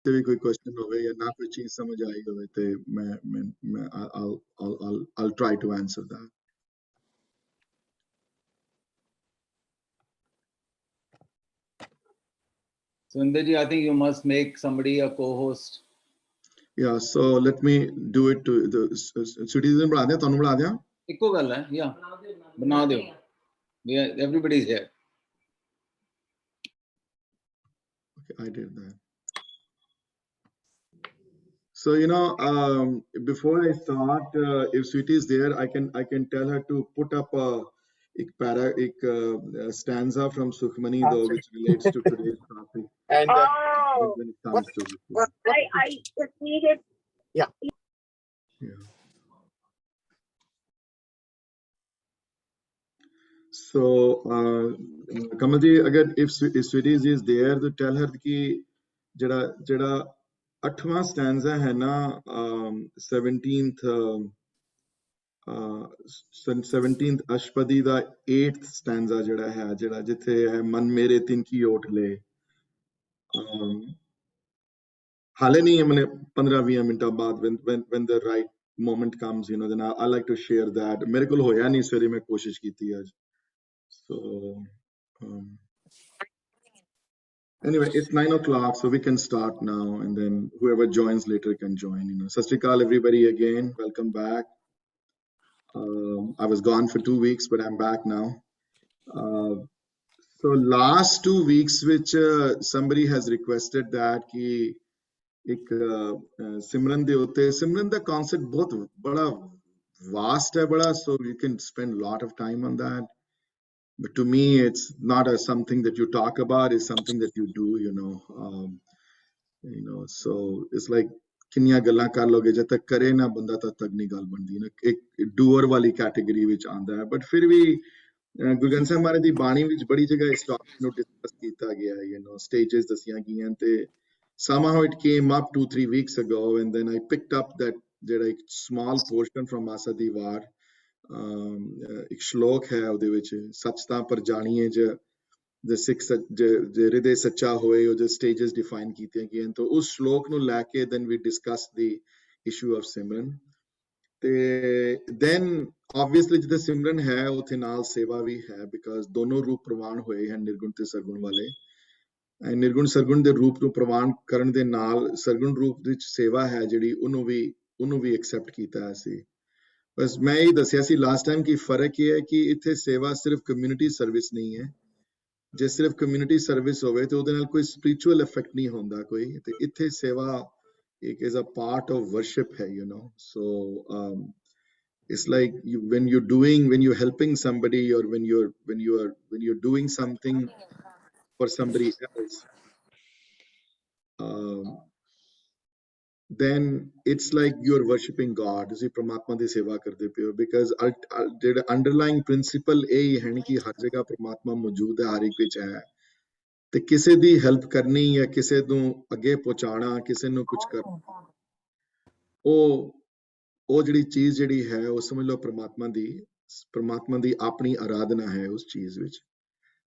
ਤੇ ਵੀ ਕੋਈ ਕੁਐਸਚਨ ਹੋਵੇ ਜਾਂ ਨਾ ਕੋਈ ਚੀਜ਼ ਸਮਝ ਆਈ ਹੋਵੇ ਤੇ ਮੈਂ I'll try to answer that. Sundar ji, I think you must make somebody a co-host. Yeah, so let me do it to the citizen bana diya, tonu bana diya. Ikko gall hai, yeah. Bana diyo. Everybody is here. Okay, I did that. So before I start, if Sweetie is there, I can tell her to put up a stanza from Sukhmani though, which relates to today's topic. And when it comes to I just needed. Yeah. So Kamalji, agar if Sweetie is there, to tell her कि जड़ा 8वां stanza है ना 17th अष्टपदी दा 8th stanza जड़ा है जिथे है मन मेरे तिन की ओट ले हाले नहीं है मैंने 15-20 मिनट बाद when the right moment comes, then I like to share that. मेरे को होया नहीं सवेरे, मैं कोशिश की थी आज. So anyway, it's 9 o'clock, so we can start now, and then whoever joins later can join. Sat Sri Akal everybody again, welcome back. I was gone for 2 weeks, but I'm back now. So last 2 weeks, which somebody has requested that ki ek Simran de hote. Simran the concept बहुत बड़ा vast है बड़ा, so you can spend a lot of time on that. But to me, it's not something that you talk about; it's something that you do. So it's like किन्नियां गल्लां कर लोगे जब तक करे ना बंदा तब तक नहीं गल बनदी ना. एक doer वाली category विच आंदा है, but फिर भी गुरु ग्रंथ साहिब महाराज दी बाणी विच बड़ी जगह इस टॉपिक ਨੂੰ डिस्कस ਕੀਤਾ ਗਿਆ है. Stages दसियां गईयां ते somehow it came up 2-3 weeks ago, and then I picked up that ਜਿਹੜਾ ਇੱਕ small portion from Asa di War. ਇੱਕ ਸ਼ਲੋਕ ਹੈ ਉਹਦੇ ਵਿੱਚ ਸੱਚ ਤਾਂ ਪਰ ਜਾਣੀਏ ਜੇ ਸਿੱਖ ਜੇ ਹਿਰਦੇ ਸੱਚਾ ਹੋਏ ਉਹ ਜੋ ਸਟੇजेस ਡਿਫਾਈਨ ਕੀਤੀਆਂ ਗਈਆਂ ਤਾਂ ਉਸ ਸ਼ਲੋਕ ਨੂੰ ਲੈ ਕੇ then we discuss the issue of ਸਿਮਰਨ ਤੇ then obviously ਜਿੱਥੇ ਸਿਮਰਨ ਹੈ ਉੱਥੇ ਨਾਲ ਸੇਵਾ ਵੀ ਹੈ because ਦੋਨੋਂ ਰੂਪ ਪ੍ਰਵਾਨ ਹੋਏ ਹਨ ਨਿਰਗੁਣ ਤੇ ਸਰਗੁਣ ਵਾਲੇ ਨਿਰਗੁਣ ਸਰਗੁਣ ਦੇ ਰੂਪ ਨੂੰ ਪ੍ਰਵਾਨ ਕਰਨ ਦੇ ਨਾਲ ਸਰਗੁਣ ਰੂਪ ਵਿੱਚ ਸੇਵਾ ਹੈ ਜਿਹੜੀ ਉਹਨੂੰ ਵੀ ਐਕਸੈਪਟ ਕੀਤਾ ਸੀ बस मैं ही दसिया सी लास्ट टाइम की फर्क ये है कि इत्थे सेवा सिर्फ कम्युनिटी सर्विस नहीं है जे सिर्फ कम्युनिटी सर्विस होवे तो ਉਹਦੇ ਨਾਲ ਕੋਈ स्पिरिचुअल इफेक्ट नहीं होता कोई ते इत्थे सेवा एक is a part of worship है so it's like when you're helping somebody or when you're doing something for somebody else then it's like you're worshipping God. ਤੁਸੀਂ ਪ੍ਰਮਾਤਮਾ ਦੀ ਸੇਵਾ ਕਰਦੇ ਪਏ ਹੋ because ਜਿਹੜਾ underlying principle ਇਹ ਹੀ ਹੈ ਕਿ ਹਰ ਜਗ੍ਹਾ ਪ੍ਰਮਾਤਮਾ ਮੌਜੂਦ ਹੈ ਹਰ ਇੱਕ ਵਿੱਚ ਹੈ ਤੇ ਕਿਸੇ ਦੀ ਹੈਲਪ ਕਰਨੀ ਜਾਂ ਕਿਸੇ ਨੂੰ ਅੱਗੇ ਪਹੁੰਚਾਉਣਾ ਕਿਸੇ ਨੂੰ ਕੁਝ ਕਰਨਾ ਉਹ ਜਿਹੜੀ ਚੀਜ਼ ਜਿਹੜੀ ਹੈ ਉਹ ਸਮਝ ਲਓ ਪ੍ਰਮਾਤਮਾ ਦੀ ਆਪਣੀ ਆਰਾਧਨਾ ਹੈ ਉਸ ਚੀਜ਼ ਵਿੱਚ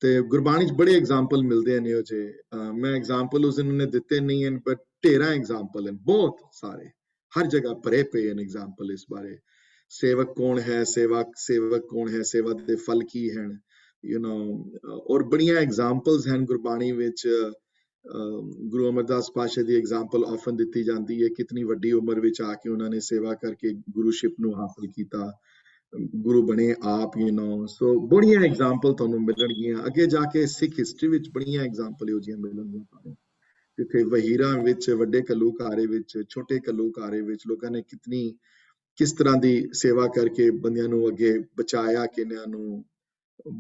ਤੇ ਗੁਰਬਾਣੀ ਚ ਬੜੇ ਐਗਜ਼ਾਮਪਲ ਮਿਲਦੇ ਨੇ ਉਹ ਜੇ ਮੈਂ ਐਗਜ਼ਾਮਪਲ ਉਸ ਦਿਨ ਨੇ ਦਿੱਤੇ ਨਹੀਂ ਹਨ ਬਟ ਢੇਰਾਂ ਐਗਜ਼ਾਮਪਲ ਹਨ ਬਹੁਤ ਸਾਰੇ ਹਰ ਜਗ੍ਹਾ ਭਰੇ ਪਏ ਹਨ ਐਗਜ਼ਾਮਪਲ ਇਸ ਬਾਰੇ ਸੇਵਕ ਕੌਣ ਹੈ ਸੇਵਕ ਕੌਣ ਹੈ ਸੇਵਾ ਦੇ ਫਲ ਕੀ ਹਨ ਔਰ ਬੜੀਆਂ ਐਗਜ਼ਾਮਪਲਸ ਹਨ ਗੁਰਬਾਣੀ ਵਿੱਚ ਗੁਰੂ ਅਮਰਦਾਸ ਪਾਤਸ਼ਾਹ ਦੀ ਐਗਜ਼ਾਮਪਲ ਆਫਨ ਦਿੱਤੀ ਜਾਂਦੀ ਹੈ ਕਿਤਨੀ ਵੱਡੀ ਉਮਰ ਵਿੱਚ ਆ ਕੇ ਉਹਨਾਂ ਨੇ ਸੇਵਾ ਕਰਕੇ ਗੁਰੂਸ਼ਿਪ ਨੂੰ ਹਾਸਲ ਕੀਤਾ ਗੁਰੂ ਬਣੇ ਆਪ ਸੋ ਬੜੀਆਂ ਐਗਜ਼ਾਮਪਲ ਤੁਹਾਨੂੰ ਮਿਲਣਗੀਆਂ ਅੱਗੇ ਜਾ ਕੇ ਸਿੱਖ ਹਿਸਟਰੀ ਵਿੱਚ ਬੜੀਆਂ ਐਗਜ਼ਾਮਪਲ ਇਹੋ ਜਿਹੀਆਂ ਮਿਲਣਗੀਆਂ ਤੁਹਾਨੂੰ ਜਿੱਥੇ ਵਹੀਰਾਂ ਵਿੱਚ ਵੱਡੇ ਘੱਲੂਘਾਰੇ ਵਿੱਚ ਛੋਟੇ ਘੱਲੂਘਾਰੇ ਵਿੱਚ ਲੋਕਾਂ ਨੇ ਕਿਸ ਤਰ੍ਹਾਂ ਦੀ ਸੇਵਾ ਕਰਕੇ ਬੰਦਿਆਂ ਨੂੰ ਅੱਗੇ ਬਚਾਇਆ ਕਿੰਨਿਆਂ ਨੂੰ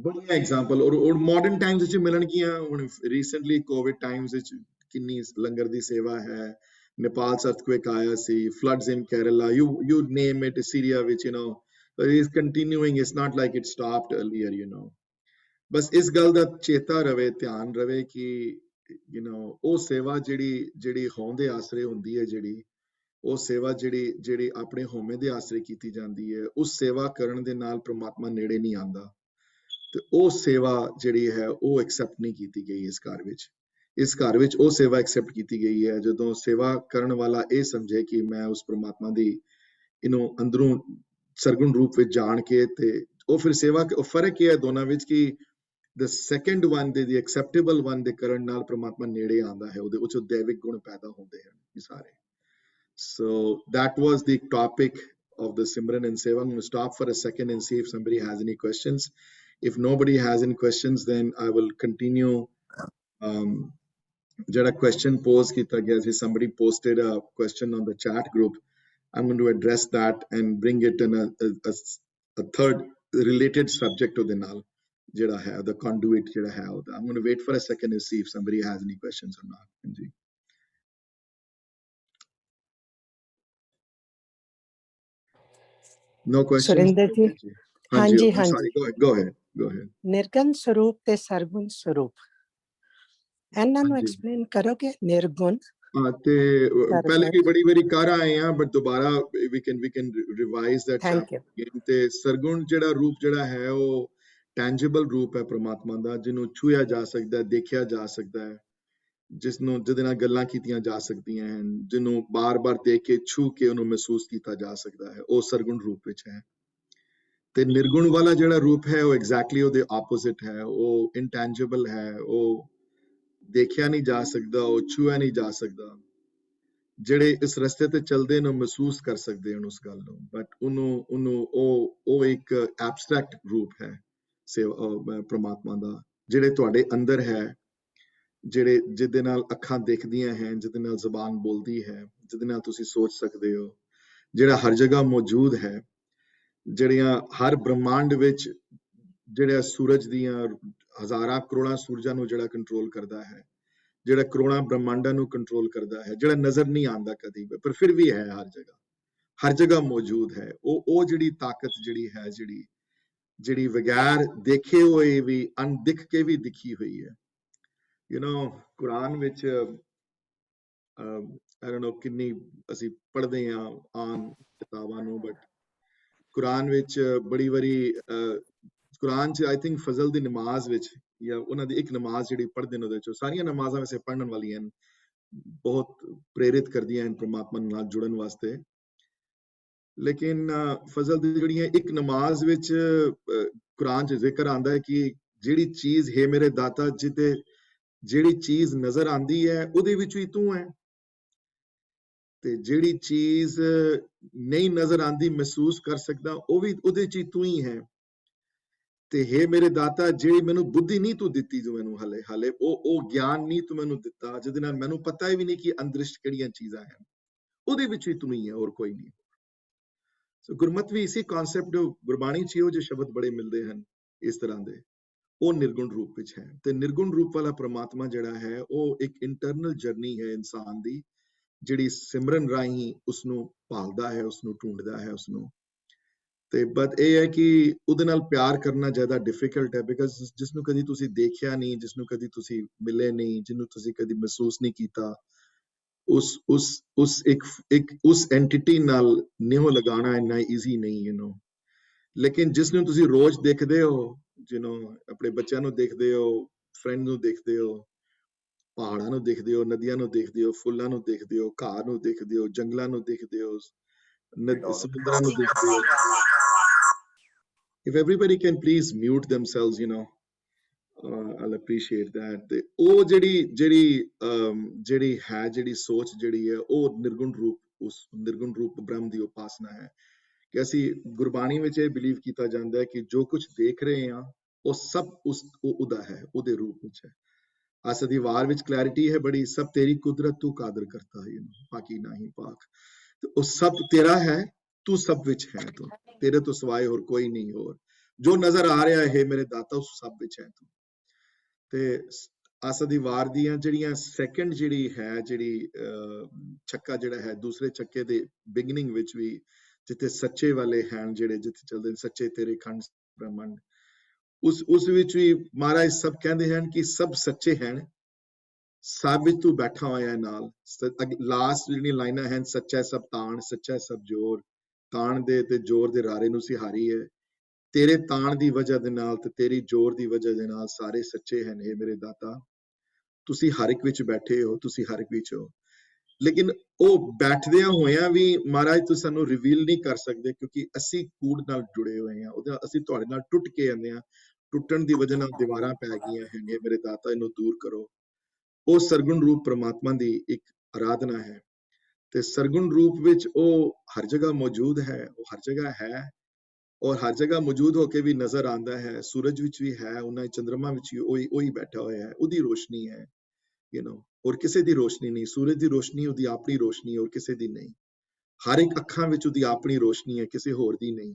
ਬੜੀਆਂ ਐਗਜ਼ਾਮਪਲ ਔਰ ਮਾਡਰਨ ਟਾਈਮਸ ਵਿੱਚ ਮਿਲਣਗੀਆਂ ਹੁਣ ਰੀਸੈਂਟਲੀ ਕੋਵਿਡ ਟਾਈਮਸ ਵਿੱਚ ਕਿੰਨੀ ਲੰਗਰ ਦੀ ਸੇਵਾ ਹੈ ਨੇਪਾਲ ਚ ਅਰਥਕੁਏਕ ਆਇਆ ਸੀ floods in Kerala you name it Syria ਵਿੱਚ it is continuing. It's not like it stopped earlier, बस इस गल दा चेता रवे ध्यान रवे कि ਉਹ ਸੇਵਾ ਜਿਹੜੀ ਹੋਂਦ ਦੇ ਆਸਰੇ ਹੁੰਦੀ ਹੈ ਜਿਹੜੀ ਉਹ ਸੇਵਾ ਜਿਹੜੀ ਆਪਣੇ ਹੋਮੇ ਦੇ ਆਸਰੇ ਕੀਤੀ ਜਾਂਦੀ ਹੈ ਉਸ ਸੇਵਾ ਕਰਨ ਦੇ ਨਾਲ ਪ੍ਰਮਾਤਮਾ ਨੇੜੇ ਨਹੀਂ ਆਉਂਦਾ ਤੇ ਉਹ ਸੇਵਾ ਜਿਹੜੀ ਹੈ ਉਹ ਐਕਸੈਪਟ ਨਹੀਂ ਕੀਤੀ ਗਈ ਇਸ ਘਰ ਵਿੱਚ ਇਸ ਘਰ ਵਿੱਚ ਉਹ ਸੇਵਾ ਐਕਸੈਪਟ ਕੀਤੀ ਗਈ ਹੈ ਜਦੋਂ ਸੇਵਾ ਕਰਨ ਵਾਲਾ ਇਹ ਸਮਝੇ ਕਿ ਮੈਂ ਉਸ ਪ੍ਰਮਾਤਮਾ ਦੀ ਇਹਨੂੰ ਅੰਦਰੋਂ ਸਰਗੁਣ ਰੂਪ ਵਿੱਚ ਜਾਣ ਕੇ ਤੇ ਉਹ ਫਿਰ ਸੇਵਾ ਫਰਕ ਇਹ ਹੈ ਦੋਨਾਂ ਵਿੱਚ ਕਿ the second one the acceptable one ਦੇ ਕਰਨ ਨਾਲ ਪ੍ਰਮਾਤਮਾ ਨੇੜੇ ਆਉਂਦਾ ਹੈ ਉਹਦੇ ਵਿੱਚ ਦੇਵਿਕ ਗੁਣ ਪੈਦਾ ਹੁੰਦੇ ਹਨ ਇਹ ਸਾਰੇ so that was the topic of the Simran and Seva. I'm going to stop for a second and see if somebody has any questions. If nobody has any questions, then I will continue. Jada question pose kita gaya si, somebody posted a question on the chat group. I'm going to address that and bring it in a third related subject to the nal. Jada hai the conduit jada hai I'm going to wait for a second and see if somebody has any questions or not. No questions? Surinder ji, Hanji, Hanji, sorry, go ahead. Nirgun Swarup te Sargun Swarup. ਇਹਨਾਂ ਨੂੰ ਹਾਂਜੀ। Explain ਕਰੋਗੇ ਨਿਰਗੁਣ ਤੇ ਪਹਿਲੇ ਵੀ ਬੜੀ ਵਾਰੀ ਕਰ ਆਏ ਆ ਬਟ ਦੁਬਾਰਾ we can revise that thank you again ਤੇ ਸਰਗੁਣ ਜਿਹੜਾ ਰੂਪ ਜਿਹੜਾ ਹੈ ਉਹ ਟੈਂਜੀਬਲ ਰੂਪ ਹੈ ਪ੍ਰਮਾਤਮਾ ਦਾ ਜਿਹਨੂੰ ਛੂਇਆ ਜਾ ਸਕਦਾ ਹੈ ਦੇਖਿਆ ਜਾ ਸਕਦਾ ਹੈ ਜਿਹਦੇ ਨਾਲ ਗੱਲਾਂ ਕੀਤੀਆਂ ਜਾ ਸਕਦੀਆਂ ਹਨ ਜਿਹਨੂੰ ਬਾਰ-ਬਾਰ ਦੇਖ ਕੇ ਛੂ ਕੇ ਉਹਨੂੰ ਮਹਿਸੂਸ ਕੀਤਾ ਜਾ ਸਕਦਾ ਹੈ ਉਹ ਸਰਗੁਣ ਰੂਪ ਵਿੱਚ ਹੈ ਤੇ ਨਿਰਗੁਣ ਵਾਲਾ ਜਿਹੜਾ ਰੂਪ ਹੈ ਉਹ ਐਗਜ਼ੈਕਟਲੀ ਉਹਦੇ ਆਪੋਜ਼ਿਟ ਹੈ ਉਹ ਇੰਟੈਂਜੀਬਲ ਹੈ ਉਹ ਦੇਖਿਆ ਨਹੀਂ ਜਾ ਸਕਦਾ ਉਹ ਛੂਇਆ ਨਹੀਂ ਜਾ ਸਕਦਾ ਜਿਹੜੇ ਇਸ ਰਸਤੇ ਤੇ ਚੱਲਦੇ ਨੇ ਮਹਿਸੂਸ ਕਰ ਸਕਦੇ ਹਨ ਉਸ ਗੱਲ ਨੂੰ ਬਟ ਉਹਨੂੰ ਉਹ ਇੱਕ ਐਬਸਟ੍ਰੈਕਟ ਰੂਪ ਹੈ ਸੇਵਾ ਪ੍ਰਮਾਤਮਾ ਦਾ ਜਿਹੜੇ ਤੁਹਾਡੇ ਅੰਦਰ ਹੈ ਜਿਹੜੇ ਜਿਹਦੇ ਨਾਲ ਅੱਖਾਂ ਦੇਖਦੀਆਂ ਹਨ ਜਿਹਦੇ ਨਾਲ ਜ਼ੁਬਾਨ ਬੋਲਦੀ ਹੈ ਜਿਹਦੇ ਨਾਲ ਤੁਸੀਂ ਸੋਚ ਸਕਦੇ ਹੋ ਜਿਹੜਾ ਹਰ ਜਗ੍ਹਾ ਮੌਜੂਦ ਹੈ ਜਿਹੜੀਆਂ ਹਰ ਬ੍ਰਹਮਾਂਡ ਵਿੱਚ ਜਿਹੜੇ ਸੂਰਜ ਦੀਆਂ ਹਜ਼ਾਰਾਂ ਕਰੋੜਾਂ ਸੂਰਜਾਂ ਨੂੰ ਜਿਹੜਾ ਕੰਟਰੋਲ ਕਰਦਾ ਹੈ ਜਿਹੜਾ ਕਰੋੜਾਂ ਬ੍ਰਹਮਾਂਡਾਂ ਨੂੰ ਕੰਟਰੋਲ ਕਰਦਾ ਹੈ ਜਿਹੜਾ ਨਜ਼ਰ ਨਹੀਂ ਆਉਂਦਾ ਕਦੀ ਪਰ ਫਿਰ ਵੀ ਹੈ ਹਰ ਜਗ੍ਹਾ ਮੌਜੂਦ ਹੈ ਉਹ ਜਿਹੜੀ ਤਾਕਤ ਜਿਹੜੀ ਹੈ ਜਿਹੜੀ ਬਗੈਰ ਦੇਖੇ ਹੋਏ ਵੀ ਅਣਦਿਖ ਕੇ ਵੀ ਦਿਖੀ ਹੋਈ ਹੈ ਕੁਰਾਨ ਵਿੱਚ I don't know ਕਿੰਨੀ ਅਸੀਂ ਪੜ੍ਹਦੇ ਹਾਂ ਆਮ ਕਿਤਾਬਾਂ ਨੂੰ ਬਟ ਕੁਰਾਨ ਵਿੱਚ ਬੜੀ ਵਾਰੀ ਕੁਰਾਨ 'ਚ I think ਫਜ਼ਲ ਦੀ ਨਮਾਜ਼ ਵਿੱਚ ਜਾਂ ਉਹਨਾਂ ਦੀ ਇੱਕ ਨਮਾਜ਼ ਜਿਹੜੀ ਪੜ੍ਹਦੇ ਨੇ ਉਹਦੇ 'ਚੋਂ ਸਾਰੀਆਂ ਨਮਾਜ਼ਾਂ ਵੈਸੇ ਪੜ੍ਹਨ ਵਾਲੀਆਂ ਹਨ ਬਹੁਤ ਪ੍ਰੇਰਿਤ ਕਰਦੀਆਂ ਹਨ ਪ੍ਰਮਾਤਮਾ ਨਾਲ ਜੁੜਨ ਵਾਸਤੇ ਲੇਕਿਨ ਫਜ਼ਲ ਦੀ ਜਿਹੜੀ ਹੈ ਇੱਕ ਨਮਾਜ਼ ਵਿੱਚ ਕੁਰਾਨ 'ਚ ਜ਼ਿਕਰ ਆਉਂਦਾ ਹੈ ਕਿ ਜਿਹੜੀ ਚੀਜ਼ ਹੈ ਮੇਰੇ ਦਾਤਾ ਜਿੱਤੇ ਜਿਹੜੀ ਚੀਜ਼ ਨਜ਼ਰ ਆਉਂਦੀ ਹੈ ਉਹਦੇ ਵਿੱਚ ਵੀ ਤੂੰ ਹੈ ਤੇ ਜਿਹੜੀ ਚੀਜ਼ ਨਹੀਂ ਨਜ਼ਰ ਆਉਂਦੀ ਮਹਿਸੂਸ ਕਰ ਸਕਦਾ ਉਹ ਵੀ ਉਹਦੇ 'ਚ ਹੀ ਤੂੰ ਹੀ ਹੈ ਤੇ ਹੈ ਮੇਰੇ ਦਾਤਾ ਜਿਹੜੀ ਮੈਨੂੰ ਬੁੱਧੀ ਨਹੀਂ ਤੂੰ ਦਿੱਤੀ ਜੋ ਮੈਨੂੰ ਹਾਲੇ ਉਹ ਗਿਆਨ ਨਹੀਂ ਤੂੰ ਮੈਨੂੰ ਦਿੱਤਾ ਜਿਹਦੇ ਨਾਲ ਮੈਨੂੰ ਪਤਾ ਵੀ ਨਹੀਂ ਕਿ ਅੰਦਰਿਸ਼ਟ ਕਿਹੜੀਆਂ ਚੀਜ਼ਾਂ ਹਨ ਉਹਦੇ ਵਿੱਚ ਹੀ ਤੂੰ ਹੀ ਹੈ ਹੋਰ ਕੋਈ ਨਹੀਂ ਸੋ ਗੁਰਮਤਿ ਵੀ ਇਸੇ ਕਨਸੈਪਟ ਗੁਰਬਾਣੀ 'ਚ ਇਹੋ ਜਿਹੇ ਸ਼ਬਦ ਬੜੇ ਮਿਲਦੇ ਹਨ ਇਸ ਤਰ੍ਹਾਂ ਦੇ ਉਹ ਨਿਰਗੁਣ ਰੂਪ ਵਿੱਚ ਹੈ ਤੇ ਨਿਰਗੁਣ ਰੂਪ ਵਾਲਾ ਪ੍ਰਮਾਤਮਾ ਜਿਹੜਾ ਹੈ ਉਹ ਇੱਕ ਇੰਟਰਨਲ ਜਰਨੀ ਹੈ ਇਨਸਾਨ ਦੀ ਜਿਹੜੀ ਸਿਮਰਨ ਰਾਹੀਂ ਉਸਨੂੰ ਭਾਲਦਾ ਹੈ ਉਸਨੂੰ ਢੂੰਡਦਾ ਹੈ ਉਸਨੂੰ ਤੇ ਬਟ ਇਹ ਹੈ ਕਿ ਉਹਦੇ ਨਾਲ ਪਿਆਰ ਕਰਨਾ ਜ਼ਿਆਦਾ ਡਿਫਿਕਲਟ ਹੈ ਬਿਕਾਜ਼ ਜਿਸਨੂੰ ਕਦੀ ਤੁਸੀਂ ਦੇਖਿਆ ਨਹੀਂ ਜਿਸਨੂੰ ਕਦੀ ਤੁਸੀਂ ਮਿਲੇ ਨਹੀਂ ਜਿਹਨੂੰ ਤੁਸੀਂ ਕਦੀ ਮਹਿਸੂਸ ਨਹੀਂ ਕੀਤਾ ਉਸ ਐਂਟੀਟੀ ਨਾਲ ਨਿਹੋ ਲਗਾਉਣਾ ਇੰਨਾ ਈਜ਼ੀ ਨਹੀਂ ਲੇਕਿਨ ਜਿਸਨੂੰ ਤੁਸੀਂ ਰੋਜ਼ ਦੇਖਦੇ ਹੋ ਆਪਣੇ ਬੱਚਿਆਂ ਨੂੰ ਦੇਖਦੇ ਹੋ ਫਰੈਂਡ ਨੂੰ ਦੇਖਦੇ ਹੋ ਪਹਾੜਾਂ ਨੂੰ ਦੇਖਦੇ ਹੋ ਨਦੀਆਂ ਨੂੰ ਦੇਖਦੇ ਹੋ ਫੁੱਲਾਂ ਨੂੰ ਦੇਖਦੇ ਹੋ ਘਾਹ ਨੂੰ ਦੇਖਦੇ ਹੋ ਜੰਗਲਾਂ ਨੂੰ ਦੇਖਦੇ ਹੋ ਸਮੁੰਦਰਾਂ ਨੂੰ ਦੇਖਦੇ ਹੋ if everybody can please mute themselves I'll appreciate that ਤੇ ਉਹ ਜਿਹੜੀ ਹੈ ਜਿਹੜੀ ਸੋਚ ਜਿਹੜੀ ਹੈ ਉਹ ਨਿਰਗੁਣ ਰੂਪ ਉਸ ਨਿਰਗੁਣ ਰੂਪ ਬ੍ਰਹਮ ਦੀ ਉਪਾਸਨਾ ਹੈ ਕਿ ਅਸੀਂ ਗੁਰਬਾਣੀ ਵਿੱਚ ਇਹ ਬਿਲੀਵ ਕੀਤਾ ਜਾਂਦਾ ਹੈ ਕਿ ਜੋ ਕੁਝ ਦੇਖ ਰਹੇ ਹਾਂ ਉਹ ਸਭ ਉਹਦਾ ਹੈ ਉਹਦੇ ਰੂਪ ਵਿੱਚ ਹੈ ਅਸਾ ਦੀ ਵਾਰ ਵਿੱਚ ਕਲੈਰਿਟੀ ਹੈ ਬੜੀ ਸਭ ਤੇਰੀ ਕੁਦਰਤ ਤੂੰ ਕਾਦਰ ਕਰਤਾ ਹੈ ਬਾਕੀ ਨਹੀਂ ਪਾਕ ਤੇ ਉਹ ਸਭ ਤੇਰਾ ਹੈ ਤੂੰ ਸਭ ਵਿੱਚ ਹੈ ਤੂੰ ਤੇਰੇ ਤੋਂ ਸਿਵਾਏ ਹੋਰ ਕੋਈ ਨਹੀਂ ਹੋਰ ਜੋ ਨਜ਼ਰ ਆ ਰਿਹਾ ਹੈ ਮੇਰੇ ਦਾਤਾ ਉਸ ਸਭ ਵਿੱਚ ਹੈ ਤੂੰ ਤੇ ਅਸਾ ਦੀ ਵਾਰ ਦੀਆਂ ਜਿਹੜੀਆਂ ਸੈਕੰਡ ਜਿਹੜੀ ਹੈ ਜਿਹੜੀ ਚੱਕਾ ਜਿਹੜਾ ਹੈ ਦੂਸਰੇ ਚੱਕੇ ਦੇ ਬਿਗਨਿੰਗ ਵਿੱਚ ਵੀ ਜਿੱਥੇ ਸੱਚੇ ਵਾਲੇ ਹਨ ਜਿਹੜੇ ਜਿੱਥੇ ਚੱਲਦੇ ਨੇ ਸੱਚੇ ਤੇਰੇ ਖੰਡ ਬ੍ਰਹਮੰਡ ਉਸ ਵਿੱਚ ਵੀ ਮਹਾਰਾਜ ਸਭ ਕਹਿੰਦੇ ਹਨ ਕਿ ਸਭ ਸੱਚੇ ਹਨ ਸਭ ਵਿੱਚ ਤੂੰ ਬੈਠਾ ਹੋਇਆ ਨਾਲ ਲਾਸਟ ਜਿਹੜੀਆਂ ਲਾਈਨਾਂ ਹਨ ਸੱਚਾ ਸਭ ਤਾਣ ਸੱਚਾ ਸਭ ਜੋਰ ਤਾਣ ਦੇ ਤੇ ਜੋਰ ਦੇ ਰਾਰੇ ਨੂੰ ਸਿਹਾਰੀ ਹੈ ਤੇਰੇ ਤਾਣ ਦੀ ਵਜ੍ਹਾ ਦੇ ਨਾਲ ਤੇ ਤੇਰੀ ਜੋਰ ਦੀ ਵਜ੍ਹਾ ਦੇ ਨਾਲ ਸਾਰੇ ਸੱਚੇ ਹਨ ਇਹ ਮੇਰੇ ਦਾਤਾ ਤੁਸੀਂ ਹਰ ਇੱਕ ਵਿੱਚ ਬੈਠੇ ਹੋ, ਤੁਸੀਂ ਹਰ ਇੱਕ ਵਿੱਚ ਹੋ, ਲੇਕਿਨ ਉਹ ਬੈਠਦਿਆਂ ਹੋਇਆਂ ਵੀ ਮਹਾਰਾਜ ਤੁਸੀਂ ਸਾਨੂੰ ਰਿਵੀਲ ਨਹੀਂ ਕਰ ਸਕਦੇ, ਕਿਉਂਕਿ ਅਸੀਂ ਕੂੜ ਨਾਲ ਜੁੜੇ ਹੋਏ ਹਾਂ, ਉਹਦਾ ਅਸੀਂ ਤੁਹਾਡੇ ਨਾਲ ਟੁੱਟ ਕੇ ਆਉਂਦੇ ਹਾਂ, ਟੁੱਟਣ ਦੀ ਵਜ੍ਹਾ ਨਾਲ ਦੀਵਾਰਾਂ ਪੈ ਗਈਆਂ ਹੈਗੇ, ਮੇਰੇ ਦਾਤਾ ਇਹਨੂੰ ਦੂਰ ਕਰੋ। ਉਹ ਸਰਗੁਣ ਰੂਪ ਪ੍ਰਮਾਤਮਾ ਦੀ ਇੱਕ ਆਰਾਧਨਾ ਹੈ, ਤੇ ਸਰਗੁਣ ਰੂਪ ਵਿੱਚ ਉਹ ਹਰ ਜਗ੍ਹਾ ਮੌਜੂਦ ਹੈ, ਉਹ ਹਰ ਜਗ੍ਹਾ ਹੈ, ਔਰ ਹਰ ਜਗ੍ਹਾ ਮੌਜੂਦ ਹੋ ਕੇ ਵੀ ਨਜ਼ਰ ਆਉਂਦਾ ਹੈ, ਸੂਰਜ ਵਿੱਚ ਵੀ ਹੈ, ਉਹਨਾਂ ਚੰਦਰਮਾ ਵਿੱਚ ਵੀ ਉਹੀ ਬੈਠਾ ਹੋਇਆ ਹੈ, ਉਹਦੀ ਰੋਸ਼ਨੀ ਹੈ, ਔਰ ਕਿਸੇ ਦੀ ਰੋਸ਼ਨੀ ਨਹੀਂ, ਸੂਰਜ ਦੀ ਰੋਸ਼ਨੀ ਉਹਦੀ ਆਪਣੀ ਰੋਸ਼ਨੀ ਔਰ ਕਿਸੇ ਦੀ ਨਹੀਂ, ਹਰ ਇੱਕ ਅੱਖਾਂ ਵਿੱਚ ਉਹਦੀ ਆਪਣੀ ਰੋਸ਼ਨੀ ਹੈ, ਕਿਸੇ ਹੋਰ ਦੀ ਨਹੀਂ,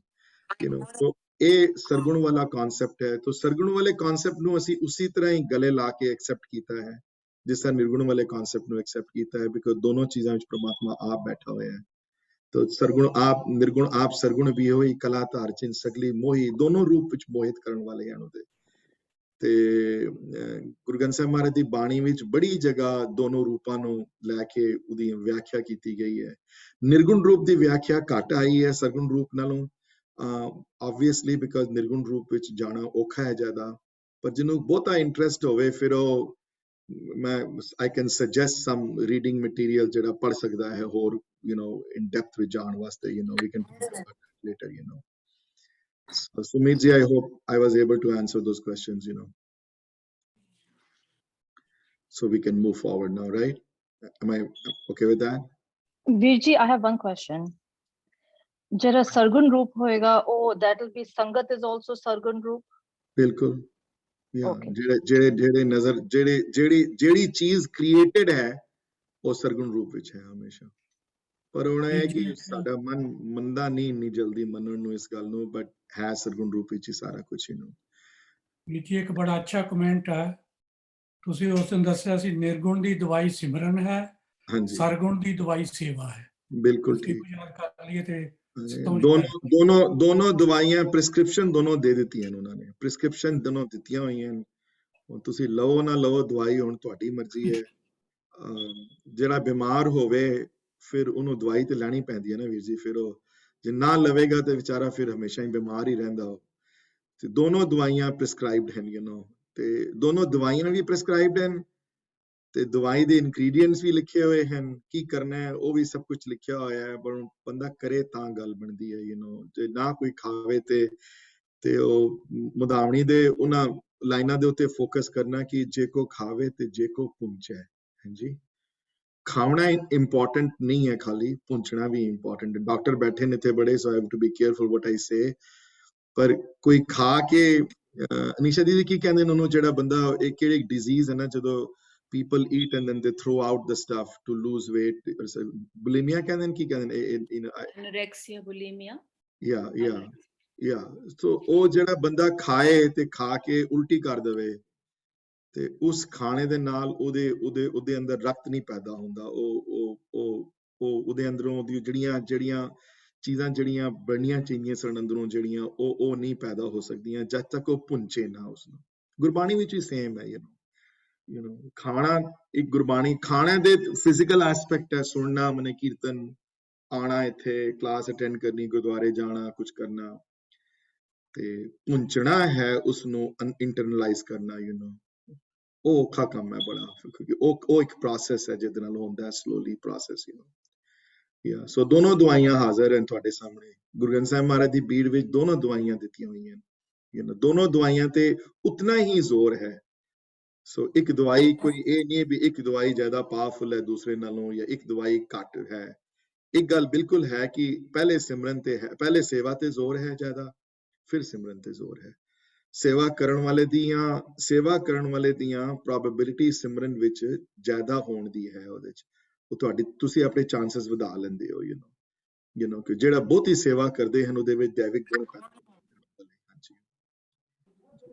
ਤੋ ਇਹ ਸਰਗੁਣ ਵਾਲਾ ਕਨਸੈਪਟ ਹੈ। ਤੋ ਸਰਗੁਣ ਵਾਲੇ ਕਨਸੈਪਟ ਨੂੰ ਅਸੀਂ ਉਸੇ ਤਰ੍ਹਾਂ ਹੀ ਗਲੇ ਲਾ ਕੇ ਐਕਸੈਪਟ ਕੀਤਾ ਹੈ ਜਿਸ ਤਰ੍ਹਾਂ ਨਿਰਗੁਣ ਵਾਲੇ ਕਨਸੈਪਟ ਨੂੰ ਐਕਸੈਪਟ ਕੀਤਾ ਹੈ, ਬਿਕੋਜ਼ ਦੋਨੋਂ ਚੀਜ਼ਾਂ ਵਿੱਚ ਪ੍ਰਮਾਤਮਾ ਆਪ ਬੈਠਾ ਹੋਇਆ ਹੈ। ਤੋ ਸਰਗੁਣ ਆਪ, ਨਿਰਗੁਣ ਆਪ, ਸਰਗੁਣ ਵੀ ਹੋਈ, ਕਲਾ ਧਾਰ ਚਿੰਨ ਸਗਲੀ ਮੋਹੀ, ਦੋਨੋਂ ਰੂਪ ਵਿੱਚ ਮੋਹਿਤ ਕਰਨ ਵਾਲੇ ਹਨ ਉਹਦੇ। ਤੇ ਗੁਰੂ ਗ੍ਰੰਥ ਸਾਹਿਬ ਮਹਾਰਾਜ ਦੀ ਬਾਣੀ ਵਿੱਚ ਬੜੀ ਜਗ੍ਹਾ ਦੋਨੋਂ ਰੂਪਾਂ ਨੂੰ ਲੈ ਕੇ ਉਹਦੀ ਵਿਆਖਿਆ ਕੀਤੀ ਗਈ ਹੈ। ਨਿਰਗੁਣ ਰੂਪ ਦੀ ਵਿਆਖਿਆ ਘੱਟ ਆਈ ਹੈ ਸਰਗੁਣ ਰੂਪ ਨਾਲੋਂ, obviously because ਨਿਰਗੁਣ ਰੂਪ ਵਿੱਚ ਜਾਣਾ ਔਖਾ ਹੈ ਜ਼ਿਆਦਾ, ਪਰ ਜਿਹਨੂੰ ਬਹੁਤਾ ਇੰਟਰਸਟ ਹੋਵੇ ਫਿਰ ਉਹ ਮੈਂ I can suggest some reading material ਜਿਹੜਾ ਪੜ੍ਹ ਸਕਦਾ ਹੈ ਹੋਰ in depth ਵਿੱਚ ਜਾਣ ਵਾਸਤੇ, we can talk about that later, So, Sumit ji, I hope I was able to answer those questions, so we can move forward now, right? Am I okay with that? Virji, I have one question. Jara Sargun Roop hoega, oh, that will be Sangat is also Sargun Roop? ਬਿਲਕੁਲ, Okay. ਜਿਹੜੇ ਨਜ਼ਰ ਜਿਹੜੀ ਚੀਜ਼ created ਹੈ ਉਹ ਸਰਗੁਣ ਰੂਪ ਵਿੱਚ ਹੈ ਹਮੇਸ਼ਾ, ਪਰ ਉਹਨਾਂ ਹੈ ਕਿ ਸਾਡਾ ਮਨ ਮੰਨਦਾ ਨਹੀਂ ਇੰਨੀ ਜਲਦੀ ਮੰਨਣ ਨੂੰ ਇਸ ਗੱਲ ਨੂੰ, ਬਟ ਹੈ ਸਰਗੁਣ ਰੂਪ ਵਿੱਚ ਹੀ ਸਾਰਾ ਕੁਝ ਜੀ ਇੱਕ ਬੜਾ ਅੱਛਾ ਕਮੈਂਟ ਹੈ, ਤੁਸੀਂ ਉਸ ਦਿਨ ਦੱਸਿਆ ਸੀ ਨਿਰਗੁਣ ਦੀ ਦਵਾਈ ਸਿਮਰਨ ਹੈ, ਹਾਂਜੀ ਸਰਗੁਣ ਦੀ ਦਵਾਈ ਸੇਵਾ ਹੈ। ਬਿਲਕੁਲ ਠੀਕ, ਯਾਦ ਕਰ ਲਈਏ ਤੇ ਦੋਨੋਂ ਦਵਾਈਆਂ ਪ੍ਰਿਸਕ੍ਰਿਪਸ਼ਨ ਦੋਨੋਂ ਦੇ ਦਿੱਤੀਆਂ ਉਹਨਾਂ ਨੇ, ਪ੍ਰਿਸਕ੍ਰਿਪਸ਼ਨ ਦੋਨੋਂ ਦਿੱਤੀਆਂ ਹੋਈਆਂ, ਹੁਣ ਤੁਸੀਂ ਲਵੋ ਨਾ ਲਵੋ ਦਵਾਈ ਹੁਣ ਤੁਹਾਡੀ ਮਰਜ਼ੀ ਹੈ। ਜਿਹੜਾ ਬਿਮਾਰ ਹੋਵੇ ਫਿਰ ਉਹਨੂੰ ਦਵਾਈ ਤੇ ਲੈਣੀ ਪੈਂਦੀ ਹੈ ਨਾ ਵੀਰ ਜੀ, ਫਿਰ ਉਹ ਜੇ ਨਾ ਲਵੇਗਾ ਤੇ ਵਿਚਾਰਾ ਫਿਰ ਹਮੇਸ਼ਾ ਹੀ ਬਿਮਾਰ ਹੀ ਰਹਿੰਦਾ ਉਹ। ਤੇ ਦੋਨੋਂ ਦਵਾਈਆਂ ਪ੍ਰਿਸਕ੍ਰਾਈਬਡ ਹਨ, ਤੇ ਦੋਨੋਂ ਦਵਾਈਆਂ ਵੀ ਪ੍ਰਿਸਕ੍ਰਾਈਬਡ ਹਨ, ਤੇ ਦਵਾਈ ਦੇ ਇਨਗਰੀਡੀਐਂਟਸ ਵੀ ਲਿਖੇ ਹੋਏ ਹਨ, ਕੀ ਕਰਨਾ ਹੈ ਉਹ ਵੀ ਸਭ ਕੁਝ ਲਿਖਿਆ ਹੋਇਆ ਹੈ, ਪਰ ਬੰਦਾ ਕਰੇ ਤਾਂ ਗੱਲ ਬਣਦੀ ਹੈ, ਜੇ ਨਾ ਕੋਈ ਖਾਵੇ ਤੇ ਉਹ ਮੁਦਾਵਣੀ ਦੇ ਉਹਨਾਂ ਲਾਈਨਾਂ ਦੇ ਉੱਤੇ ਫੋਕਸ ਕਰਨਾ ਕਿ ਜੇ ਕੋ ਖਾਵੇ ਤੇ ਜੇ ਕੋ ਪੁੰਚੈ, ਹਾਂਜੀ, ਖਾਣਾ ਇੰਪੋਰਟੈਂਟ ਨਹੀਂ ਹੈ, ਖਾਲੀ ਪੁੰਚਣਾ ਵੀ ਇੰਪੋਰਟੈਂਟ ਹੈ। ਡਾਕਟਰ ਬੈਠੇ ਨੇ ਇੱਥੇ ਬੜੇ, so I have to be careful what I say, ਪਰ ਕੋਈ ਖਾ ਕੇ ਅਨੀਸ਼ਾ ਦੀਦੀ ਕੀ ਕਹਿੰਦੇ ਨੇ ਉਹਨੂੰ, ਜਿਹੜਾ ਬੰਦਾ ਇਹ ਕਿਹੜੀ ਡਿਜ਼ੀਜ਼ ਹੈ ਨਾ, ਜਦੋਂ people eat and then they throw out the stuff to lose weight, bulimia ਕਹਿੰਦੇ ਨੇ, ਕੀ ਕਹਿੰਦੇ ਨੇ, anorexia, bulimia, yeah, so ਉਹ ਜਿਹੜਾ ਬੰਦਾ ਖਾਏ ਤੇ ਖਾ ਕੇ ਉਲਟੀ ਕਰ ਦੇਵੇ ਤੇ ਉਸ ਖਾਣੇ ਦੇ ਨਾਲ ਉਹਦੇ ਅੰਦਰ ਰਕਤ ਨਹੀਂ ਪੈਦਾ ਹੁੰਦਾ, ਉਹ ਉਹਦੇ ਅੰਦਰੋਂ ਉਹਦੀ ਜਿਹੜੀਆਂ ਚੀਜ਼ਾਂ ਜਿਹੜੀਆਂ ਬਣਨੀਆਂ ਚਾਹੀਦੀਆਂ ਸਨ ਅੰਦਰੋਂ, ਜਿਹੜੀਆਂ ਉਹ ਨਹੀਂ ਪੈਦਾ ਹੋ ਸਕਦੀਆਂ ਜਦ ਤੱਕ ਉਹ ਭੁੰਚੇ ਨਾ ਉਸਨੂੰ। ਗੁਰਬਾਣੀ ਵਿੱਚ ਵੀ ਸੇਮ ਹੈ, ਖਾਣਾ ਇੱਕ ਗੁਰਬਾਣੀ, ਖਾਣੇ ਦੇ ਫਿਜ਼ੀਕਲ ਐਸਪੈਕਟ ਹੈ, ਸੁਣਨਾ, ਮਨੇ ਕੀਰਤਨ, ਆਣਾ ਇੱਥੇ ਕਲਾਸ ਅਟੈਂਡ ਕਰਨੀ, ਗੁਰਦੁਆਰੇ ਜਾਣਾ, ਕੁਝ ਕਰਨਾ, ਤੇ ਪੁੰਚਣਾ ਹੈ ਉਸਨੂੰ ਇੰਟਰਨਲਾਈਜ਼ ਕਰਨਾ, ਉਹ ਔਖਾ ਕੰਮ ਹੈ ਬੜਾ, ਕਿਉਂਕਿ ਉਹ ਇੱਕ ਪ੍ਰੋਸੈਸ ਹੈ ਜਿਹਦੇ ਨਾਲ ਹੁੰਦਾ ਹੈ, ਸਲੋਲੀ ਪ੍ਰੋਸੈਸ, ਸੋ ਦੋਨੋਂ ਦਵਾਈਆਂ ਹਾਜ਼ਰ ਹਨ ਤੁਹਾਡੇ ਸਾਹਮਣੇ। ਗੁਰੂ ਗ੍ਰੰਥ ਸਾਹਿਬ ਮਹਾਰਾਜ ਦੀ ਬੀੜ ਵਿੱਚ ਦੋਨੋਂ ਦਵਾਈਆਂ ਦਿੱਤੀਆਂ ਹੋਈਆਂ, ਦੋਨੋਂ ਦਵਾਈਆਂ ਤੇ ਉਤਨਾ ਹੀ ਜ਼ੋਰ ਹੈ। ਸੋ ਇੱਕ ਦਵਾਈ ਕੋਈ ਇਹ ਨਹੀਂ ਵੀ ਇੱਕ ਦਵਾਈ ਜ਼ਿਆਦਾ ਪਾਵਰਫੁਲ ਹੈ ਦੂਸਰੇ ਨਾਲੋਂ, ਜਾਂ ਇੱਕ ਦਵਾਈ ਘੱਟ ਹੈ। ਇੱਕ ਗੱਲ ਬਿਲਕੁਲ ਹੈ ਕਿ ਪਹਿਲੇ ਸਿਮਰਨ ਤੇ ਹੈ, ਪਹਿਲੇ ਸੇਵਾ ਤੇ ਜ਼ੋਰ ਹੈ ਜ਼ਿਆਦਾ, ਫਿਰ ਸਿਮਰਨ ਤੇ ਜ਼ੋਰ ਹੈ। ਸੇਵਾ ਕਰਨ ਵਾਲੇ ਦੀਆਂ ਪ੍ਰੋਬੇਬਿਲਿਟੀ ਸਿਮਰਨ ਵਿੱਚ ਜ਼ਿਆਦਾ ਹੋਣ ਦੀ ਹੈ, ਉਹਦੇ ਚ ਉਹ ਤੁਸੀਂ ਆਪਣੇ ਚਾਂਸਸ ਵਧਾ ਲੈਂਦੇ ਹੋ, ਕਿ ਜਿਹੜਾ ਬਹੁਤੀ ਸੇਵਾ ਕਰਦੇ ਹਨ ਉਹਦੇ ਵਿੱਚ ਦੈਵਿਕ ਗੁਣ ਪੈਦਾ।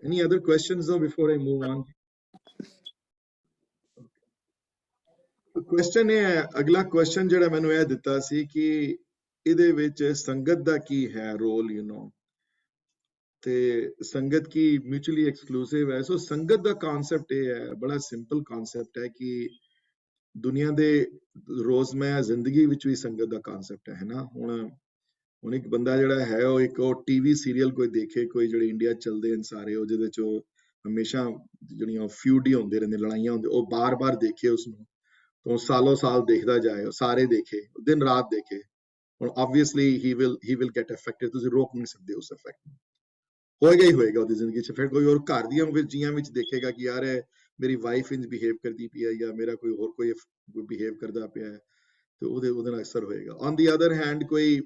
Any other questions though before I move on? Question ਇਹ ਹੈ, ਅਗਲਾ ਕੁਐਸਚਨ ਜਿਹੜਾ ਮੈਨੂੰ ਇਹ ਦਿੱਤਾ ਸੀ ਕਿ ਇਹਦੇ ਵਿੱਚ ਸੰਗਤ ਦਾ ਕੀ ਹੈ ਰੋਲ, ਤੇ ਸੰਗਤ ਕੀ ਮਿਊਚੁਅਲੀ ਐਕਸਕਲੂਸਿਵ ਹੈ। ਸੋ ਸੰਗਤ ਦਾ ਕਨਸੈਪਟ ਇਹ ਹੈ, ਬੜਾ ਸਿੰਪਲ ਕਨਸੈਪਟ ਹੈ ਕਿ ਦੁਨੀਆ ਦੇ ਰੋਜ਼ਮਰਾ ਜ਼ਿੰਦਗੀ ਵਿੱਚ ਵੀ ਸੰਗਤ ਦਾ ਕਨਸੈਪਟ ਹੈ ਨਾ। ਹੁਣ ਇੱਕ ਬੰਦਾ ਜਿਹੜਾ ਹੈ ਉਹ ਟੀਵੀ ਸੀਰੀਅਲ ਕੋਈ ਦੇਖੇ, ਕੋਈ ਜਿਹੜੇ ਇੰਡੀਆ ਚੱਲਦੇ ਹਨ ਸਾਰੇ, ਉਹ ਜਿਹਦੇ ਚ ਹਮੇਸ਼ਾ ਜਿਹੜੀਆਂ ਫਿਊਡ ਹੀ ਹੁੰਦੇ ਰਹਿੰਦੇ, ਲੜਾਈਆਂ ਹੁੰਦੇ, ਉਹ ਬਾਰ-ਬਾਰ ਦੇਖੇ ਉਸਨੂੰ, ਤਾਂ ਸਾਲੋਂ ਸਾਲ ਦੇਖਦਾ ਜਾਏ, ਸਾਰੇ ਦੇਖੇ, ਦਿਨ ਰਾਤ ਦੇਖੇ, ਹੁਣ obviously he will get affected. ਤੁਸੀਂ ਰੋਕ ਨਹੀਂ ਸਕਦੇ ਉਸ ਇਫੈਕਟ ਨੂੰ, ਹੋਏਗਾ ਹੀ ਹੋਏਗਾ ਉਹਦੀ ਜ਼ਿੰਦਗੀ 'ਚ ਇਫੈਕਟ। ਕੋਈ ਹੋਰ ਘਰ ਦੀਆਂ ਵਿੱਚ ਜੀਆਂ ਵਿੱਚ ਦੇਖੇਗਾ ਕਿ ਯਾਰ ਮੇਰੀ ਵਾਈਫ ਇੰਜ ਬਿਹੇਵ ਕਰਦੀ ਪਈ ਹੈ ਜਾਂ ਮੇਰਾ ਕੋਈ ਹੋਰ ਕੋਈ ਬਿਹੇਵ ਕਰਦਾ ਪਿਆ ਹੈ, ਤੇ ਉਹਦੇ ਨਾਲ ਅਸਰ ਹੋਏਗਾ। ਔਨ ਦੀ ਅਦਰ ਹੈਂਡ ਕੋਈ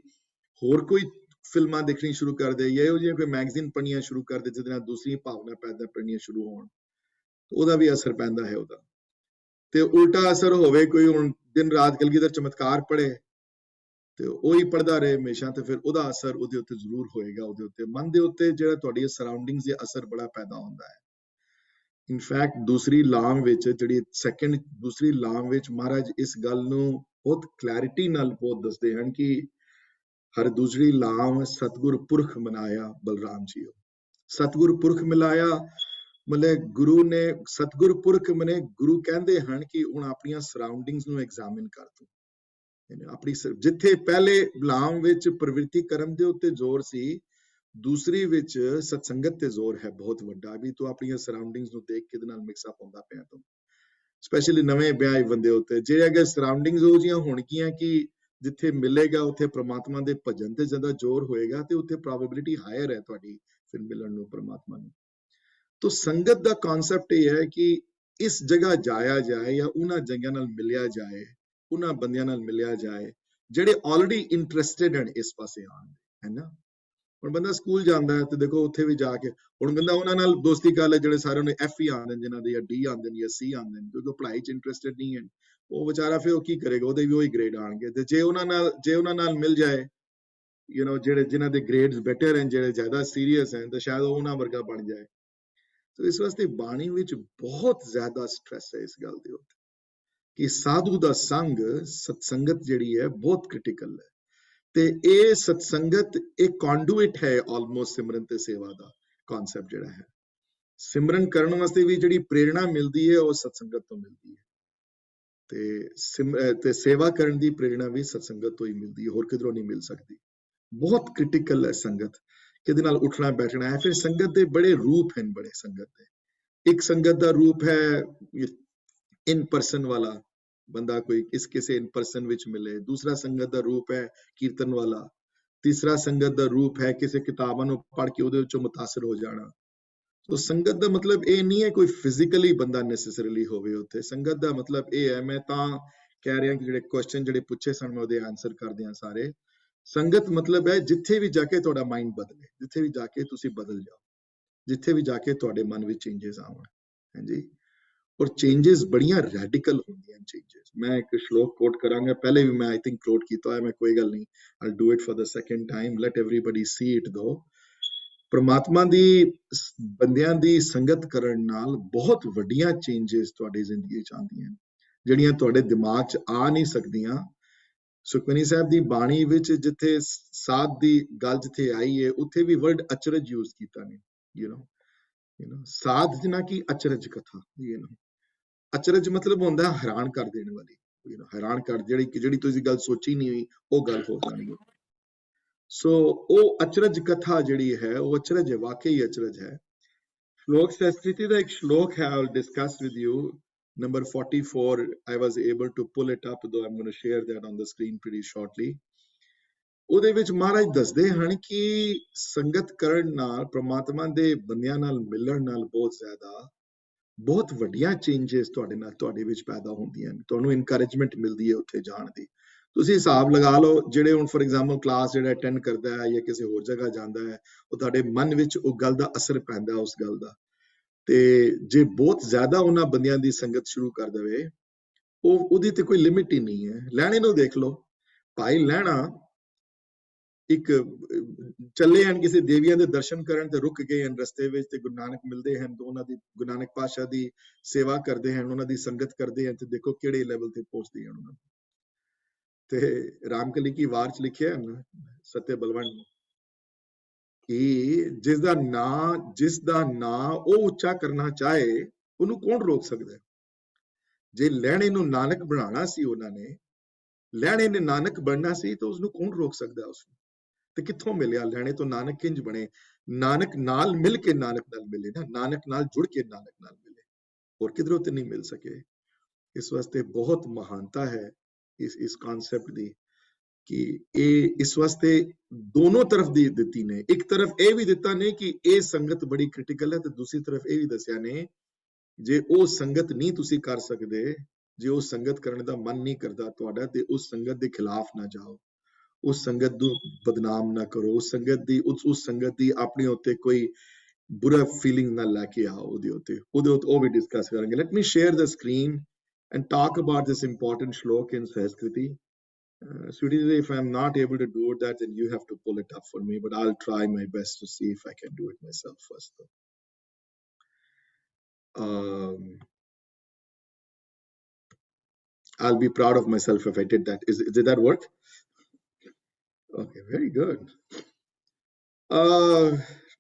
ਹੋਰ ਕੋਈ ਫਿਲਮਾਂ ਦੇਖਣੀ ਸ਼ੁਰੂ ਕਰ ਦੇ ਜਾਂ ਇਹੋ ਜਿਹੀਆਂ ਕੋਈ ਮੈਗਜ਼ੀਨ ਪੜ੍ਹਨੀਆਂ ਸ਼ੁਰੂ ਕਰ ਦੇ ਜਿਹਦੇ ਨਾਲ ਦੂਸਰੀ ਭਾਵਨਾ ਪੈਦਾ ਕਰਨੀਆਂ ਸ਼ੁਰੂ ਹੋਣ, ਉਹਦਾ ਵੀ ਅਸਰ ਪੈਂਦਾ ਹੈ ਉਹਦਾ। ਤੇ ਉਲਟਾ ਅਸਰ ਹੋਵੇ, ਕੋਈ ਹੁਣ ਦਿਨ ਰਾਤ ਕਲਗੀਧਰ ਚਮਤਕਾਰ ਪੜ੍ਹੇ ਤੇ ਉਹੀ ਪੜ੍ਹਦਾ ਰਹੇ ਹਮੇਸ਼ਾ, ਤੇ ਫਿਰ ਉਹਦਾ ਅਸਰ ਉਹਦੇ ਉੱਤੇ ਜ਼ਰੂਰ ਹੋਏਗਾ, ਉਹਦੇ ਉੱਤੇ ਮਨ ਦੇ ਉੱਤੇ ਜਿਹੜਾ ਤੁਹਾਡੀ ਸਰਾਊਂਡਿੰਗਸ ਦੇ ਅਸਰ ਬੜਾ ਪੈਦਾ ਹੁੰਦਾ ਹੈ। ਇਨਫੈਕਟ ਦੂਸਰੀ ਲਾਮ ਵਿੱਚ ਜਿਹੜੀ ਦੂਸਰੀ ਲਾਮ ਵਿੱਚ ਮਹਾਰਾਜ ਇਸ ਗੱਲ ਨੂੰ ਬਹੁਤ ਕਲੈਰਿਟੀ ਨਾਲ ਬਹੁਤ ਦੱਸਦੇ ਹਨ ਕਿ ਹਰ ਦੂਸਰੀ ਲਾਮ ਸਤਿਗੁਰ ਪੁਰਖ ਮਨਾਇਆ ਬਲਰਾਮ ਜੀਓ। ਸਤਿਗੁਰ ਪੁਰਖ ਮਿਲਾਇਆ ਮਤਲਬ ਗੁਰੂ ਨੇ ਸਤਿਗੁਰ ਪੁਰਖ ਮਨੇ, ਗੁਰੂ ਕਹਿੰਦੇ ਹਨ ਕਿ ਹੁਣ ਆਪਣੀਆਂ ਸਰਾਊਂਡਿੰਗਸ ਨੂੰ ਐਗਜ਼ਾਮਿਨ ਕਰ ਤੂੰ, ਆਪਣੀ ਜਿੱਥੇ ਪਹਿਲੇ ਲਾਮ ਵਿੱਚ ਪ੍ਰਵਿਰਤੀ ਕਰਮ ਦੇ ਉੱਤੇ ਜ਼ੋਰ ਸੀ, ਦੂਸਰੀ ਵਿੱਚ ਸਤਸੰਗਤ ਤੇ ਜ਼ੋਰ ਹੈ ਬਹੁਤ ਵੱਡਾ, ਵੀ ਤੂੰ ਆਪਣੀਆਂ ਸਰਾਊਂਡਿੰਗਸ ਨੂੰ ਦੇਖ ਕੇ ਇਹਦੇ ਨਾਲ ਮਿਕਸ ਅਪ ਹੁੰਦਾ ਪਿਆ ਤੂੰ, ਸਪੈਸ਼ਲੀ ਨਵੇਂ ਵਿਆਹੇ ਬੰਦੇ ਉੱਤੇ। ਜੇ ਅਗਰ ਸਰਾਊਂਡਿੰਗਸ ਉਹ ਜਿਹੀਆਂ ਹੋਣਗੀਆਂ ਕਿ ਜਿੱਥੇ ਮਿਲੇਗਾ ਉੱਥੇ ਪ੍ਰਮਾਤਮਾ ਦੇ ਭਜਨ ਤੇ ਜ਼ਿਆਦਾ ਜ਼ੋਰ ਹੋਏਗਾ, ਤੇ ਉੱਥੇ ਪ੍ਰੋਬੇਬਿਲਿਟੀ ਹਾਇਰ ਹੈ ਤੁਹਾਡੀ ਫਿਰ ਮਿਲਣ ਨੂੰ ਪ੍ਰਮਾਤਮਾ ਨੂੰ। ਤੋ ਸੰਗਤ ਦਾ ਕਨਸੈਪਟ ਇਹ ਹੈ ਕਿ ਇਸ ਜਗ੍ਹਾ ਜਾਇਆ ਜਾਏ ਜਾਂ ਉਹਨਾਂ ਜਗ੍ਹਾ ਨਾਲ ਮਿਲਿਆ ਜਾਏ, ਉਹਨਾਂ ਬੰਦਿਆਂ ਨਾਲ ਮਿਲਿਆ ਜਾਏ ਜਿਹੜੇ ਆਲਰੇਡੀ ਇੰਟਰਸਟਿਡ ਹਨ ਇਸ ਪਾਸੇ ਆਉਣ, ਹੈ ਨਾ। ਹੁਣ ਬੰਦਾ ਸਕੂਲ ਜਾਂਦਾ ਹੈ ਤੇ ਦੇਖੋ ਉੱਥੇ ਵੀ ਜਾ ਕੇ ਹੁਣ ਬੰਦਾ ਉਹਨਾਂ ਨਾਲ ਦੋਸਤੀ ਕਰ ਲੈ ਜਿਹੜੇ ਸਾਰਿਆਂ ਨੂੰ ਐਫ ਹੀ ਆਉਂਦੇ ਨੇ, ਜਿਨ੍ਹਾਂ ਦੇ ਜਾਂ ਡੀ ਆਉਂਦੇ ਨੇ ਜਾਂ ਸੀ ਆਉਂਦੇ ਨੇ, ਕਿਉਂਕਿ ਉਹ ਪੜ੍ਹਾਈ 'ਚ ਇੰਟਰਸਟਿਡ ਨਹੀਂ ਹੈ, ਉਹ ਵਿਚਾਰਾ ਫਿਰ ਉਹ ਕੀ ਕਰੇਗਾ, ਉਹਦੇ ਵੀ ਉਹੀ ਗ੍ਰੇਡ ਆਉਣਗੇ। ਤੇ ਜੇ ਉਹਨਾਂ ਨਾਲ ਮਿਲ ਜਾਏ ਜਿਹੜੇ ਜਿਨ੍ਹਾਂ ਦੇ ਗ੍ਰੇਡਸ ਬੈਟਰ ਹਨ, ਜਿਹੜੇ ਜ਼ਿਆਦਾ ਸੀਰੀਅਸ ਹਨ, ਤਾਂ ਸ਼ਾਇਦ ਉਹ ਉਹਨਾਂ ਵਰਗਾ ਬਣ ਜਾਏ। ਤੋ ਇਸ ਵਾਸਤੇ ਬਾਣੀ ਵਿੱਚ ਬਹੁਤ ਜ਼ਿਆਦਾ ਸਟ੍ਰੈਸ ਹੈ ਇਸ ਗੱਲ ਦੇ ਉੱਤੇ ਕਿ ਸਾਧੂ ਦਾ ਸੰਗ, ਸਤਸੰਗਤ ਜਿਹੜੀ ਹੈ ਬਹੁਤ ਕ੍ਰਿਟੀਕਲ ਹੈ। ਤੇ ਇਹ ਸਤਸੰਗਤ ਇੱਕ ਕੰਡੂਇਟ ਹੈ ਆਲਮੋਸਟ ਸਿਮਰਨ ਤੇ ਸੇਵਾ ਦਾ ਕਨਸੈਪਟ ਜਿਹੜਾ ਹੈ। ਸਿਮਰਨ ਕਰਨ ਵਾਸਤੇ ਵੀ ਜਿਹੜੀ ਪ੍ਰੇਰਣਾ ਮਿਲਦੀ ਹੈ ਉਹ ਸਤਸੰਗਤ ਤੋਂ ਮਿਲਦੀ ਹੈ, ਤੇ ਸੇਵਾ ਕਰਨ ਦੀ ਪ੍ਰੇਰਣਾ ਵੀ ਸਤਸੰਗਤ ਤੋਂ ਹੀ ਮਿਲਦੀ ਹੈ, ਹੋਰ ਕਿਧਰੋਂ ਨਹੀਂ ਮਿਲ ਸਕਦੀ। ਬਹੁਤ ਕ੍ਰਿਟੀਕਲ ਹੈ ਸੰਗਤ, ਕਿਹਦੇ ਨਾਲ ਉੱਠਣਾ ਬੈਠਣਾ ਹੈ। ਫਿਰ ਸੰਗਤ ਦੇ ਬੜੇ ਰੂਪ ਹਨ, ਬੜੇ ਸੰਗਤ ਦੇ। ਇੱਕ ਸੰਗਤ ਦਾ ਰੂਪ ਹੈ ਇਨ ਪਰਸਨ ਵਾਲਾ, ਬੰਦਾ ਕੋਈ ਕਿਸੇ ਇਨ ਪਰਸਨ ਵਿੱਚ ਮਿਲੇ। ਦੂਸਰਾ ਸੰਗਤ ਦਾ ਰੂਪ ਹੈ ਕੀਰਤਨ ਵਾਲਾ। ਤੀਸਰਾ ਸੰਗਤ ਦਾ ਰੂਪ ਹੈ ਕਿਸੇ ਕਿਤਾਬਾਂ ਨੂੰ ਪੜ੍ਹ ਕੇ ਉਹਦੇ ਵਿੱਚੋਂ ਮੁਤਾਸਰ ਹੋ ਜਾਣਾ। ਸੋ ਸੰਗਤ ਦਾ ਮਤਲਬ ਇਹ ਨਹੀਂ ਹੈ ਕੋਈ ਫਿਜ਼ੀਕਲੀ ਬੰਦਾ ਨੈਸੈਸਰੀਲੀ ਹੋਵੇ ਉੱਥੇ। ਸੰਗਤ ਦਾ ਮਤਲਬ ਇਹ ਹੈ, ਮੈਂ ਤਾਂ ਕਹਿ ਰਿਹਾ ਕਿ ਜਿਹੜੇ ਕੁਐਸਚਨ ਜਿਹੜੇ ਪੁੱਛੇ ਸਨ ਮੈਂ ਉਹਦੇ ਆਨਸਰ ਕਰਦੇ ਹਾਂ ਸਾਰੇ। ਸੰਗਤ ਮਤਲਬ ਹੈ ਜਿੱਥੇ ਵੀ ਜਾ ਕੇ ਤੁਹਾਡਾ ਮਾਈਂਡ ਬਦਲੇ, ਜਿੱਥੇ ਵੀ ਜਾ ਕੇ ਤੁਸੀਂ ਬਦਲ ਜਾਓ, ਜਿੱਥੇ ਵੀ ਜਾ ਕੇ ਤੁਹਾਡੇ ਮਨ ਵਿੱਚ ਚੇਂਜਸ ਆਉਣ। ਹਾਂਜੀ, ਔਰ ਚੇਂਜਸ ਬੜੀਆਂ ਰੈਡੀਕਲ ਹੁੰਦੀਆਂ ਚੇਂਜਸ। ਮੈਂ ਇੱਕ ਸ਼ਲੋਕ ਕੋਟ ਕਰਾਂਗਾ, ਪਹਿਲੇ ਵੀ ਮੈਂ ਆਈ ਥਿੰਕ ਕੋਟ ਕੀਤਾ ਹੈ, ਮੈਂ ਕੋਈ ਗੱਲ ਨਹੀਂ, I do it for the second time, let everybody see it though. ਪ੍ਰਮਾਤਮਾ ਦੀ ਬੰਦਿਆਂ ਦੀ ਸੰਗਤ ਕਰਨ ਨਾਲ ਬਹੁਤ ਵੱਡੀਆਂ ਚੇਂਜਸ ਤੁਹਾਡੀ ਜ਼ਿੰਦਗੀ 'ਚ ਆਉਂਦੀਆਂ, ਜਿਹੜੀਆਂ ਤੁਹਾਡੇ ਦਿਮਾਗ 'ਚ ਆ ਨਹੀਂ ਸਕਦੀਆਂ। ਸੁਖਮਨੀ ਸਾਹਿਬ ਦੀ ਬਾਣੀ ਵਿੱਚ ਜਿੱਥੇ ਸਾਧ ਦੀ ਗੱਲ ਜਿੱਥੇ ਆਈ ਹੈ, ਉੱਥੇ ਵੀ ਵਰਡ ਅਚਰਜ ਯੂਜ਼ ਕੀਤਾ ਨੇ। ਸਾਧ ਜਿਨਾ ਕੀ ਅਚਰਜ ਕਥਾ, ਅਚਰਜ ਮਤਲਬ ਹੁੰਦਾ ਹੈਰਾਨ ਕਰ ਦੇਣ ਵਾਲੀ, ਹੈਰਾਨ ਕਰ ਜਿਹੜੀ ਤੁਸੀਂ ਗੱਲ ਸੋਚੀ ਨਹੀਂ ਹੋਈ ਉਹ ਗੱਲ ਹੋ ਜਾਣੀ। ਸੋ ਉਹ ਅਚਰਜ ਕਥਾ ਜਿਹੜੀ ਹੈ ਉਹ ਅਚਰਜ ਹੈ, ਵਾਕਈ ਅਚਰਜ ਹੈ। ਸ਼ਲੋਕ ਸ੍ਰਿਸ਼ਟੀ ਦਾ ਇੱਕ ਸ਼ਲੋਕ ਹੈ, I will discuss with you, number 44. I was able to pull it up, though I'm going to share that on the screen pretty shortly. ਉਹਦੇ ਵਿੱਚ ਮਹਾਰਾਜ ਦੱਸਦੇ ਹਨ ਕਿ ਸੰਗਤ ਕਰਨ ਨਾਲ, ਪ੍ਰਮਾਤਮਾ ਦੇ ਬੰਦਿਆਂ ਨਾਲ ਮਿਲਣ ਨਾਲ ਬਹੁਤ ਵੱਡੀਆਂ ਚੇਂਜਸ ਤੁਹਾਡੇ ਵਿੱਚ ਪੈਦਾ ਹੁੰਦੀਆਂ ਨੇ। ਤੁਹਾਨੂੰ ਇਨਕਰੇਜਮੈਂਟ ਮਿਲਦੀ ਹੈ ਉੱਥੇ ਜਾਣ ਦੀ। ਤੁਸੀਂ ਹਿਸਾਬ ਲਗਾ ਲਓ, ਜਿਹੜੇ ਹੁਣ ਫॉर ਐਗਜ਼ਾਮਪਲ ਕਲਾਸ ਜਿਹੜਾ ਅਟੈਂਡ ਕਰਦਾ ਹੈ ਜਾਂ ਕਿਸੇ ਹੋਰ ਜਗ੍ਹਾ ਜਾਂਦਾ ਹੈ, ਉਹ ਤੁਹਾਡੇ ਮਨ ਵਿੱਚ ਉਹ ਗੱਲ ਦਾ ਅਸਰ ਪੈਂਦਾ ਉਸ ਗੱਲ ਦਾ। ਤੇ ਜੇ ਬਹੁਤ ਜ਼ਿਆਦਾ ਉਹਨਾਂ ਬੰਦਿਆਂ ਦੀ ਸੰਗਤ ਸ਼ੁਰੂ ਕਰ ਦੇਵੇ, ਉਹਦੀ ਤੇ ਕੋਈ ਲਿਮਿਟ ਹੀ ਨਹੀਂ ਹੈ। ਲਹਿਣੇ ਨੂੰ ਦੇਖ ਲਓ, ਭਾਈ ਲਹਿਣਾ ਇੱਕ ਚੱਲੇ ਹਨ ਕਿਸੇ ਦੇਵੀਆਂ ਦੇ ਦਰਸ਼ਨ ਕਰਨ ਤੇ ਰੁਕ ਗਏ ਹਨ ਰਸਤੇ ਵਿੱਚ, ਤੇ ਗੁਰੂ ਨਾਨਕ ਮਿਲਦੇ ਹਨ, ਉਹਨਾਂ ਦੀ ਗੁਰੂ ਨਾਨਕ ਪਾਤਸ਼ਾਹ ਦੀ ਸੇਵਾ ਕਰਦੇ ਹਨ, ਉਹਨਾਂ ਦੀ ਸੰਗਤ ਕਰਦੇ ਹਨ, ਤੇ ਦੇਖੋ ਕਿਹੜੇ ਲੈਵਲ ਤੇ ਪਹੁੰਚਦੇ ਹਨ ਉਹਨਾਂ ਨੂੰ। ਤੇ ਰਾਮਕਲੀ ਕੀ ਵਾਰ ਚ ਲਿਖਿਆ ਹੈ ਸਤਿਆ ਬਲਵੰਡ ਕਿ ਜਿਸ ਦਾ ਨਾਂ ਉਹ ਉੱਚਾ ਕਰਨਾ ਚਾਹੇ ਉਹਨੂੰ ਕੌਣ ਰੋਕ ਸਕਦਾ। ਜੇ ਲਹਿਣੇ ਨੂੰ ਨਾਨਕ ਬਣਾਉਣਾ ਸੀ ਉਹਨਾਂ ਨੇ, ਲਹਿਣੇ ਨੇ ਨਾਨਕ ਬਣਨਾ ਸੀ, ਤਾਂ ਉਸਨੂੰ ਕੌਣ ਰੋਕ ਸਕਦਾ ਉਸਨੂੰ। ਤੇ ਕਿੱਥੋਂ ਮਿਲਿਆ? ਲੈਣੇ ਤੋਂ ਨਾਨਕ ਕਿੰਜ ਬਣੇ? ਨਾਨਕ ਨਾਲ ਮਿਲ ਕੇ ਨਾਨਕ ਨਾਲ ਮਿਲੇ ਨਾ, ਨਾਨਕ ਨਾਲ ਜੁੜ ਕੇ ਨਾਨਕ ਨਾਲ ਮਿਲੇ, ਹੋਰ ਕਿਧਰੋਂ ਤੇ ਨਹੀਂ ਮਿਲ ਸਕੇ। ਇਸ ਵਾਸਤੇ ਬਹੁਤ ਮਹਾਨਤਾ ਹੈ ਇਸ ਕਨਸੈਪਟ ਦੀ ਕਿ ਇਹ ਇਸ ਵਾਸਤੇ ਦੋਨੋਂ ਤਰਫ ਦੀ ਦਿੱਤੀ ਨੇ। ਇੱਕ ਤਰਫ ਇਹ ਵੀ ਦਿੱਤਾ ਨੇ ਕਿ ਇਹ ਸੰਗਤ ਬੜੀ ਕ੍ਰਿਟੀਕਲ ਹੈ, ਤੇ ਦੂਸਰੀ ਤਰਫ ਇਹ ਵੀ ਦੱਸਿਆ ਨੇ ਜੇ ਉਹ ਸੰਗਤ ਨਹੀਂ ਤੁਸੀਂ ਕਰ ਸਕਦੇ, ਜੇ ਉਹ ਸੰਗਤ ਕਰਨ ਦਾ ਮਨ ਨਹੀਂ ਕਰਦਾ ਤੁਹਾਡਾ, ਤੇ ਉਸ ਸੰਗਤ ਦੇ ਖਿਲਾਫ ਨਾ ਜਾਓ, ਉਸ ਸੰਗਤ ਨੂੰ ਬਦਨਾਮ ਨਾ ਕਰੋ, ਉਸ ਸੰਗਤ ਦੀ ਆਪਣੇ ਉੱਤੇ ਕੋਈ ਬੁਰਾ ਫੀਲਿੰਗ ਨਾ ਲੈ ਕੇ ਆਓ ਉਹਦੇ ਉੱਤੇ ਉਹ ਵੀ ਡਿਸਕਸ ਕਰਾਂਗੇ। Let me share the screen and talk about this important shlok in Sanskriti. Sweetie, if I'm not able to do that, then you have to pull it up for me, but I'll try my best to see if I can do it myself first. I'll be proud of myself if I did that. Did that work? Okay, very good.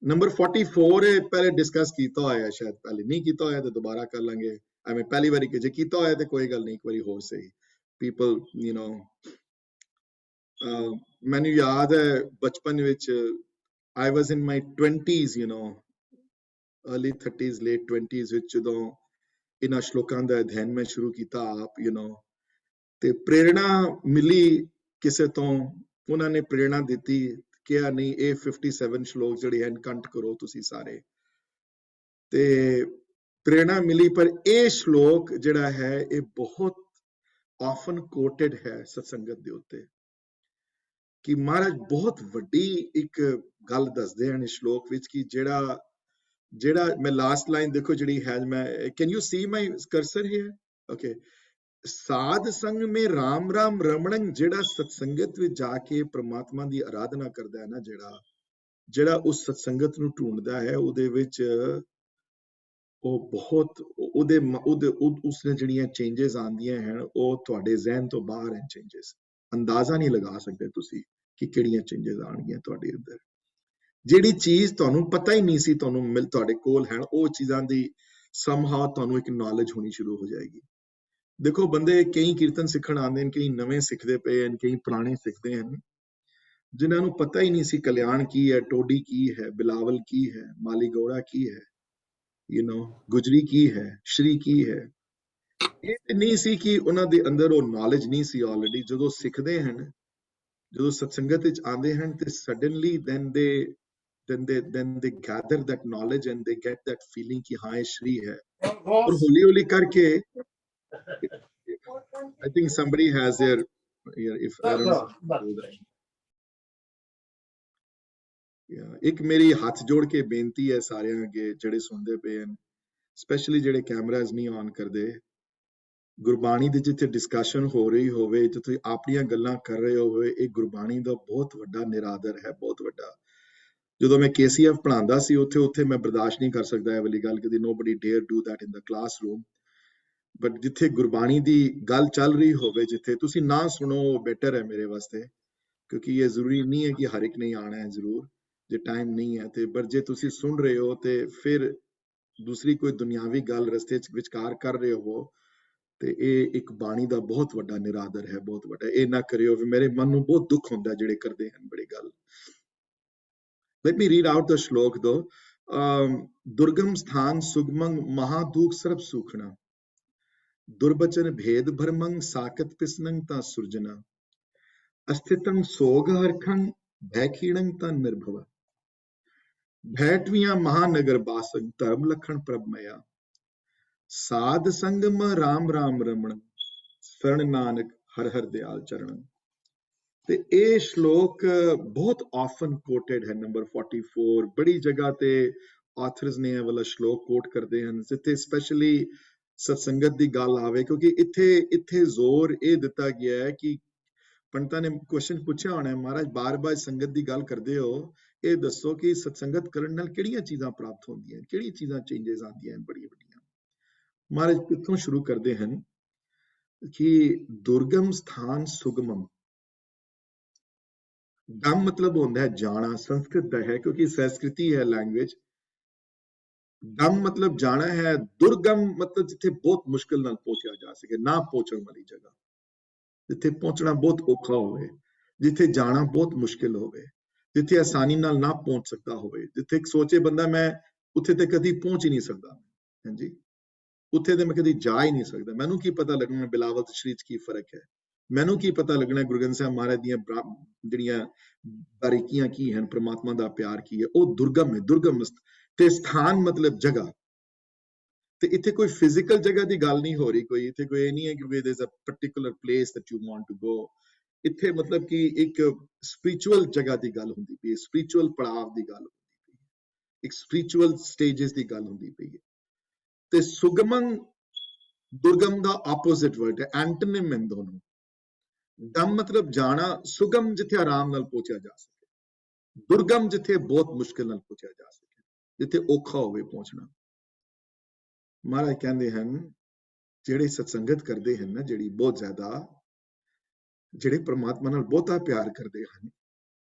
Number 44 है, पहले discuss कीता है, शायद पहले नहीं कीता है तो दोबारा कर लेंगे। मैं पहली बारी जे कीता है तो कोई गल नहीं, एक बारी होर सही। People, you know, मैंने याद है बचपन विच I was in my 20s, you know, early 30s, late 20s विच जदों इन्हां श्लोकां दा अध्ययन मैं शुरू कीता आप, you know, ते प्रेरणा मिली किसे तो, उन्हां ने प्रेरणा दिती कि नहीं ये 57 श्लोक जिहड़े हैं कंठ करो तुसी सारे, ते प्रेरणा मिली। पर ये श्लोक जिहड़ा है ये बहुत ऑफन कोटेड है सत्संगत दे उत्ते कि महाराज बहुत वड्डी एक गल दसदे हैं इस श्लोक विच कि जिहड़ा मैं लास्ट लाइन देखो जिहड़ी है, मैं can you see my cursor here? Okay, साध संग में राम राम रमणं, जिहड़ा सत्संगत विच जाके परमात्मा दी आराधना करदा है ना, जिहड़ा उस सत्संगत नूं ढूंढदा है उहदे विच ਉਹ ਬਹੁਤ ਉਸਨੇ ਜਿਹੜੀਆਂ ਚੇਂजेस ਆਉਂਦੀਆਂ ਹਨ ਉਹ ਤੁਹਾਡੇ ਜ਼ਿਹਨ ਤੋਂ ਬਾਹਰ ਹਨ। ਚੇਂजेस ਅੰਦਾਜ਼ਾ ਨਹੀਂ ਲਗਾ ਸਕਦੇ ਤੁਸੀਂ ਕਿ ਕਿਹੜੀਆਂ ਚੇਂजेस ਆਣਗੀਆਂ ਤੁਹਾਡੇ ਅੰਦਰ। ਜਿਹੜੀ ਚੀਜ਼ ਤੁਹਾਨੂੰ ਪਤਾ ਹੀ ਨਹੀਂ ਸੀ ਤੁਹਾਨੂੰ ਤੁਹਾਡੇ ਕੋਲ ਹੈ, ਉਹ ਚੀਜ਼ਾਂ ਦੀ ਸਮਹਾਉ ਤੁਹਾਨੂੰ ਇੱਕ ਨੌਲੇਜ ਹੋਣੀ ਸ਼ੁਰੂ ਹੋ ਜਾਏਗੀ। ਦੇਖੋ ਬੰਦੇ ਕਈ ਕੀਰਤਨ ਸਿੱਖਣ ਆਉਂਦੇ ਨੇ, ਕਈ ਨਵੇਂ ਸਿੱਖਦੇ ਪਏ ਹਨ, ਕਈ ਪੁਰਾਣੇ ਸਿੱਖਦੇ ਹਨ, ਜਿਨ੍ਹਾਂ ਨੂੰ ਪਤਾ ਹੀ ਨਹੀਂ ਸੀ ਕਲਿਆਣ ਕੀ ਹੈ, ਟੋਡੀ ਕੀ ਹੈ, ਬਿਲਾਵਲ ਕੀ ਹੈ, ਮਾਲੀ ਗੌੜਾ ਕੀ ਹੈ, you know, ਗੁਜਰੀ ਕੀ ਹੈ, ਸ਼੍ਰੀ ਕੀ ਹੈ। ਇਹ ਨਹੀਂ ਸੀ ਕਿ ਉਹਨਾਂ ਦੇ ਅੰਦਰ ਉਹ ਨੌਲੇਜ ਨਹੀਂ ਸੀ ਆਲਰੇਡੀ। ਜਦੋਂ ਸਿੱਖਦੇ ਹਨ, ਜਦੋਂ ਸਤਸੰਗਤ ਵਿੱਚ ਆਉਂਦੇ ਹਨ ਤੇ suddenly then they gather that knowledge and they get that feeling ਕਿ ਹਾਂ ਇਹ ਸ਼੍ਰੀ ਹੈ। ਔਰ ਹੌਲੀ ਹੌਲੀ ਕਰਕੇ I think somebody has their if I don't know, ਇੱਕ ਮੇਰੀ ਹੱਥ ਜੋੜ ਕੇ ਬੇਨਤੀ ਹੈ ਸਾਰਿਆਂ ਅੱਗੇ ਜਿਹੜੇ ਸੁਣਦੇ ਪਏ ਹਨ, ਸਪੈਸ਼ਲੀ ਜਿਹੜੇ ਕੈਮਰਾਜ਼ ਨਹੀਂ ਔਨ ਕਰਦੇ, ਗੁਰਬਾਣੀ ਦੀ ਜਿੱਥੇ ਡਿਸਕਸ਼ਨ ਹੋ ਰਹੀ ਹੋਵੇ, ਜਿੱਥੇ ਆਪਣੀਆਂ ਗੱਲਾਂ ਕਰ ਰਹੇ ਹੋਵੇ, ਇਹ ਗੁਰਬਾਣੀ ਦਾ ਬਹੁਤ ਵੱਡਾ ਨਿਰਾਦਰ ਹੈ, ਬਹੁਤ ਵੱਡਾ। ਜਦੋਂ ਮੈਂ KCF ਪੜ੍ਹਾਉਂਦਾ ਸੀ ਉੱਥੇ ਮੈਂ ਬਰਦਾਸ਼ਤ ਨਹੀਂ ਕਰ ਸਕਦਾ ਇਹ ਵਾਲੀ ਗੱਲ ਕਿ nobody dare do that in the classroom, but ਜਿੱਥੇ ਗੁਰਬਾਣੀ ਦੀ ਗੱਲ ਚੱਲ ਰਹੀ ਹੋਵੇ, ਜਿੱਥੇ ਤੁਸੀਂ ਨਾ ਸੁਣੋ ਉਹ ਬੈਟਰ ਹੈ ਮੇਰੇ ਵਾਸਤੇ, ਕਿਉਂਕਿ ਇਹ ਜ਼ਰੂਰੀ ਨਹੀਂ ਹੈ ਕਿ ਹਰ ਇੱਕ ਨੇ ਆਉਣਾ ਹੈ ਜ਼ਰੂਰ, ਜੇ ਟਾਈਮ ਨਹੀਂ ਹੈ ਤੇ, ਪਰ ਜੇ ਤੁਸੀਂ ਸੁਣ ਰਹੇ ਹੋ ਤੇ ਫਿਰ ਦੂਸਰੀ ਕੋਈ ਦੁਨਿਆਵੀ ਗੱਲ ਰਸਤੇ 'ਚ ਵਿਚਕਾਰ ਕਰ ਰਹੇ ਹੋ ਤੇ ਇਹ ਇੱਕ ਬਾਣੀ ਦਾ ਬਹੁਤ ਵੱਡਾ ਨਿਰਾਦਰ ਹੈ, ਬਹੁਤ ਵੱਡਾ। ਇਹ ਨਾ ਕਰਿਓ, ਮੇਰੇ ਮਨ ਨੂੰ ਬਹੁਤ ਦੁੱਖ ਹੁੰਦਾ ਜਿਹੜੇ ਕਰਦੇ ਹਨ ਬੜੀ ਗੱਲ। Let me read out the shlok though. दुर्गम स्थान सुगमंग महादुख सर्व सुखना, दुर्बचन भेद भरमंग साकत पिसनंग ता सुरजना, अस्थितंग सोग हरखंग भैखीणंग ता निर्भव, भैटवियां महानगर बासंग धर्म लखन प्रभमया, साध संगम राम राम रमण, शरण नानक हर हर दयाल चरण। ਤੇ ਇਹ ਸ਼ਲੋਕ ਬਹੁਤ ਆਫਨ ਕੋਟਡ ਹੈ, ਨੰਬਰ 44 ਬੜੀ ਜਗ੍ਹਾ ਤੇ ਆਥਰਸ ਨੇ ਇਹ ਵਾਲਾ ਸ਼ਲੋਕ ਕੋਟ ਕਰਦੇ ਹਨ, ਜਿੱਥੇ ਸਪੈਸ਼ਲੀ ਸਤਸੰਗਤ ਦੀ ਗੱਲ ਆਵੇ, ਕਿਉਂਕਿ ਇੱਥੇ ਜ਼ੋਰ ਇਹ ਦਿੱਤਾ ਗਿਆ ਹੈ ਕਿ ਪੰਡਤਾਂ ਨੇ ਕੁਐਸਚਨ ਪੁੱਛਿਆ ਹੋਣਾ, ਮਹਾਰਾਜ ਬਾਰ-ਬਾਰ ਸੰਗਤ ਦੀ ਗੱਲ ਕਰਦੇ ਹੋ, ਇਹ ਦੱਸੋ ਕਿ ਸਤਸੰਗਤ ਕਰਨ ਨਾਲ ਕਿਹੜੀਆਂ ਚੀਜ਼ਾਂ ਪ੍ਰਾਪਤ ਹੁੰਦੀਆਂ, ਕਿਹੜੀਆਂ ਚੀਜ਼ਾਂ ਚੇਂजेस ਆਉਂਦੀਆਂ ਹਨ ਬੜੀਆਂ ਵੱਡੀਆਂ। ਮਹਾਰਾਜ ਕਿੱਥੋਂ ਸ਼ੁਰੂ ਕਰਦੇ ਹਨ ਕਿ ਦੁਰਗਮ ਸਥਾਨ ਸੁਗਮਮ, ਗਮ ਮਤਲਬ ਹੁੰਦਾ ਹੈ ਜਾਣਾ, ਸੰਸਕ੍ਰਿਤ ਦਾ ਹੈ ਕਿਉਂਕਿ ਸੰਸਕ੍ਰਿਤੀ ਹੈ ਲੈਂਗੁਏਜ। ਗਮ ਮਤਲਬ ਜਾਣਾ ਹੈ, ਦੁਰਗਮ ਮਤਲਬ ਜਿੱਥੇ ਬਹੁਤ ਮੁਸ਼ਕਿਲ ਨਾਲ ਪਹੁੰਚਿਆ ਜਾ ਸਕੇ, ਨਾ ਪਹੁੰਚਣ ਵਾਲੀ ਜਗ੍ਹਾ, ਜਿੱਥੇ ਪਹੁੰਚਣਾ ਬਹੁਤ ਔਖਾ ਹੋਵੇ, ਜਿੱਥੇ ਜਾਣਾ ਬਹੁਤ ਮੁਸ਼ਕਿਲ ਹੋਵੇ, ਜਿੱਥੇ ਆਸਾਨੀ ਨਾਲ ਨਾ ਪਹੁੰਚ ਸਕਦਾ ਹੋਵੇ, ਜਿੱਥੇ ਸੋਚੇ ਬੰਦਾ ਮੈਂ ਉੱਥੇ ਤੇ ਕਦੀ ਪਹੁੰਚ ਹੀ ਨਹੀਂ ਸਕਦਾ, ਹਾਂਜੀ ਉੱਥੇ ਤੇ ਮੈਂ ਕਦੀ ਜਾ ਹੀ ਨਹੀਂ ਸਕਦਾ, ਮੈਨੂੰ ਕੀ ਪਤਾ ਲੱਗਣਾ ਬਿਲਾਵਲ ਤੇ ਸ਼੍ਰੀ 'ਚ ਕੀ ਫਰਕ ਹੈ, ਮੈਨੂੰ ਕੀ ਪਤਾ ਲੱਗਣਾ ਗੁਰੂ ਗ੍ਰੰਥ ਸਾਹਿਬ ਮਹਾਰਾਜ ਦੀਆਂ ਜਿਹੜੀਆਂ ਬਾਰੀਕੀਆਂ ਕੀ ਹਨ, ਪ੍ਰਮਾਤਮਾ ਦਾ ਪਿਆਰ ਕੀ ਹੈ। ਉਹ ਦੁਰਗਮ ਹੈ, ਦੁਰਗਮ ਤੇ ਸਥਾਨ ਮਤਲਬ ਜਗ੍ਹਾ, ਤੇ ਇੱਥੇ ਕੋਈ ਫਿਜ਼ੀਕਲ ਜਗ੍ਹਾ ਦੀ ਗੱਲ ਨਹੀਂ ਹੋ ਰਹੀ, ਕੋਈ ਇੱਥੇ ਕੋਈ ਇਹ ਨਹੀਂ ਹੈ ਕਿ there is a particular place that you want to go. ਇੱਥੇ ਮਤਲਬ ਕਿ ਇੱਕ ਸਪਿਰਿਚੁਅਲ ਜਗ੍ਹਾ ਦੀ ਗੱਲ ਹੁੰਦੀ ਪਈ ਹੈ, ਸਪਿਰਿਚੁਅਲ ਪੜਾਵ ਦੀ ਗੱਲ ਹੁੰਦੀ ਪਈ ਹੈ, ਇੱਕ ਸਪਿਰਿਚੁਅਲ ਸਟੇजेस ਦੀ ਗੱਲ ਹੁੰਦੀ ਪਈ ਹੈ। ਤੇ ਸੁਗਮੰ ਦੁਰਗਮ ਦਾ ਆਪੋਜ਼ਿਟ ਵਰਡ ਹੈ, ਐਂਟੋਨਿਮ ਹੈ ਦੋਨੋਂ। ਦਮ ਮਤਲਬ ਜਾਣਾ, ਸੁਗਮ ਜਿੱਥੇ ਆਰਾਮ ਨਾਲ ਪਹੁੰਚਿਆ ਜਾ ਸਕੇ, ਦੁਰਗਮ ਜਿੱਥੇ ਬਹੁਤ ਮੁਸ਼ਕਿਲ ਨਾਲ ਪਹੁੰਚਿਆ ਜਾ ਸਕੇ, ਜਿੱਥੇ ਔਖਾ ਹੋਵੇ ਪਹੁੰਚਣਾ। ਮਹਾਰਾਜ ਕਹਿੰਦੇ ਹਨ ਜਿਹੜੇ ਸਤਸੰਗਤ ਕਰਦੇ ਹਨ ਨਾ, ਜਿਹੜੀ ਬਹੁਤ ਜ਼ਿਆਦਾ, ਜਿਹੜੇ ਪ੍ਰਮਾਤਮਾ ਨਾਲ ਬਹੁਤਾ ਪਿਆਰ ਕਰਦੇ ਹਨ,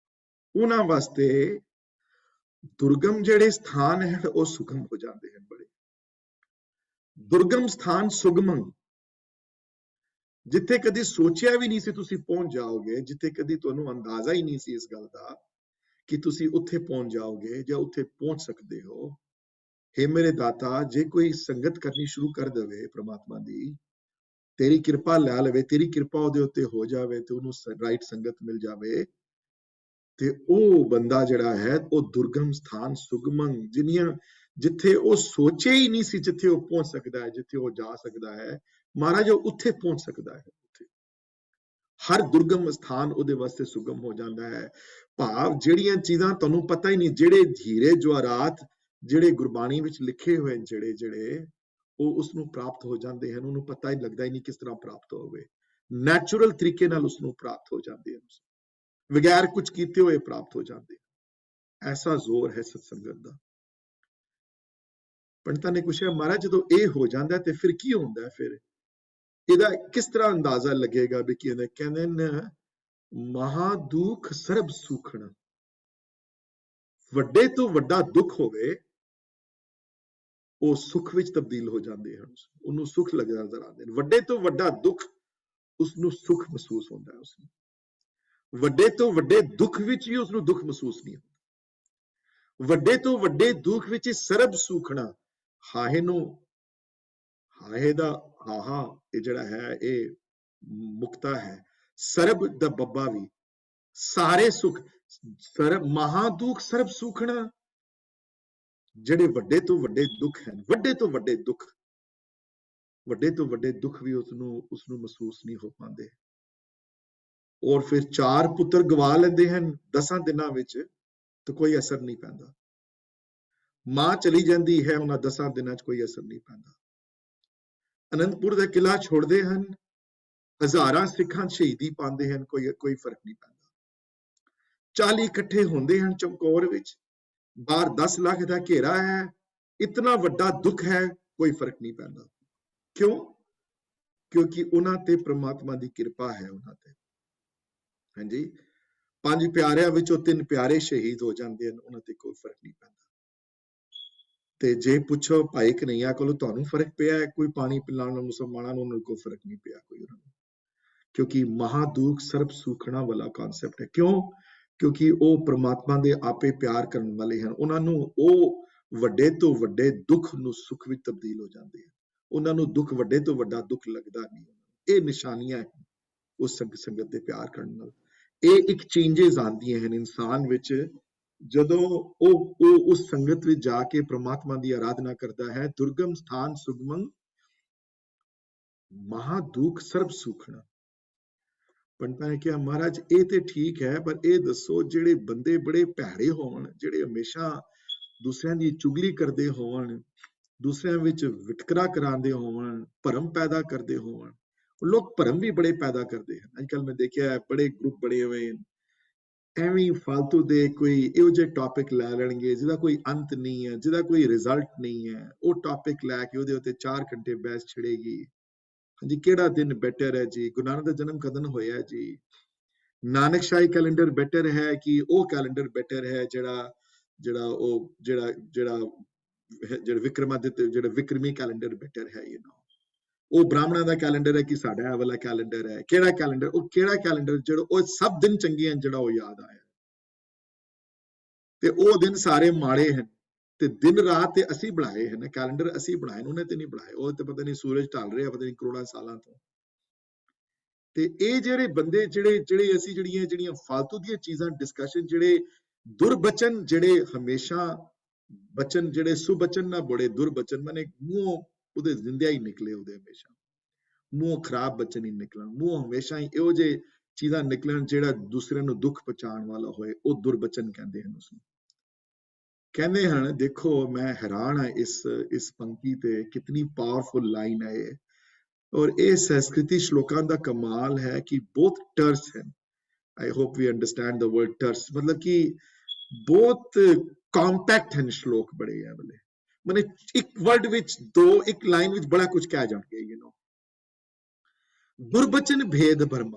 ਉਹਨਾਂ ਵਾਸਤੇ ਦੁਰਗਮ ਜਿਹੜੇ ਸਥਾਨ ਹਨ ਉਹ ਸੁਗਮ ਹੋ ਜਾਂਦੇ ਹਨ। ਬੜੇ ਦੁਰਗਮ ਸਥਾਨ ਸੁਗਮੰ, ਜਿੱਥੇ ਕਦੀ ਸੋਚਿਆ ਵੀ ਨਹੀਂ ਸੀ ਤੁਸੀਂ ਪਹੁੰਚ ਜਾਓਗੇ, ਜਿੱਥੇ ਕਦੀ ਤੁਹਾਨੂੰ ਅੰਦਾਜ਼ਾ ਹੀ ਨਹੀਂ ਸੀ ਇਸ ਗੱਲ ਦਾ ਕਿ ਤੁਸੀਂ ਉੱਥੇ ਪਹੁੰਚ ਜਾਓਗੇ ਜਾਂ ਉੱਥੇ ਪਹੁੰਚ ਸਕਦੇ ਹੋ। हे ਮੇਰੇ ਦਾਤਾ, ਜੇ ਕੋਈ ਸੰਗਤ ਕਰਨੀ ਸ਼ੁਰੂ ਕਰ ਦੇਵੇ ਪ੍ਰਮਾਤਮਾ ਦੀ, ਤੇਰੀ ਕਿਰਪਾ ਲੈ ਲਵੇ, ਤੇਰੀ ਕਿਰਪਾ ਉਹਦੇ ਉੱਤੇ ਹੋ ਜਾਵੇ ਤੇ ਉਹਨੂੰ ਰਾਈਟ ਸੰਗਤ ਮਿਲ ਜਾਵੇ, ਤੇ ਉਹ ਬੰਦਾ ਜਿਹੜਾ ਹੈ ਉਹ ਦੁਰਗਮ ਸਥਾਨ ਸੁਗਮੰ, ਜਿੱਥੇ ਉਹ ਸੋਚੇ ਹੀ ਨਹੀਂ ਸੀ ਜਿੱਥੇ ਉਹ ਪਹੁੰਚ ਸਕਦਾ ਹੈ, ਜਿੱਥੇ ਉਹ ਜਾ ਸਕਦਾ ਹੈ, ਮਹਾਰਾਜ ਉਹ ਉੱਥੇ ਪਹੁੰਚ ਸਕਦਾ ਹੈ। ਉੱਥੇ ਹਰ ਦੁਰਗਮ ਸਥਾਨ ਉਹਦੇ ਵਾਸਤੇ ਸੁਗਮ ਹੋ ਜਾਂਦਾ ਹੈ। ਭਾਵ ਜਿਹੜੀਆਂ ਚੀਜ਼ਾਂ ਤੁਹਾਨੂੰ ਪਤਾ ਹੀ ਨਹੀਂ, ਜਿਹੜੇ ਹੀਰੇ ਜਵਾਹਰਾਤ ਜਿਹੜੇ ਗੁਰਬਾਣੀ ਵਿੱਚ ਲਿਖੇ ਹੋਏ ਜਿਹੜੇ ਉਹ ਉਸ ਨੂੰ ਪ੍ਰਾਪਤ ਹੋ ਜਾਂਦੇ ਹਨ, ਉਹਨੂੰ ਪਤਾ ਹੀ ਲੱਗਦਾ ਹੀ ਨਹੀਂ ਕਿਸ ਤਰ੍ਹਾਂ ਪ੍ਰਾਪਤ ਹੋਵੇ, ਨੈਚੁਰਲ ਤਰੀਕੇ ਨਾਲ ਉਸ ਨੂੰ ਪ੍ਰਾਪਤ ਹੋ ਜਾਂਦੇ ਹਨ, ਬਗੈਰ ਕੁਝ ਕੀਤੇ ਹੋਏ ਪ੍ਰਾਪਤ ਹੋ ਜਾਂਦੇ ਹਨ। ਐਸਾ ਜ਼ੋਰ ਹੈ ਸਤਸੰਗਤ ਦਾ। ਪੰਡਤਾਂ ਨੇ ਪੁੱਛਿਆ ਮਹਾਰਾਜ ਜਦੋਂ ਇਹ ਹੋ ਜਾਂਦਾ ਤੇ ਫਿਰ ਕੀ ਹੁੰਦਾ, ਫਿਰ ਇਹਦਾ ਕਿਸ ਤਰ੍ਹਾਂ ਅੰਦਾਜ਼ਾ ਲੱਗੇਗਾ ਵੀ ਕੀ ਹੁੰਦਾ? ਕਹਿੰਦੇ ਨੇ ਮਹਾ ਦੁੱਖ ਸਰਬ ਸੁਖਣਾ, ਵੱਡੇ ਤੋਂ ਵੱਡਾ ਦੁੱਖ ਹੋਵੇ ਉਹ ਸੁੱਖ ਵਿੱਚ ਤਬਦੀਲ ਹੋ ਜਾਂਦੇ ਹਨ, ਉਹਨੂੰ ਸੁੱਖ ਲੱਗਦਾ ਨਜ਼ਰ ਆਉਂਦੇ ਨੇ। ਵੱਡੇ ਤੋਂ ਵੱਡਾ ਦੁੱਖ ਉਸਨੂੰ ਸੁੱਖ ਮਹਿਸੂਸ ਹੁੰਦਾ ਹੈ, ਉਸਨੂੰ ਵੱਡੇ ਤੋਂ ਵੱਡੇ ਦੁੱਖ ਵਿੱਚ ਵੀ ਉਸਨੂੰ ਦੁੱਖ ਮਹਿਸੂਸ ਨਹੀਂ ਹੁੰਦਾ। ਵੱਡੇ ਤੋਂ ਵੱਡੇ ਦੁੱਖ ਵਿੱਚ ਸਰਬ ਸੁਖਣਾ, ਹਾਹੇ ਨੂੰ, ਹਾਹੇ ਦਾ ਹਾਹਾ ਇਹ ਜਿਹੜਾ ਹੈ ਇਹ ਮੁਕਤਾ ਹੈ, ਸਰਬ ਦਾ ਬੱਬਾ ਵੀ, ਸਾਰੇ ਸੁਖ, ਸਰਬ ਮਹਾਦੁਖ ਸਰਬ ਸੁਖਣਾ, ਜਿਹੜੇ ਵੱਡੇ ਤੋਂ ਵੱਡੇ ਦੁੱਖ ਹਨ, ਵੱਡੇ ਤੋਂ ਵੱਡੇ ਦੁੱਖ, ਵੱਡੇ ਤੋਂ ਵੱਡੇ ਦੁੱਖ ਵੀ ਉਸਨੂੰ ਮਹਿਸੂਸ ਨਹੀਂ ਹੋ ਪਾਉਂਦੇ। ਔਰ ਫਿਰ 4 ਪੁੱਤਰ ਗਵਾ ਲੈਂਦੇ ਹਨ 10 ਦਿਨਾਂ ਵਿੱਚ ਤੇ ਕੋਈ ਅਸਰ ਨਹੀਂ ਪੈਂਦਾ। ਮਾਂ ਚਲੀ ਜਾਂਦੀ ਹੈ, ਉਹਨਾਂ 10 ਦਿਨਾਂ 'ਚ ਕੋਈ ਅਸਰ ਨਹੀਂ ਪੈਂਦਾ। ਅਨੰਦਪੁਰ ਦਾ ਕਿਲਾ ਛੋੜਦੇ ਹਨ, ਹਜ਼ਾਰਾਂ ਸਿੱਖਾਂ ਸ਼ਹੀਦੀ ਪਾਉਂਦੇ ਹਨ, ਕੋਈ ਫਰਕ ਨਹੀਂ ਪੈਂਦਾ। 40 ਇਕੱਠੇ ਹੁੰਦੇ ਹਨ ਚਮਕੌਰ ਵਿੱਚ, ਬਾਹਰ 10 ਲੱਖ ਦਾ ਘੇਰਾ ਹੈ, ਇਤਨਾ ਵੱਡਾ ਦੁੱਖ ਹੈ, ਕੋਈ ਫਰਕ ਨਹੀਂ ਪੈਂਦਾ। ਕਿਉਂ? ਕਿਉਂਕਿ ਉਹਨਾਂ ਤੇ ਪ੍ਰਮਾਤਮਾ ਦੀ ਕਿਰਪਾ ਹੈ, ਉਹਨਾਂ ਤੇ। ਹਾਂਜੀ, 5 ਪਿਆਰਿਆਂ ਵਿੱਚੋਂ 3 ਪਿਆਰੇ ਸ਼ਹੀਦ ਹੋ ਜਾਂਦੇ ਹਨ, ਉਹਨਾਂ ਤੇ ਕੋਈ ਫਰਕ ਨਹੀਂ ਪੈਂਦਾ। ਤੇ ਜੇ ਪੁੱਛੋ ਭਾਈ ਕਨਈਆ ਕੋਲੋਂ ਤੁਹਾਨੂੰ ਫਰਕ ਪਿਆ ਹੈ, ਕੋਈ ਪਾਣੀ ਪਿਲਾਉਣ ਨਾਲ ਮੁਸਲਮਾਨਾਂ ਨੂੰ ਕੋਈ ਫਰਕ ਨਹੀਂ ਪਿਆ ਕੋਈ ਉਹਨਾਂ ਨੂੰ, ਕਿਉਂਕਿ ਮਹਾਦੁਖ ਸਰਬ ਸੁਖਣਾ ਵਾਲਾ ਕਨਸੈਪਟ ਹੈ। ਕਿਉਂ? ਕਿਉਂਕਿ ਉਹ ਪ੍ਰਮਾਤਮਾ ਦੇ ਆਪੇ ਪਿਆਰ ਕਰਨ ਵਾਲੇ ਹਨ, ਉਹਨਾਂ ਨੂੰ ਉਹ ਵੱਡੇ ਤੋਂ ਵੱਡੇ ਦੁੱਖ ਨੂੰ ਸੁੱਖ ਵਿੱਚ ਤਬਦੀਲ ਹੋ ਜਾਂਦੇ ਹਨ, ਉਹਨਾਂ ਨੂੰ ਦੁੱਖ ਵੱਡੇ ਤੋਂ ਵੱਡਾ ਦੁੱਖ ਲੱਗਦਾ ਨਹੀਂ। ਇਹ ਨਿਸ਼ਾਨੀਆਂ ਹੈ ਉਸ ਸੰਗਤ ਦੇ ਪਿਆਰ ਕਰਨ ਨਾਲ। ਇਹ ਇੱਕ ਚੇਂਜਸ ਆਉਂਦੀਆਂ ਹਨ ਇਨਸਾਨ ਵਿੱਚ ਜਦੋਂ ਉਹ ਉਸ ਸੰਗਤ ਵਿੱਚ ਜਾ ਕੇ ਪ੍ਰਮਾਤਮਾ ਦੀ ਆਰਾਧਨਾ ਕਰਦਾ ਹੈ। ਦੁਰਗਮ ਸਥਾਨ ਸੁਗਮੰ ਮਹਾਦੁਖ ਸਰਬ ਸੁਖਣਾ। ਪੰਡਤਾਂ ਨੇ ਕਿਹਾ ਮਹਾਰਾਜ ਇਹ ਤੇ ਠੀਕ ਹੈ, ਪਰ ਇਹ ਦੱਸੋ ਜਿਹੜੇ ਬੰਦੇ ਬੜੇ ਭੈੜੇ ਹੋਣ, ਜਿਹੜੇ ਹਮੇਸ਼ਾ ਦੂਸਰਿਆਂ ਦੀ ਚੁਗਲੀ ਕਰਦੇ ਹੋਣ, ਦੂਸਰਿਆਂ ਵਿੱਚ ਵਿਤਕਰਾ ਕਰਾਉਂਦੇ ਹੋਣ, ਭਰਮ ਪੈਦਾ ਕਰਦੇ ਹੋਣ, ਲੋਕ ਭਰਮ ਵੀ ਬੜੇ ਪੈਦਾ ਕਰਦੇ ਹਨ। ਅੱਜ ਕੱਲ ਮੈਂ ਦੇਖਿਆ ਬੜੇ ਗਰੁੱਪ ਬਣੇ ਹੋਏ, ਐਵੇਂ ਫालतू ਦੇ ਕੋਈ ਇਹੋ ਜਿਹੇ ਟੌਪਿਕ ਲੈ ਲੈਣਗੇ ਜਿਹਦਾ ਕੋਈ ਅੰਤ ਨਹੀਂ ਹੈ, ਜਿਹਦਾ ਕੋਈ ਰਿਜ਼ਲਟ ਨਹੀਂ ਹੈ, ਉਹ ਟੌਪਿਕ ਲੈ ਕੇ ਉਹਦੇ ਉੱਤੇ 4 ਘੰਟੇ ਬਹਿਸ ਛਿੜੇਗੀ। ਹਾਂਜੀ, ਕਿਹੜਾ ਦਿਨ ਬੈਟਰ ਹੈ ਜੀ, ਗੁਰੂ ਨਾਨਕ ਦਾ ਜਨਮ ਕਦੋਂ ਹੋਇਆ ਜੀ, ਨਾਨਕਸ਼ਾਹੀ ਕੈਲੰਡਰ ਬੈਟਰ ਹੈ ਕਿ ਉਹ ਕੈਲੰਡਰ ਬੈਟਰ ਹੈ ਜਿਹੜਾ ਵਿਕਰਮਾਦਿੱਤ, ਜਿਹੜਾ ਵਿਕਰਮੀ ਕੈਲੰਡਰ ਬੈਟਰ ਹੈ, ਉਹ ਬ੍ਰਾਹਮਣਾਂ ਦਾ ਕੈਲੰਡਰ ਹੈ ਕਿ ਸਾਡਾ ਇਹ ਵਾਲਾ ਕੈਲੰਡਰ ਹੈ। ਕਿਹੜਾ ਕੈਲੰਡਰ? ਉਹ ਕਿਹੜਾ ਕੈਲੰਡਰ ਜਿਹੜਾ ਉਹ ਸਭ ਦਿਨ ਚੰਗੇ ਹਨ, ਜਿਹੜਾ ਉਹ ਯਾਦ ਆਇਆ। ਤੇ ਉਹ ਦਿਨ ਸਾਰੇ ਮਾੜੇ ਹਨ ਤੇ ਦਿਨ ਰਾਤ ਤੇ ਅਸੀਂ ਬਣਾਏ ਹਨ, ਕੈਲੰਡਰ ਅਸੀਂ ਬਣਾਏ ਨੇ, ਉਹਨੇ ਤੇ ਨਹੀਂ ਬਣਾਏ। ਉਹ ਤੇ ਪਤਾ ਨਹੀਂ ਸੂਰਜ ਢਲ ਰਿਹਾ ਪਤਾ ਨਹੀਂ ਕਰੋੜਾਂ ਸਾਲਾਂ ਤੋਂ। ਤੇ ਇਹ ਜਿਹੜੇ ਬੰਦੇ ਜਿਹੜੇ ਅਸੀਂ ਜਿਹੜੀਆਂ ਫालतू ਦੀਆਂ ਚੀਜ਼ਾਂ ਡਿਸਕਸ਼ਨ, ਜਿਹੜੇ ਦੁਰਬਚਨ, ਜਿਹੜੇ ਹਮੇਸ਼ਾ ਬਚਨ, ਜਿਹੜੇ ਸੁਬਚਨ ਨਾ ਬੜੇ ਦੁਰਬਚਨ, ਮਨੇ ਮੂੰਹੋਂ ਉਹਦੇ ਜ਼ਿੰਦਿਆ ਹੀ ਨਿਕਲੇ, ਉਹਦੇ ਹਮੇਸ਼ਾ ਮੂੰਹੋਂ ਖਰਾਬ ਬਚਨ ਹੀ ਨਿਕਲਣ, ਮੂੰਹੋਂ ਹਮੇਸ਼ਾ ਹੀ ਇਹੋ ਜਿਹੇ ਚੀਜ਼ਾਂ ਨਿਕਲਣ ਜਿਹੜਾ ਦੂਸਰਿਆਂ ਨੂੰ ਦੁੱਖ ਪਹੁੰਚਾਉਣ ਵਾਲਾ ਹੋਏ, ਉਹ ਦੁਰਬਚਨ ਕਹਿੰਦੇ ਹਨ ਉਸਨੂੰ। ਕਹਿੰਦੇ ਹਨ, ਦੇਖੋ ਮੈਂ ਹੈਰਾਨ ਹਾਂ ਇਸ ਪੰਕਤੀ ਤੇ, ਕਿਤਨੀ ਪਾਵਰਫੁਲ ਲਾਈਨ ਹੈ ਇਹ। ਔਰ ਇਹ ਸੰਸਕ੍ਰਿਤੀ ਸ਼ਲੋਕਾਂ ਦਾ ਕਮਾਲ ਹੈ ਕਿ ਬਹੁਤ ਟਰਸ ਹੈ। I hope we understand the word terse, मतलब कि बहुत कॉम्पैक्ट हैं श्लोक बड़े हैं वाले, मैंने एक वर्ड विच दो एक लाइन विच बड़ा कुछ कह जाएंगे, you know। दुर्बचन भेद भरम,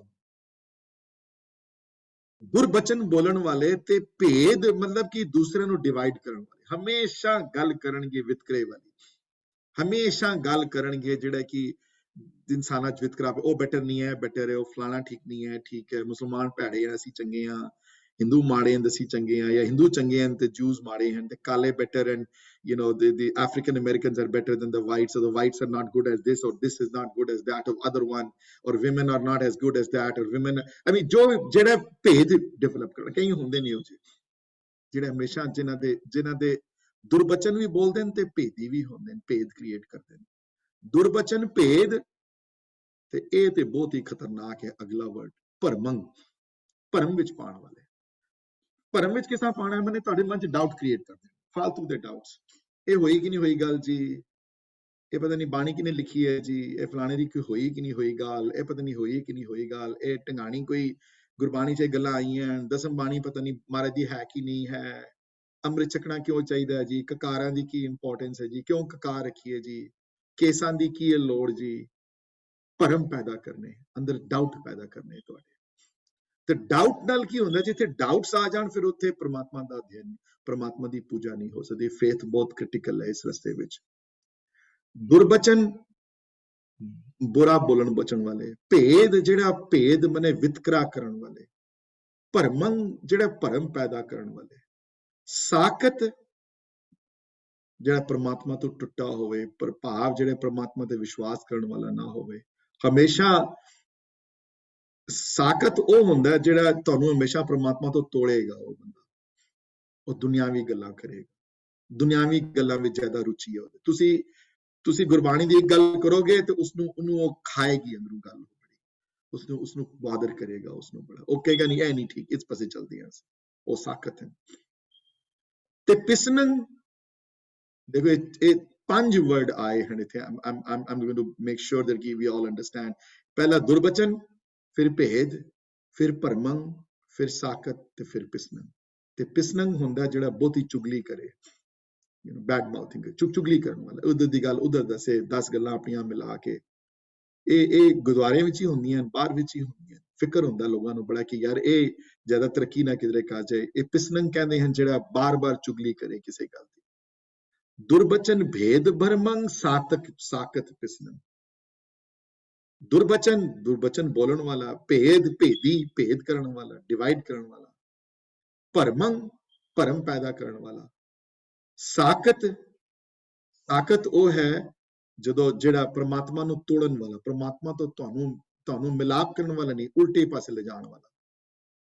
दुर्बचन बोलन वाले ते भेद मतलब कि दूसरे नु डिवाइड करन वाले, हमेशा गल करनगे वितकरे वाली, हमेशा गल करनगे जेड़ा कि इंसाना च वितकरा, वो बेटर नहीं है, बेटर है, वो फलाना ठीक नहीं है, ठीक है, मुसलमान भैड़े हैं असी चंगे हैं, हिंदू माड़े हैं असी चंगे हैं, या हिंदू चंगे हैं ते जूस माड़े हैं, ते काले better and you know the African Americans are better than the whites, or the whites are not good as this, or this is not good as that, or other one, or women are not as good as that, or women, I mean जो जेड़ा भेद develop करना कई होंदे नहीं हो जी, जेड़े हमेशा जिन्हां दे दुर्बचन भी बोलदे ने ते भेदी भी होंदे ने, भेद क्रिएट करदे ने। दुर्बचन भेद ते ਇਹ ਤੇ ਬਹੁਤ ਹੀ ਖਤਰਨਾਕ ਹੈ। ਅਗਲਾ ਵਰਡ ਭਰਮੰ, ਭਰਮ ਵਿੱਚ ਪਾਉਣ ਵਾਲੇ। ਭਰਮ ਵਿੱਚ ਕਿਸਾ ਪਾਣਾ, ਮੈਨੇ ਤੁਹਾਡੇ ਮਨ 'ਚ ਡਾਊਟ ਕ੍ਰੀਏਟ ਕਰ ਦੇਣਾ, ਫालतू ਦੇ ਡਾਊਟਸ। ਇਹ ਹੋਈ ਕਿ ਨਹੀਂ ਹੋਈ ਗੱਲ ਜੀ, ਇਹ ਪਤਾ ਨਹੀਂ ਬਾਣੀ ਕਿਨੇ ਲਿਖੀ ਹੈ ਜੀ, ਇਹ ਫਲਾਣੇ ਦੀ ਕੋਈ ਹੋਈ ਕਿ ਨਹੀਂ ਹੋਈ ਗੱਲ, ਇਹ ਪਤਾ ਨਹੀਂ ਹੋਈ ਕਿ ਨਹੀਂ ਹੋਈ ਗੱਲ, ਇਹ ਟੰਗਾਣੀ ਕੋਈ ਗੁਰਬਾਣੀ 'ਚ ਗੱਲਾਂ ਆਈਆਂ, ਦਸਮ ਬਾਣੀ ਪਤਾ ਨਹੀਂ ਮਹਾਰਾਜ ਦੀ ਹੈ ਕਿ ਨਹੀਂ ਹੈ, ਅੰਮ੍ਰਿਤ ਛਕਣਾ ਕਿਉਂ ਚਾਹੀਦਾ ਜੀ, ਕਕਾਰਾਂ ਦੀ ਕੀ ਇੰਪੋਰਟੈਂਸ ਹੈ ਜੀ, ਕਿਉਂ ਕਕਾਰ ਰੱਖੀਏ ਜੀ, ਕੇਸਾਂ ਦੀ ਕੀ ਹੈ ਲੋੜ ਜੀ। ਭਰਮ ਪੈਦਾ ਕਰਨੇ, ਅੰਦਰ ਡਾਊਟ ਪੈਦਾ ਕਰਨੇ ਤੁਹਾਡੇ। ਤੇ ਡਾਊਟ ਨਾਲ ਕੀ ਹੁੰਦਾ, ਜਿੱਥੇ ਡਾਊਟਸ ਆ ਜਾਣ ਫਿਰ ਉੱਥੇ ਪ੍ਰਮਾਤਮਾ ਦਾ ਅਧਿਐਨ, ਪ੍ਰਮਾਤਮਾ ਦੀ ਪੂਜਾ ਨਹੀਂ ਹੋ ਸਕਦੀ। ਫੇਥ ਬਹੁਤ ਕ੍ਰਿਟੀਕਲ ਹੈ ਇਸ ਰਸਤੇ ਵਿੱਚ। ਦੁਰਬਚਨ, ਬੁਰਾ ਬੋਲਣ ਬਚਣ ਵਾਲੇ। ਭੇਦ, ਜਿਹੜਾ ਭੇਦ ਮਨੇ ਵਿਤਕਰਾ ਕਰਨ ਵਾਲੇ। ਭਰਮੰ, ਜਿਹੜਾ ਭਰਮ ਪੈਦਾ ਕਰਨ ਵਾਲੇ। ਸਾਕਤ, ਜਿਹੜਾ ਪ੍ਰਮਾਤਮਾ ਤੋਂ ਟੁੱਟਾ ਹੋਵੇ, ਪ੍ਰਭਾਵ ਜਿਹੜੇ ਪ੍ਰਮਾਤਮਾ ਤੇ ਵਿਸ਼ਵਾਸ ਕਰਨ ਵਾਲਾ ਨਾ ਹੋਵੇ। ਹਮੇਸ਼ਾ ਸਾਕਤ ਉਹ ਹੁੰਦਾ ਜਿਹੜਾ ਤੁਹਾਨੂੰ ਹਮੇਸ਼ਾ ਪ੍ਰਮਾਤਮਾ ਤੋਂ ਤੋੜੇਗਾ। ਉਹ ਬੰਦਾ, ਉਹ ਦੁਨਿਆਵੀ ਗੱਲਾਂ ਕਰੇਗਾ, ਦੁਨਿਆਵੀ ਗੱਲਾਂ ਵਿੱਚ ਜ਼ਿਆਦਾ ਰੁਚੀ ਹੈ ਉਹਦੀ। ਤੁਸੀਂ ਗੁਰਬਾਣੀ ਦੀ ਇੱਕ ਗੱਲ ਕਰੋਗੇ ਤੇ ਉਹਨੂੰ ਉਹ ਖਾਏਗੀ ਅੰਦਰੋਂ ਗੱਲ, ਉਸਨੂੰ ਬਾਦਰ ਕਰੇਗਾ, ਉਸਨੂੰ ਬੜਾ, ਉਹ ਕਹੇਗਾ ਨਹੀਂ ਇਹ ਨਹੀਂ ਠੀਕ, ਇਸ ਪਾਸੇ ਚੱਲਦੇ ਹਾਂ। ਉਹ ਸਾਕਤ ਹੈ। ਤੇ ਪਿਸਨੰ, ਦੇਖੋ ਇਹ 5 ਵਰਡ ਆਏ ਹਨ ਇੱਥੇ। I'm going to make sure that we all understand। ਪਹਿਲਾ ਦੁਰਬਚਨ, ਫਿਰ ਭੇਦ, ਫਿਰ ਭਰਮੰ, ਫਿਰ ਸਾਕਤ ਤੇ ਫਿਰ ਪਿਸਨੰ। ਤੇ ਪਿਸਨੰ ਹੁੰਦਾ ਜਿਹੜਾ ਬਹੁਤੀ ਚੁਗਲੀ ਕਰੇ, ਬੈਡ ਮਾਊਥਿੰਗ, ਚੁਗਲੀ ਕਰਨ ਵਾਲਾ, ਉਧਰ ਦੀ ਗੱਲ ਉਧਰ ਦੱਸੇ, 10 ਗੱਲਾਂ ਆਪਣੀਆਂ ਮਿਲਾ ਕੇ। ਇਹ ਗੁਰਦੁਆਰੇ ਵਿੱਚ ਹੀ ਹੁੰਦੀਆਂ, ਬਾਹਰ ਵਿੱਚ ਹੀ ਹੁੰਦੀਆਂ। ਫਿਕਰ ਹੁੰਦਾ ਲੋਕਾਂ ਨੂੰ ਬੜਾ ਕਿ ਯਾਰ ਇਹ ਜ਼ਿਆਦਾ ਤਰੱਕੀ ਨਾ ਕਿਧਰੇ ਕਰ ਜਾਏ। ਇਹ ਪਿਸਨੰ ਕਹਿੰਦੇ ਹਨ ਜਿਹੜਾ ਬਾਰ-ਬਾਰ ਚੁਗਲੀ ਕਰੇ ਕਿਸੇ ਗੱਲ ਦੀ। ਦੁਰਬਚਨ ਭੇਦ ਭਰਮੰ, ਸਾਕਤ ਪਿਸਨੰ। ਦੁਰਬਚਨ ਬੋਲਣ ਵਾਲਾ, ਭੇਦ ਭੇਦੀ, ਭੇਦ ਕਰਨ ਵਾਲਾ, ਡਿਵਾਈਡ ਕਰਨ ਵਾਲਾ। ਭਰਮੰ, ਭਰਮ ਪੈਦਾ ਕਰਨ ਵਾਲਾ। ਸਾਕਤ ਉਹ ਹੈ ਜਦੋਂ ਜਿਹੜਾ ਪ੍ਰਮਾਤਮਾ ਨੂੰ ਤੋੜਨ ਵਾਲਾ, ਪ੍ਰਮਾਤਮਾ ਤੋਂ ਤੁਹਾਨੂੰ ਮਿਲਾਪ ਕਰਨ ਵਾਲਾ ਨਹੀਂ, ਉਲਟੇ ਪਾਸੇ ਲਿਜਾਣ ਵਾਲਾ।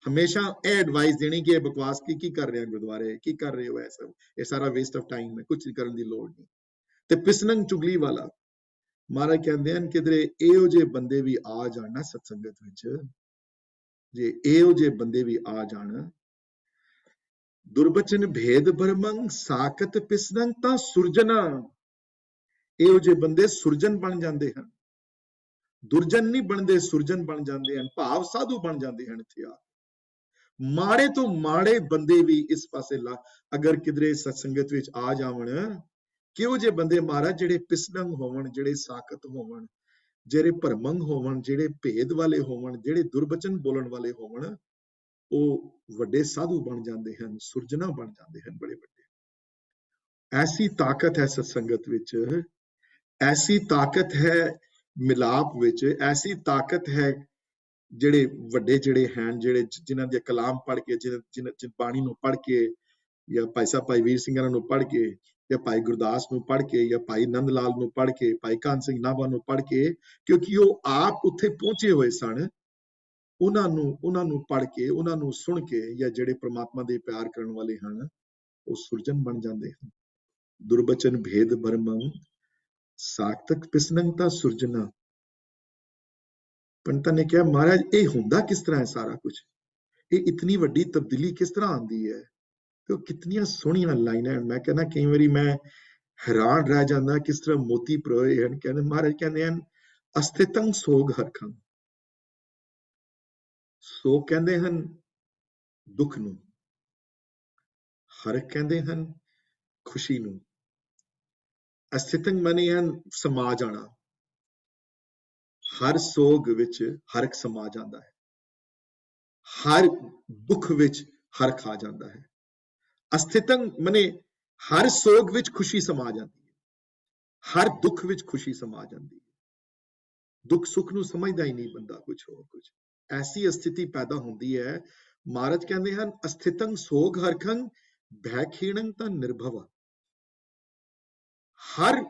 ਹਮੇਸ਼ਾ ਇਹ ਐਡਵਾਈਸ ਦੇਣੀ ਕਿ ਇਹ ਬਕਵਾਸ ਕੀ ਕਰ ਰਹੇ ਹੋ ਗੁਰਦੁਆਰੇ, ਕੀ ਕਰ ਰਹੇ ਹੋ, ਇਹ ਸਾਰਾ ਵੇਸਟ ਆਫ ਟਾਈਮ ਹੈ, ਕੁਝ ਕਰਨ ਦੀ ਲੋੜ ਨਹੀਂ। ਤੇ ਪਿਸਨੰ, ਚੁਗਲੀ ਵਾਲਾ। ਮਹਾਰਾਜ ਕਹਿੰਦੇ ਹਨ ਕਿਧਰੇ ਇਹੋ ਜਿਹੇ ਬੰਦੇ ਵੀ ਆ ਜਾਣ ਨਾ ਸਤਸੰਗਤ ਵਿੱਚ, ਜੇ ਇਹੋ ਜਿਹੇ ਬੰਦੇ ਵੀ ਆ ਜਾਣ, ਦੁਰਬਚਨ ਭੇਦ ਭਰਮੰ, ਸਾਕਤ ਪਿਸਨੰ, ਤਾਂ ਸੁਰਜਨਾ, ਇਹੋ ਜਿਹੇ ਬੰਦੇ ਸੁਰਜਨ ਬਣ ਜਾਂਦੇ ਹਨ। ਦੁਰਜਨ ਨਹੀਂ ਬਣਦੇ, ਸੁਰਜਨ ਬਣ ਜਾਂਦੇ ਹਨ, ਭਾਵ ਸਾਧੂ ਬਣ ਜਾਂਦੇ ਹਨ। ਇੱਥੇ ਆ ਮਾੜੇ ਤੋਂ ਮਾੜੇ ਬੰਦੇ ਵੀ ਇਸ ਪਾਸੇ ਅਗਰ ਕਿਧਰੇ ਸਤਸੰਗਤ ਵਿੱਚ ਆ ਜਾਵਣ, ਕਿਹੋ ਜਿਹੇ ਬੰਦੇ ਮਹਾਰਾਜ, ਜਿਹੜੇ ਪਿਸਨੰ ਹੋਵਣ, ਜਿਹੜੇ ਸਾਕਤ ਹੋਵਣ, ਜਿਹੜੇ ਭਰਮੰਗ ਹੋਵਣ, ਜਿਹੜੇ ਭੇਦ ਵਾਲੇ ਹੋਵਣ, ਜਿਹੜੇ ਦੁਰਬਚਨ ਬੋਲਣ ਵਾਲੇ ਹੋਵਣ, ਉਹ ਵੱਡੇ ਸਾਧੂ ਬਣ ਜਾਂਦੇ ਹਨ, ਸੁਰਜਣਾ ਬਣ ਜਾਂਦੇ ਹਨ, ਬੜੇ ਵੱਡੇ। ਐਸੀ ਤਾਕਤ ਹੈ ਸਤਸੰਗਤ ਵਿੱਚ, ਐਸੀ ਤਾਕਤ ਹੈ ਮਿਲਾਪ ਵਿੱਚ, ਐਸੀ ਤਾਕਤ ਹੈ ਜਿਹੜੇ ਵੱਡੇ ਜਿਹੜੇ ਹਨ, ਜਿਹੜੇ ਜਿਨ੍ਹਾਂ ਦੇ ਕਲਾਮ ਪੜ੍ਹ ਕੇ, ਜਿਨ੍ਹਾਂ ਬਾਣੀ ਨੂੰ ਪੜ੍ਹ ਕੇ ਜਾਂ ਭਾਈ ਵੀਰ ਸਿੰਘਾਂ ਨੂੰ ਪੜ੍ਹ ਕੇ, ਜਾਂ ਭਾਈ ਗੁਰਦਾਸ ਨੂੰ ਪੜ੍ਹ ਕੇ, ਜਾਂ ਭਾਈ ਨੰਦ ਲਾਲ ਨੂੰ ਪੜ੍ਹ ਕੇ, ਭਾਈ ਕਾਹਨ ਸਿੰਘ ਨਾਭਾ ਨੂੰ ਪੜ੍ਹ ਕੇ, ਕਿਉਂਕਿ ਉਹ ਆਪ ਉੱਥੇ ਪਹੁੰਚੇ ਹੋਏ ਸਨ। ਉਹਨਾਂ ਨੂੰ ਪੜ੍ਹ ਕੇ, ਉਹਨਾਂ ਨੂੰ ਸੁਣ ਕੇ, ਜਾਂ ਜਿਹੜੇ ਪ੍ਰਮਾਤਮਾ ਦੇ ਪਿਆਰ ਕਰਨ ਵਾਲੇ ਹਨ, ਉਹ ਸੁਰਜਨ ਬਣ ਜਾਂਦੇ ਹਨ। ਦੁਰਬਚਨ ਭੇਦ ਬਰਮੰ ਸਾਰਥਕ ਪਿਸਨੰ ਤਾਂ ਸੁਰਜਨਾ। ਪੰਡਤਾਂ ਨੇ ਕਿਹਾ ਮਹਾਰਾਜ ਇਹ ਹੁੰਦਾ ਕਿਸ ਤਰ੍ਹਾਂ ਹੈ ਸਾਰਾ ਕੁਝ, ਇਹ ਇਤਨੀ ਵੱਡੀ ਤਬਦੀਲੀ ਕਿਸ ਤਰ੍ਹਾਂ ਆਉਂਦੀ ਹੈ। ਤੇ ਉਹ ਕਿਤਨੀਆਂ ਸੋਹਣੀਆਂ ਲਾਈਨਾਂ। ਮੈਂ ਕਹਿੰਦਾ ਕਈ ਵਾਰੀ ਮੈਂ ਹੈਰਾਨ ਰਹਿ ਜਾਂਦਾ ਕਿਸ ਤਰ੍ਹਾਂ ਮੋਤੀ ਪਰੋਏ ਹਨ। ਕਹਿੰਦੇ ਮਹਾਰਾਜ ਕਹਿੰਦੇ ਹਨ ਅਸਥਿਤੰ ਸੋਗ ਹਰਖੰ। ਸੋਗ ਕਹਿੰਦੇ ਹਨ ਦੁੱਖ ਨੂੰ, ਹਰਖ ਕਹਿੰਦੇ ਹਨ ਖੁਸ਼ੀ ਨੂੰ। ਅਸਥਿਤੰ ਮਨੇ ਹਨ ਸਮਾ ਜਾਣਾ। ਹਰ ਸੋਗ ਵਿੱਚ ਹਰਖ ਸਮਾ ਜਾਂਦਾ ਹੈ, ਹਰ ਦੁੱਖ ਵਿੱਚ ਹਰਖ ਆ ਜਾਂਦਾ ਹੈ। ਅਸਥਿਤੰ ਮਨੇ ਹਰ ਸੋਗ ਵਿੱਚ ਖੁਸ਼ੀ ਸਮਾ ਜਾਂਦੀ ਹੈ, ਹਰ ਦੁੱਖ ਵਿੱਚ ਖੁਸ਼ੀ ਸਮਾ ਜਾਂਦੀ ਹੈ। ਦੁੱਖ ਸੁੱਖ ਨੂੰ ਸਮਝਦਾ ਹੀ ਨਹੀਂ ਬੰਦਾ, ਕੁਝ ਹੋਰ ਕੁਝ। ਐਸੀ ਸਥਿਤੀ ਪੈਦਾ ਹੁੰਦੀ ਹੈ। ਮਹਾਰਾਜ ਕਹਿੰਦੇ ਹਨ ਅਸਥਿਤੰ ਸੋਗ ਹਰਖੰ ਭੈ ਖੀਣੰ ਤਾਂ ਨਿਰਭਵ। ਹਰ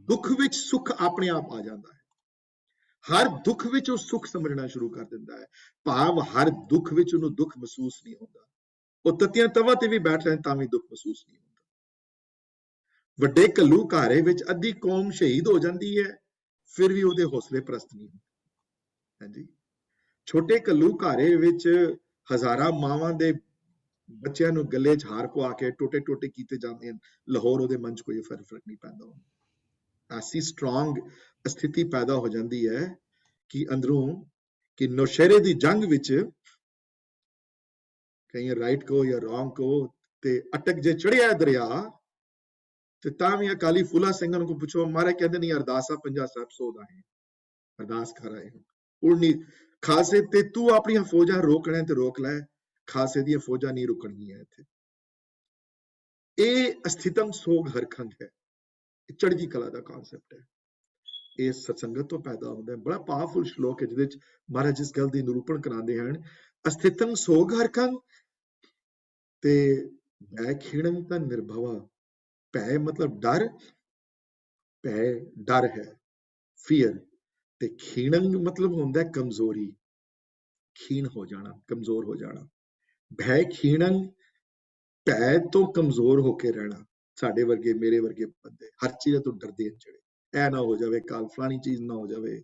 ਦੁੱਖ ਵਿੱਚ ਸੁੱਖ ਆਪਣੇ ਆਪ ਆ ਜਾਂਦਾ ਹੈ। ਹਰ ਦੁੱਖ ਵਿੱਚ ਉਹ ਸੁੱਖ ਸਮਝਣਾ ਸ਼ੁਰੂ ਕਰ ਦਿੰਦਾ ਹੈ। ਭਾਵ ਹਰ ਦੁੱਖ ਵਿੱਚ ਉਹਨੂੰ ਦੁੱਖ ਮਹਿਸੂਸ ਨਹੀਂ ਹੁੰਦਾ। ਉਹ ਤਤੀਆਂ ਤਵਾਂ ਤੇ ਵੀ ਬੈਠ ਰਹੇ ਤਾਂ ਵੀ ਦੁੱਖ ਮਹਿਸੂਸ ਨਹੀਂ ਹੁੰਦਾ। ਵੱਡੇ ਘੱਲੂ ਘਾਰੇ ਵਿੱਚ ਅੱਧੀ ਕੌਮ ਸ਼ਹੀਦ ਹੋ ਜਾਂਦੀ ਹੈ, ਫਿਰ ਵੀ ਉਹਦੇ ਹੌਸਲੇ ਪ੍ਰਸਤ ਨਹੀਂ ਹੁੰਦੇ। ਹਾਂਜੀ, ਛੋਟੇ ਘੱਲੂ ਘਾਰੇ ਵਿੱਚ ਹਜ਼ਾਰਾਂ ਮਾਵਾਂ ਦੇ ਬੱਚਿਆਂ ਨੂੰ ਗੱਲੇ 'ਚ ਹਾਰ ਪਵਾ ਕੇ ਟੋਟੇ ਟੋਟੇ ਕੀਤੇ ਜਾਂਦੇ ਹਨ। ਲਾਹੌਰ ਉਹਦੇ ਮਨ 'ਚ ਕੋਈ ਫਰਕ ਨਹੀਂ ਪੈਂਦਾ। ਐਸੀ ਸਟਰੋਂਗ ਸਥਿਤੀ ਪੈਦਾ ਹੋ ਜਾਂਦੀ ਹੈ ਕਿ ਅੰਦਰੋਂ ਕਿ ਨੌਸ਼ਹਿਰੇ ਦੀ ਜੰਗ ਵਿੱਚ ਕहीं ਰਾਈਟ ਕੋ ਜਾਂ ਰੋਂਗ ਕੋ ਤੇ ਅਟਕ ਜੇ ਚੜਿਆ ਦਰਿਆ ਤੇ ਤਾਂ ਵੀ ਅਕਾਲੀ ਫੂਲਾ ਸਿੰਘਾਂ ਨੂੰ ਪੁੱਛੋ, ਮਾਰੇ ਕਹਿੰਦੇ ਨਹੀਂ ਅਰਦਾਸਾ ਪੰਜਾ ਸਾਹਿਬ ਸੋਦਾ ਹੈ, ਅਰਦਾਸ ਕਰ ਆਏ ਹੋ। ਉੜਨੀ ਖਾਲਸੇ ਤੇ ਤੂੰ ਆਪਣੀਆਂ ਫੌਜਾਂ ਰੋਕਣਾ ਤੇ ਰੋਕ ਲੈ, ਖਾਲਸੇ ਦੀਆਂ ਫੌਜਾਂ ਨਹੀਂ ਰੁਕਣਗੀਆਂ ਇੱਥੇ। ਇਹ ਅਸਥਿਤੰ ਸੋਗ ਹਰਖੰਡ ਹੈ, ਚੜ੍ਹਦੀ ਕਲਾ ਦਾ ਕਨਸੈਪਟ ਹੈ। ਇਹ ਸਤਸੰਗਤ ਤੋਂ ਪੈਦਾ ਹੁੰਦਾ ਹੈ। ਬੜਾ ਪਾਵਰਫੁਲ ਸ਼ਲੋਕ ਹੈ ਜਿਹਦੇ ਵਿੱਚ ਮਹਾਰਾਜ ਇਸ ਗੱਲ ਦੀ ਨਿਰੂਪਣ ਕਰਾਉਂਦੇ ਹਨ। ਅਸਥਿਤੰ ਸੋਗ ਹਰਖੰ ਤੇ ਭੈ ਖੀਣੰ ਤਾਂ ਨਿਰਭਵਾ। ਭੈ ਮਤਲਬ ਡਰ, ਭੈ ਡਰ ਹੈ, ਫੀਅਰ। ਤੇ ਖੀਣੰ ਮਤਲਬ ਹੁੰਦਾ ਕਮਜ਼ੋਰੀ, ਖੀਣ ਹੋ ਜਾਣਾ, ਕਮਜ਼ੋਰ ਹੋ ਜਾਣਾ। ਭੈ ਖੀਣੰ, ਭੈ ਤੋਂ ਕਮਜ਼ੋਰ ਹੋ ਕੇ ਰਹਿਣਾ। ਸਾਡੇ ਵਰਗੇ, ਮੇਰੇ ਵਰਗੇ ਬੰਦੇ ਹਰ ਚੀਜ਼ ਤੋਂ ਡਰਦੇ ਹਨ। ਜਿਹੜੇ ਇਹ ਨਾ ਹੋ ਜਾਵੇ, ਕੱਲ ਫਲਾਣੀ ਚੀਜ਼ ਨਾ ਹੋ ਜਾਵੇ,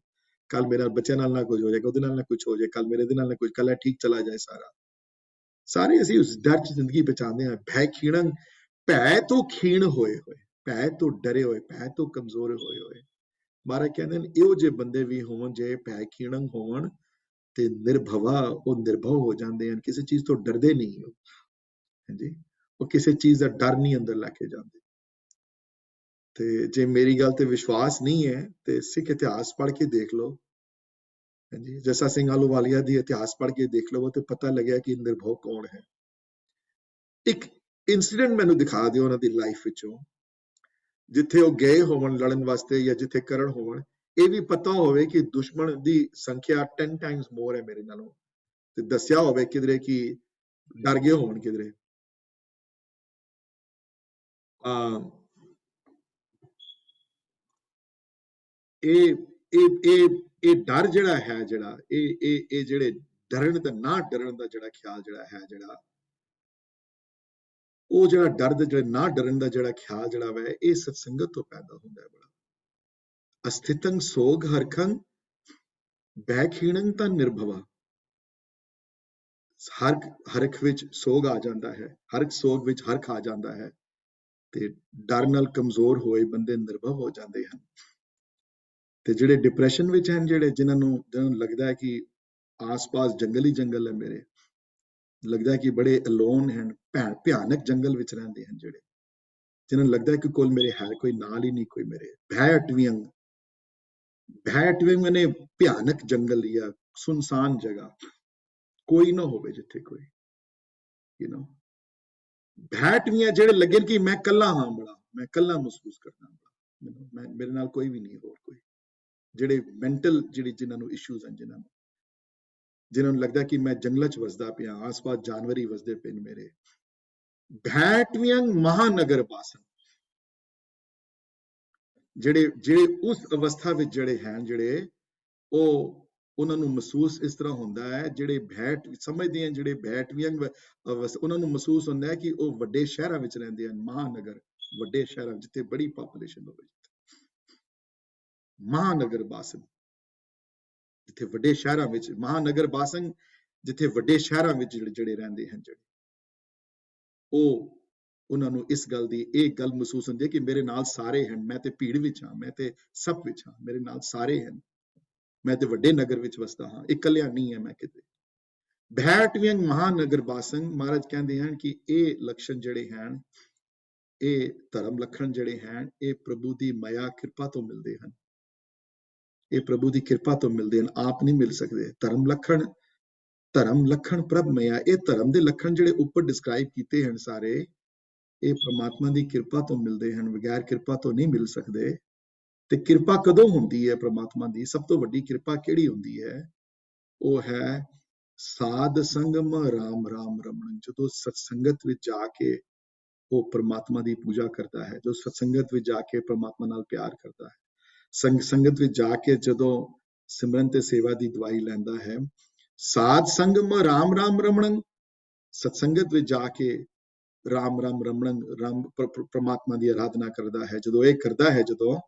ਕੱਲ ਮੇਰੇ ਬੱਚਿਆਂ ਨਾਲ ਨਾ ਕੁਝ ਹੋ ਜਾਏਗਾ, ਉਹਦੇ ਨਾਲ ਨਾ ਕੁਝ ਹੋ ਜਾਏ, ਕੱਲ ਮੇਰੇ ਦੇ ਨਾਲ ਨਾ ਕੁਝ, ਕੱਲ ਠੀਕ ਚਲਾ ਜਾਏ ਸਾਰਾ। ਸਾਰੇ ਅਸੀਂ ਉਸ ਡਰ 'ਚ ਜ਼ਿੰਦਗੀ ਬਚਾਉਂਦੇ ਹਾਂ। ਭੈ ਖੀਣੰ, ਭੈ ਤੋਂ ਖੀਣ ਹੋਏ ਹੋਏ, ਭੈ ਤੋਂ ਡਰੇ ਹੋਏ, ਭੈ ਤੋਂ ਕਮਜ਼ੋਰ ਹੋਏ ਹੋਏ। ਮਹਾਰਾਜ ਕਹਿੰਦੇ ਨੇ ਇਹੋ ਜਿਹੇ ਬੰਦੇ ਵੀ ਹੋਣ ਜੇ ਭੈ ਖੀਣੰ ਹੋਣ ਤੇ ਨਿਰਭਵਾ, ਉਹ ਨਿਰਭਉ ਹੋ ਜਾਂਦੇ ਹਨ। ਕਿਸੇ ਚੀਜ਼ ਤੋਂ ਡਰਦੇ ਨਹੀਂ ਹੋ। ਹਾਂਜੀ, ਉਹ ਕਿਸੇ ਚੀਜ਼ ਦਾ ਡਰ ਨਹੀਂ ਅੰਦਰ ਲੈ ਕੇ ਜਾਂਦੇ। ਤੇ ਜੇ ਮੇਰੀ ਗੱਲ ਤੇ ਵਿਸ਼ਵਾਸ ਨਹੀਂ ਹੈ ਤੇ ਸਿੱਖ ਇਤਿਹਾਸ ਪੜ੍ਹ ਕੇ ਦੇਖ ਲਓ। ਹਾਂਜੀ, ਜੱਸਾ ਸਿੰਘ ਆਹਲੂਵਾਲੀਆ ਦੀ ਇਤਿਹਾਸ ਪੜ੍ਹ ਕੇ ਦੇਖ ਲਵੋ ਤੇ ਪਤਾ ਲੱਗਿਆ ਕਿ ਨਿਰਭਉ ਕੌਣ ਹੈ। ਇੱਕ ਇਨਸੀਡੈਂਟ ਮੈਨੂੰ ਦਿਖਾ ਦਿਓ ਉਹਨਾਂ ਦੀ ਲਾਈਫ ਵਿੱਚੋਂ, ਜਿੱਥੇ ਉਹ ਗਏ ਹੋਣ ਲੜਨ ਵਾਸਤੇ ਜਾਂ ਜਿੱਥੇ ਕਰਨ ਹੋਣ, ਇਹ ਵੀ ਪਤਾ ਹੋਵੇ ਕਿ ਦੁਸ਼ਮਣ ਦੀ ਸੰਖਿਆ 10 ਟਾਈਮਸ ਮੋਰ ਹੈ ਮੇਰੇ ਨਾਲੋਂ, ਤੇ ਦੱਸਿਆ ਹੋਵੇ ਕਿਧਰੇ ਕਿ ਡਰ ਗਏ ਹੋਣ ਕਿਧਰੇ। ਇਹ ਡਰ ਜਿਹੜਾ ਹੈ, ਜਿਹੜਾ ਇਹ ਜਿਹੜੇ ਡਰਨ ਦਾ ਨਾ ਡਰਨ ਦਾ ਜਿਹੜਾ ਖਿਆਲ ਜਿਹੜਾ ਹੈ, ਜਿਹੜਾ ਉਹ ਜਿਹੜਾ ਡਰ ਦਾ ਜਿਹੜਾ ਨਾ ਡਰਨ ਦਾ ਜਿਹੜਾ ਖਿਆਲ ਜਿਹੜਾ ਵਾ, ਇਹ ਸਤਸੰਗਤ ਤੋਂ ਪੈਦਾ ਹੁੰਦਾ ਹੈ। ਬੜਾ ਅਸਥਿਤੰ ਸੋਗ ਹਰਖੰ ਭੈ ਖੀਣੰ ਤਾਂ ਨਿਰਭਵਾ। ਹਰਖ ਵਿੱਚ ਸੋਗ ਆ ਜਾਂਦਾ ਹੈ, ਹਰ ਸੋਗ ਵਿੱਚ ਹਰਖ ਆ ਜਾਂਦਾ ਹੈ ਤੇ ਡਰ ਨਾਲ ਕਮਜ਼ੋਰ ਹੋਏ ਬੰਦੇ ਨਿਰਭਉ ਹੋ ਜਾਂਦੇ ਹਨ। ਤੇ ਜਿਹੜੇ ਡਿਪਰੈਸ਼ਨ ਵਿੱਚ ਹਨ, ਜਿਨ੍ਹਾਂ ਨੂੰ ਲੱਗਦਾ ਹੈ ਕਿ ਆਸ-ਪਾਸ ਜੰਗਲ ਹੀ ਜੰਗਲ ਹੈ, ਮੇਰੇ ਲੱਗਦਾ ਕਿ ਬੜੇ ਅਲੋਨ ਹਨ, ਭਿਆਨਕ ਜੰਗਲ ਵਿੱਚ ਰਹਿੰਦੇ ਹਨ, ਜਿਨ੍ਹਾਂ ਨੂੰ ਲੱਗਦਾ ਕਿ ਕੋਲ ਮੇਰੇ ਹੈ ਕੋਈ, ਨਾਲ ਹੀ ਨਹੀਂ ਕੋਈ ਮੇਰੇ। ਭੈ ਅਟਵਿਅੰਗ, ਭੈ ਅਟਵਿਅੰਗ ਮਨੇ ਭਿਆਨਕ ਜੰਗਲ ਜਾਂ ਸੁਨਸਾਨ ਜਗ੍ਹਾ, ਕੋਈ ਨਾ ਹੋਵੇ ਜਿੱਥੇ ਕੋਈ, ਭੈ ਅਟਵਿਅੰਗ ਜਿਹੜੇ ਲੱਗੇ ਕਿ ਮੈਂ ਕੱਲਾ ਹਾਂ, ਬੜਾ ਮੈਂ ਕੱਲਾ ਮਹਿਸੂਸ ਕਰਦਾ, ਮੇਰੇ ਨਾਲ ਕੋਈ ਵੀ ਨਹੀਂ, ਹੋਰ ਕੋਈ। ਜਿਹੜੇ ਮੈਂਟਲ ਜਿਨ੍ਹਾਂ ਨੂੰ ਇਸ਼ੂਜ਼ ਹਨ, ਜਿਨ੍ਹਾਂ ਨੂੰ ਲੱਗਦਾ ਕਿ ਮੈਂ ਜੰਗਲਾਂ 'ਚ ਵਸਦਾ ਪਿਆ, ਆਸ-ਪਾਸ ਜਾਨਵਰ ਹੀ ਵਸਦੇ ਪਏ ਨੇ ਮੇਰੇ, ਭੈਟਵਿਅੰਗ ਮਹਾਨਗਰ ਬਾਸਨ, ਜਿਹੜੇ ਉਸ ਅਵਸਥਾ ਵਿੱਚ ਜਿਹੜੇ ਹਨ, ਜਿਹੜੇ ਉਹ ਉਹਨਾਂ ਨੂੰ ਮਹਿਸੂਸ ਇਸ ਤਰ੍ਹਾਂ ਹੁੰਦਾ ਹੈ, ਜਿਹੜੇ ਭੈਟ ਸਮਝਦੇ ਹਨ, ਜਿਹੜੇ ਭੈਟਵਿਅੰਗ ਉਹਨਾਂ ਨੂੰ ਮਹਿਸੂਸ ਹੁੰਦਾ ਹੈ ਕਿ ਉਹ ਵੱਡੇ ਸ਼ਹਿਰਾਂ ਵਿੱਚ ਰਹਿੰਦੇ ਹਨ, ਮਹਾਨਗਰ, ਵੱਡੇ ਸ਼ਹਿਰਾਂ ਜਿੱਥੇ ਬੜੀ ਪਾਪੂਲੇਸ਼ਨ ਹੋਵੇ, ਮਹਾਨਗਰ ਬਾਸਨ, ਜਿੱਥੇ ਵੱਡੇ ਸ਼ਹਿਰਾਂ ਵਿੱਚ, ਮਹਾਨਗਰ ਬਾਸਨ ਜਿੱਥੇ ਵੱਡੇ ਸ਼ਹਿਰਾਂ ਵਿੱਚ ਜਿਹੜੇ ਰਹਿੰਦੇ ਹਨ, ਜਿਹੜੇ ਉਹ ਉਹਨਾਂ ਨੂੰ ਇਸ ਗੱਲ ਦੀ ਇਹ ਗੱਲ ਮਹਿਸੂਸ ਹੁੰਦੀ ਹੈ ਕਿ ਮੇਰੇ ਨਾਲ ਸਾਰੇ ਹਨ, ਮੈਂ ਤੇ ਭੀੜ ਵਿੱਚ ਹਾਂ, ਮੈਂ ਤੇ ਸਭ ਵਿੱਚ ਹਾਂ, ਮੇਰੇ ਨਾਲ ਸਾਰੇ ਹਨ, ਮੈਂ ਤੇ ਵੱਡੇ ਨਗਰ ਵਿੱਚ ਵਸਦਾ ਹਾਂ, ਇਕੱਲਿਆਂ ਨਹੀਂ ਹੈ ਮੈਂ ਕਿਤੇ। ਭੈਟਵਿਅੰਗ ਮਹਾਨਗਰ ਬਾਸਨ, ਮਹਾਰਾਜ ਕਹਿੰਦੇ ਹਨ ਕਿ ਇਹ ਲੱਛਣ ਜਿਹੜੇ ਹਨ, ਇਹ ਧਰਮ ਲੱਖਣ ਜਿਹੜੇ ਹਨ, ਇਹ ਪ੍ਰਭੂ ਦੀ ਮਾਇਆ ਕਿਰਪਾ ਤੋਂ ਮਿਲਦੇ ਹਨ, ਇਹ ਪ੍ਰਭੂ ਦੀ ਕਿਰਪਾ ਤੋਂ ਮਿਲਦੇ ਹਨ, ਆਪ ਨਹੀਂ ਮਿਲ ਸਕਦੇ। ਧਰਮ ਲੱਖਣ ਪ੍ਰਭ ਮਾਇਆ, ਇਹ ਧਰਮ ਦੇ ਲੱਖਣ ਜਿਹੜੇ ਉੱਪਰ ਡਿਸਕ੍ਰਾਈਬ ਕੀਤੇ ਹਨ ਸਾਰੇ, ਇਹ ਪ੍ਰਮਾਤਮਾ ਦੀ ਕਿਰਪਾ ਤੋਂ ਮਿਲਦੇ ਹਨ, ਬਗੈਰ ਕਿਰਪਾ ਤੋਂ ਨਹੀਂ ਮਿਲ ਸਕਦੇ। ਤੇ ਕਿਰਪਾ ਕਦੋਂ ਹੁੰਦੀ ਹੈ ਪ੍ਰਮਾਤਮਾ ਦੀ? ਸਭ ਤੋਂ ਵੱਡੀ ਕਿਰਪਾ ਕਿਹੜੀ ਹੁੰਦੀ ਹੈ? ਉਹ ਹੈ ਸਾਧ ਸੰਗਮ ਰਾਮ ਰਾਮ ਰਮਣ, ਜਦੋਂ ਸਤਸੰਗਤ ਵਿੱਚ ਜਾ ਕੇ ਉਹ ਪ੍ਰਮਾਤਮਾ ਦੀ ਪੂਜਾ ਕਰਦਾ ਹੈ, ਜੋ ਸਤਸੰਗਤ ਵਿੱਚ ਜਾ ਕੇ ਪ੍ਰਮਾਤਮਾ ਨਾਲ ਪਿਆਰ ਕਰਦਾ ਹੈ, ਸੰਗਤ ਵਿੱਚ ਜਾ ਕੇ ਜਦੋਂ ਸਿਮਰਨ ਤੇ ਸੇਵਾ ਦੀ ਦਵਾਈ ਲੈਂਦਾ ਹੈ, ਸਾਧ ਸੰਗਮ ਰਾਮ ਰਾਮ ਰਮਣ, ਸਤਸੰਗਤ ਵਿੱਚ ਜਾ ਕੇ ਰਾਮ ਰਾਮ ਰਮਣ, ਰਾਮ ਪ੍ਰਮਾਤਮਾ ਦੀ ਆਰਾਧਨਾ ਕਰਦਾ ਹੈ, ਜਦੋਂ ਇਹ ਕਰਦਾ ਹੈ, ਜਦੋਂ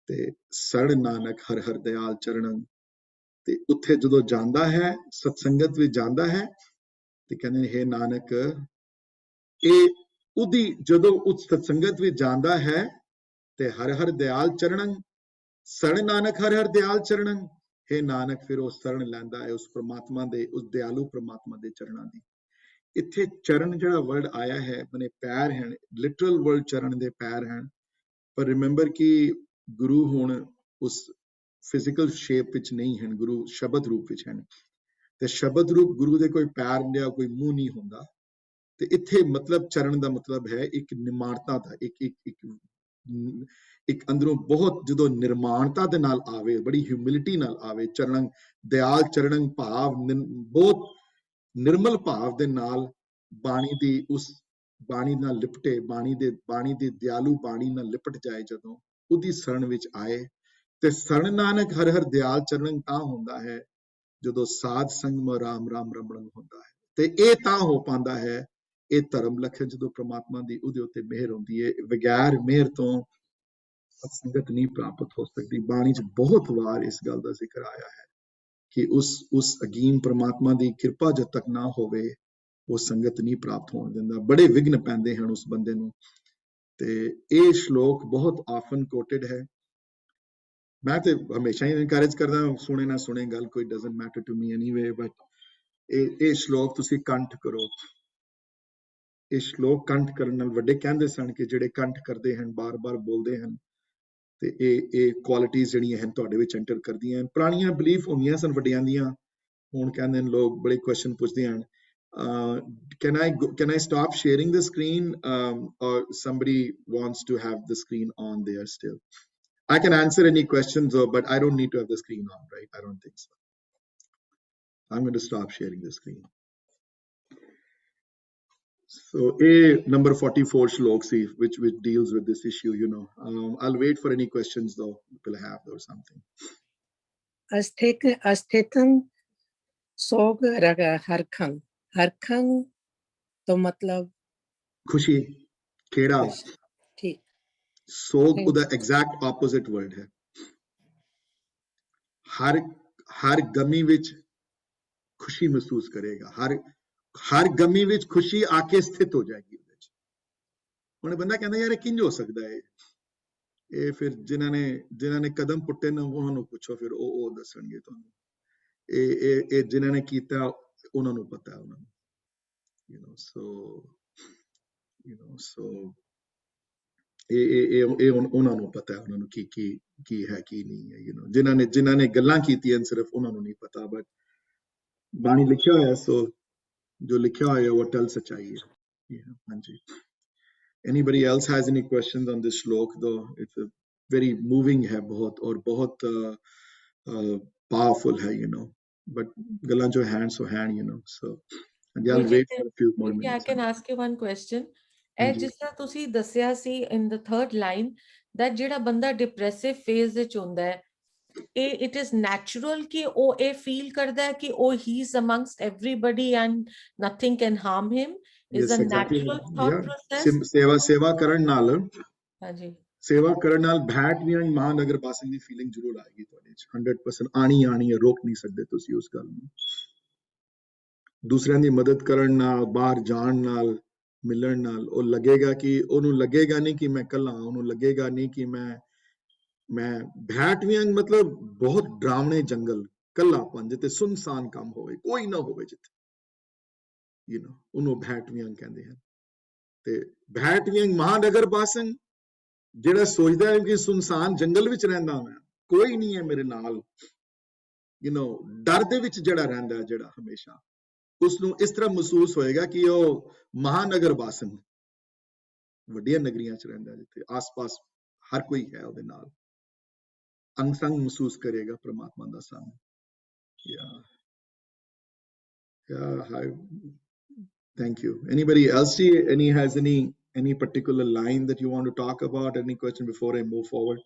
ਤੇ ਸੜ ਨਾਨਕ ਹਰ ਹਰ ਦਿਆਲ ਚਰਣੰ, ਤੇ ਉੱਥੇ ਜਦੋਂ ਜਾਂਦਾ ਹੈ, ਸਤਸੰਗਤ ਵਿੱਚ ਜਾਂਦਾ ਹੈ, ਤੇ ਕਹਿੰਦੇ ਨੇ ਹੇ ਨਾਨਕ, ਇਹ ਉਹਦੀ ਜਦੋਂ ਉਸ ਸਤਸੰਗਤ ਵਿੱਚ ਜਾਂਦਾ ਹੈ ਤੇ ਹਰ ਹਰ ਦਿਆਲ ਚਰਣੰ, ਸੜ ਨਾਨਕ ਹਰ ਹਰ ਦਿਆਲ ਚਰਣੰ, ਹੇ ਨਾਨਕ ਫਿਰ ਉਹ ਸ਼ਰਨ ਲੈਂਦਾ ਹੈ ਉਸ ਪ੍ਰਮਾਤਮਾ ਦੇ, ਉਸ ਦਿਆਲੂ ਪ੍ਰਮਾਤਮਾ ਦੇ ਚਰਨਾਂ ਦੀ। ਇੱਥੇ ਚਰਨ ਜਿਹੜਾ ਵਰਡ ਆਇਆ ਹੈ, ਮਨੇ ਪੈਰ ਹਨ, ਲਿਟਰਲ ਵਰਡ ਚਰਨ ਦੇ ਪੈਰ ਹਨ, ਪਰ ਰਿਮੈਂਬਰ ਕਿ ਗੁਰੂ ਹੁਣ ਉਸ ਫਿਜ਼ੀਕਲ ਸ਼ੇਪ ਵਿੱਚ ਨਹੀਂ ਹਨ, ਗੁਰੂ ਸ਼ਬਦ ਰੂਪ ਵਿੱਚ ਹਨ, ਤੇ ਸ਼ਬਦ ਰੂਪ ਗੁਰੂ ਦੇ ਕੋਈ ਪੈਰ ਜਾਂ ਕੋਈ ਮੂੰਹ ਨਹੀਂ ਹੁੰਦਾ। ਤੇ ਇੱਥੇ ਮਤਲਬ ਚਰਨ ਦਾ ਮਤਲਬ ਹੈ ਇੱਕ ਨਿਮਾਣਤਾ ਦਾ, ਇੱਕ ਅੰਦਰੋਂ ਬਹੁਤ ਜਦੋਂ ਨਿਰਮਾਣਤਾ ਦੇ ਨਾਲ ਆਵੇ, ਬੜੀ ਹਿਊਮਿਲਿਟੀ ਨਾਲ ਆਵੇ। ਚਰਣੰ ਦਿਆਲ ਚਰਣੰ ਭਾਵ ਬਹੁਤ ਨਿਰਮਲ ਭਾਵ ਦੇ ਨਾਲ ਬਾਣੀ ਦੀ ਉਸ ਬਾਣੀ ਨਾਲ ਲਿਪਟੇ, ਬਾਣੀ ਦੀ ਦਿਆਲੂ ਬਾਣੀ ਨਾਲ ਲਿਪਟ ਜਾਏ, ਜਦੋਂ ਉਹਦੀ ਸ਼ਰਨ ਵਿੱਚ ਆਏ। ਤੇ ਸ਼ਰਨ ਨਾਨਕ ਹਰ ਹਰ ਦਿਆਲ ਚਰਣੰ ਤਾਂ ਹੁੰਦਾ ਹੈ ਜਦੋਂ ਸਾਧ ਸੰਗਮ ਰਾਮ ਰਾਮ ਰਮਣ ਹੁੰਦਾ ਹੈ, ਤੇ ਇਹ ਤਾਂ ਹੋ ਪਾਉਂਦਾ ਹੈ, ਇਹ ਧਰਮ ਲੱਖਣ ਜਦੋਂ ਪ੍ਰਮਾਤਮਾ ਦੀ ਉਹਦੇ ਉੱਤੇ ਮਿਹਰ ਹੁੰਦੀ ਹੈ। ਬਗੈਰ ਮਿਹਰ ਤੋਂ ਸੰਗਤ ਨਹੀਂ ਪ੍ਰਾਪਤ ਹੋ ਸਕਦੀ। ਬਾਣੀ 'ਚ ਬਹੁਤ ਵਾਰ ਇਸ ਗੱਲ ਦਾ ਜ਼ਿਕਰ ਆਇਆ ਹੈ ਕਿ ਉਸ ਅਗੀਮ ਪ੍ਰਮਾਤਮਾ ਦੀ ਕਿਰਪਾ ਜਦ ਤੱਕ ਨਾ ਹੋਵੇ, ਉਹ ਸੰਗਤ ਨਹੀਂ ਪ੍ਰਾਪਤ ਹੋਣ ਦਿੰਦਾ, ਬੜੇ ਵਿਘਨ ਪੈਂਦੇ ਹਨ ਉਸ ਬੰਦੇ ਨੂੰ। ਤੇ ਇਹ ਸ਼ਲੋਕ ਬਹੁਤ ਆਫਨ ਕੋਟਡ ਹੈ। ਮੈਂ ਤੇ ਹਮੇਸ਼ਾ ਹੀ ਇਨਕਰੇਜ ਕਰਦਾ, ਸੁਣੇ ਨਾ ਸੁਣੇ ਗੱਲ, ਕੋਈ doesn't matter to me anyway, but ਇਹ ਸ਼ਲੋਕ ਤੁਸੀਂ ਕੰਠ ਕਰੋ। ਇਹ ਸ਼ਲੋਕ ਕੰਠ ਕਰਨ ਨਾਲ, ਵੱਡੇ ਕਹਿੰਦੇ ਸਨ ਕਿ ਜਿਹੜੇ ਕੰਠ ਕਰਦੇ ਹਨ, ਬਾਰ-ਬਾਰ ਬੋਲਦੇ ਹਨ, ਤੇ ਇਹ ਕੁਆਲਿਟੀਆਂ ਜਿਹੜੀਆਂ ਹਨ ਤੁਹਾਡੇ ਵਿੱਚ ਐਂਟਰ ਕਰਦੀਆਂ ਹਨ। ਪੁਰਾਣੀਆਂ ਬਲੀਫ ਹੁੰਦੀਆਂ ਸਨ ਵੱਡਿਆਂ ਦੀਆਂ, ਹੁਣ ਕਹਿੰਦੇ ਨੇ ਲੋਕ, ਬੜੇ ਕੁਐਸਚਨ ਪੁੱਛਦੇ ਹਨ, can I stop sharing the screen, or somebody wants to have the screen on there still? I can answer any questions though, but I don't need to have the screen on, right? I don't think so. I'm going to stop sharing the screen. So number 44 shlok see, which deals with this issue, you know. I'll wait for any questions though, people have or something. अस्थितं सोग रगा हरखं, हरखं तो मतलब खुशी, खेड़ा। ठीक। सोग ਉਹਦਾ exact opposite word ਹੈ। ਹਰ ਗਮੀ ਵਿੱਚ ਖੁਸ਼ੀ ਮਹਿਸੂਸ ਕਰੇਗਾ, ਹਰ ਗਮੀ ਵਿੱਚ ਖੁਸ਼ੀ ਆ ਕੇ ਸਥਿਤ ਹੋ ਜਾਏਗੀ ਉਹਦੇ ਵਿੱਚ। ਹੁਣ ਬੰਦਾ ਕਹਿੰਦਾ ਯਾਰ ਇਹ ਕਿੰਜ ਹੋ ਸਕਦਾ ਹੈ? ਇਹ ਫਿਰ ਜਿਨ੍ਹਾਂ ਨੇ ਕਦਮ ਪੁੱਟੇ ਨੇ ਉਹਨਾਂ ਨੂੰ ਪੁੱਛੋ, ਫਿਰ ਉਹ ਦੱਸਣਗੇ ਤੁਹਾਨੂੰ। ਇਹ ਜਿਨ੍ਹਾਂ ਨੇ ਕੀਤਾ ਉਹਨਾਂ ਨੂੰ ਪਤਾ ਹੈ, ਉਹਨਾਂ ਨੂੰ, ਇਹ ਉਹਨਾਂ ਨੂੰ ਪਤਾ ਹੈ, ਉਹਨਾਂ ਨੂੰ ਕੀ ਹੈ ਕੀ ਨਹੀਂ ਹੈ। ਜਿਨ੍ਹਾਂ ਨੇ ਗੱਲਾਂ ਕੀਤੀਆਂ ਸਿਰਫ ਉਹਨਾਂ ਨੂੰ ਨਹੀਂ ਪਤਾ, ਬਟ ਬਾਣੀ ਲਿਖਿਆ ਹੋਇਆ, ਸੋ ਜੋ ਲਿਖਿਆ ਹੋਇਆ ਉਹ ਟਲ ਸੱਚਾਈ ਹੈ। ਹਾਂਜੀ। Anybody else has any questions on this shlok though? It's a very moving है बहुत, और बहुत powerful है, but ਗੱਲਾਂ ਜੋ हैं so हैं, so ਹਾਂਜੀ, I'll Vijay, wait for a few more Vijay, I minutes. can ask you one question. ਇਹ ਹਾਂਜੀ। ਜਿਸ ਤਰ੍ਹਾਂ ਤੁਸੀਂ ਦੱਸਿਆ ਸੀ in the third line that ਜਿਹੜਾ ਬੰਦਾ depressive phase ਵਿੱਚ ਹੁੰਦਾ ਹੈ, ਇਹ it is natural ਕਿ ਉਹ ਇਹ feel ਕਰਦਾ ਹੈ ਕਿ ਉਹ he is amongst everybody and nothing can harm him. Is Yes, a exactly. natural thought Yeah. process. ਸੇਵਾ ਕਰਨ ਨਾਲ ਹਾਂਜੀ, ਸੇਵਾ ਕਰਨ ਨਾਲ ਭੈਟ ਵੀ ਮਹਾਨਗਰ ਵਾਸੀ ਦੀ ਫੀਲਿੰਗ ਜ਼ਰੂਰ ਆਏਗੀ ਤੁਹਾਡੇ ਚ 100% ਆਣੀ ਹੈ, ਰੋਕ ਨਹੀਂ ਸਕਦੇ ਤੁਸੀਂ ਉਸ ਗੱਲ ਨੂੰ। ਦੂਸਰਿਆਂ ਦੀ ਮਦਦ ਕਰਨ ਨਾਲ, ਬਾਹਰ ਜਾਣ ਨਾਲ, ਮਿਲਣ ਨਾਲ ਉਹ ਲੱਗੇਗਾ ਕਿ ਉਹਨੂੰ ਲੱਗੇਗਾ ਨਹੀਂ ਕਿ ਮੈਂ ਇਕੱਲਾ, ਉਹਨੂੰ ਲੱਗੇਗਾ ਨਹੀਂ ਕਿ ਮੈਂ ਭੈਟ ਵੀ ਮਤਲਬ ਬਹੁਤ ਡਰਾਵਣੇ ਜੰਗਲ, ਕੱਲਾਪਨ ਜਿੱਥੇ ਸੁਨਸਾਨ ਕੰਮ ਹੋਵੇ, ਕੋਈ ਨਾ ਹੋਵੇ ਜਿੱਥੇ ਉਹਨੂੰ ਭੈਟ ਵੀ ਕਹਿੰਦੇ ਹਨ। ਤੇ ਭੈਟ ਵੀ ਮਹਾਨਗਰ ਵਾਸਨ ਜਿਹੜਾ ਸੋਚਦਾ ਹੈ ਕਿ ਸੁਨਸਾਨ ਜੰਗਲ ਵਿੱਚ ਰਹਿੰਦਾ ਮੈਂ, ਕੋਈ ਨਹੀਂ ਹੈ ਮੇਰੇ ਨਾਲ, ਡਰ ਦੇ ਵਿੱਚ ਜਿਹੜਾ ਰਹਿੰਦਾ ਹੈ, ਜਿਹੜਾ ਹਮੇਸ਼ਾ ਉਸਨੂੰ ਇਸ ਤਰ੍ਹਾਂ ਮਹਿਸੂਸ ਹੋਏਗਾ ਕਿ ਉਹ ਮਹਾਨਗਰ ਵਾਸਨ ਵੱਡੀਆਂ ਨਗਰੀਆਂ ਚ ਰਹਿੰਦਾ, ਜਿੱਥੇ ਆਸ-ਪਾਸ ਹਰ ਕੋਈ ਹੈ ਉਹਦੇ ਨਾਲ, ਅੰਗ-ਸੰਗ ਮਹਿਸੂਸ ਕਰੇਗਾ ਪ੍ਰਮਾਤਮਾ ਦਾ ਸੰਗ। Hi. Thank you. Anybody else has any particular line that you want to talk about? Any question before I move forward?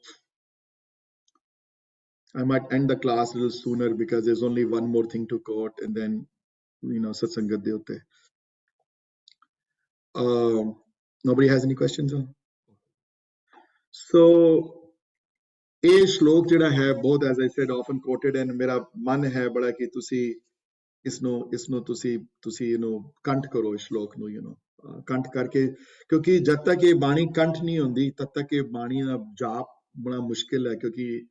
I might end the class a little sooner because there's only one more thing to quote, and then satsangat de utte. Nobody has any questions? So ਇਹ ਸ਼ਲੋਕ ਜਿਹੜਾ ਹੈ ਬਹੁਤ, as I said, often quoted, and ਮੇਰਾ ਮਨ ਹੈ ਬੜਾ ਕਿ ਤੁਸੀਂ ਇਸਨੂੰ ਤੁਸੀਂ ਕੰਠ ਕਰੋ ਇਸ ਸ਼ਲੋਕ ਨੂੰ, ਕੰਠ ਕਰਕੇ, ਕਿਉਂਕਿ ਜਦ ਤੱਕ ਇਹ ਬਾਣੀ ਕੰਠ ਨਹੀਂ ਹੁੰਦੀ ਤਦ ਤੱਕ ਇਹ ਬਾਣੀ ਦਾ ਜਾਪ ਬੜਾ ਮੁਸ਼ਕਿਲ ਹੈ, ਕਿਉਂਕਿ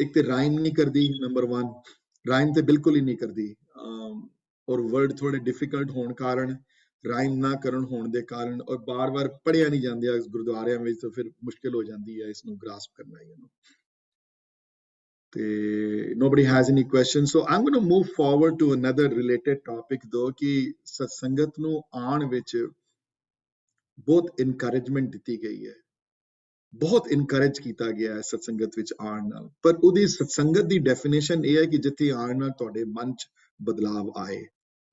ਇੱਕ ਤੇ ਰਾਈਮ ਨਹੀਂ ਕਰਦੀ, ਨੰਬਰ 1 ਰਾਈਮ ਤੇ ਬਿਲਕੁਲ ਹੀ ਨਹੀਂ ਕਰਦੀ, ਔਰ ਵਰਡ ਥੋੜੇ ਡਿਫਿਕਲਟ ਹੋਣ ਕਾਰਨ, ਰਾਈਮ ਨਾ ਕਰਨ ਹੋਣ ਦੇ ਕਾਰਨ, ਔਰ ਬਾਰ-ਬਾਰ ਪੜ੍ਹਿਆ ਨਹੀਂ ਜਾਂਦੇ ਗੁਰਦੁਆਰਿਆਂ ਵਿੱਚ, ਤਾਂ ਫਿਰ ਮੁਸ਼ਕਿਲ ਹੋ ਜਾਂਦੀ ਹੈ ਇਸਨੂੰ ਗ੍ਰਾਸਪ ਕਰਨਾ। ਤੇ nobody has any questions, so I'm going to move forward to another related topic though, ਕਿ ਸਤਸੰਗਤ ਨੂੰ ਆਉਣ ਵਿੱਚ ਬਹੁਤ ਇਨਕਰੇਜਮੈਂਟ ਦਿੱਤੀ ਗਈ ਹੈ, ਬਹੁਤ ਇਨਕਰੇਜ ਕੀਤਾ ਗਿਆ ਹੈ ਸਤਸੰਗਤ ਵਿੱਚ ਆਉਣ ਨਾਲ, ਪਰ ਉਹਦੀ ਸਤਸੰਗਤ ਦੀ ਡੈਫੀਨੇਸ਼ਨ ਇਹ ਹੈ ਕਿ ਜਿੱਥੇ ਆਉਣ ਨਾਲ ਤੁਹਾਡੇ ਮਨ 'ਚ ਬਦਲਾਵ ਆਏ,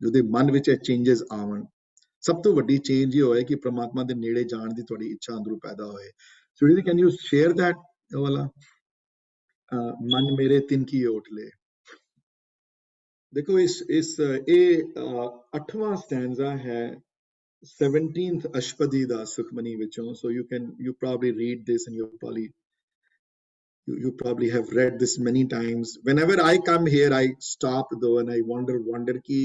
ਜਿਹਦੇ ਮਨ ਵਿੱਚ ਚੇਂਜਸ ਆਉਣ। ਸਭ ਤੋਂ ਵੱਡੀ ਚੇਂਜ ਇਹ ਹੋਏ ਕਿ ਪ੍ਰਮਾਤਮਾ ਦੇ ਨੇੜੇ ਜਾਣ ਦੀ ਤੁਹਾਡੀ ਇੱਛਾ ਅੰਦਰੋਂ ਪੈਦਾ ਹੋਏ। ਸੋ ਕੈਨ ਯੂ ਸ਼ੇਅਰ ਦੈਟ ਵਾਲਾ ਮਨ ਮੇਰੇ ਤਿਨ ਕੀ ਓਟ ਲੈ। ਦੇਖੋ ਇਹ 8ਵਾਂ ਸਟੈਂਜ਼ਾ ਹੈ 17th ਅਸ਼ਪਦੀ ਦਾ ਸੁਖਮਨੀ ਵਿੱਚੋਂ। ਸੋ you probably read this and you probably have read this many times. Whenever I come here I stop though and I wonder ki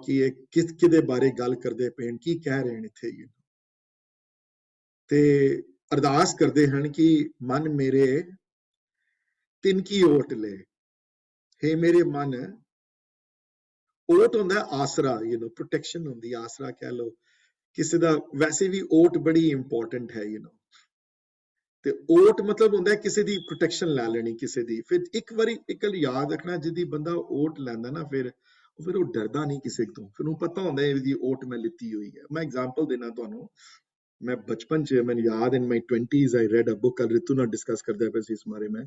ਕਿ ਇਹ ਕਿਹਦੇ ਬਾਰੇ ਗੱਲ ਕਰਦੇ ਪਏ, ਕੀ ਕਹਿ ਰਹੇ ਨੇ ਇੱਥੇ, ਤੇ ਅਰਦਾਸ ਕਰਦੇ ਹਨ ਕਿ ਮਨ ਮੇਰੇ ਤਿਨ ਕੀ ਓਟ ਲੈ। ਹੇ ਮੇਰੇ ਮਨ, ਓਟ ਹੁੰਦਾ ਆਸਰਾ, ਪ੍ਰੋਟੈਕਸ਼ਨ ਹੁੰਦੀ, ਆਸਰਾ ਕਹਿ ਲਓ ਕਿਸੇ ਦਾ, ਵੈਸੇ ਵੀ ਓਟ ਬੜੀ ਇੰਪੋਰਟੈਂਟ ਹੈ, ਤੇ ਓਟ ਮਤਲਬ ਹੁੰਦਾ ਕਿਸੇ ਦੀ ਪ੍ਰੋਟੈਕਸ਼ਨ ਲੈ ਲੈਣੀ ਕਿਸੇ ਦੀ। ਫਿਰ ਇੱਕ ਵਾਰੀ ਗੱਲ ਯਾਦ ਰੱਖਣਾ, ਜਿਹਦੀ ਬੰਦਾ ਓਟ ਲੈਂਦਾ ਨਾ ਫਿਰ ਉਹ ਡਰਦਾ ਨਹੀਂ ਕਿਸੇ ਤੋਂ, ਫਿਰ ਉਹਨੂੰ ਪਤਾ ਹੁੰਦਾ ਇਹਦੀ ਓਟ ਮੈਂ ਲਿੱਤੀ ਹੋਈ ਹੈ। ਮੈਂ ਐਗਜ਼ਾਮਪਲ ਦੇਣਾ ਤੁਹਾਨੂੰ, ਮੈਂ ਬਚਪਨ 'ਚ ਮੈਨੂੰ ਯਾਦ, ਇਨ ਮਾਈ 20s ਆਈ ਰੈਡ ਅ ਬੁੱਕ, ਕੱਲ ਰਿਤੂ ਨਾਲ ਡਿਸਕਸ ਕਰਦਾ ਪਿਆ ਸੀ ਇਸ ਬਾਰੇ। ਮੈਂ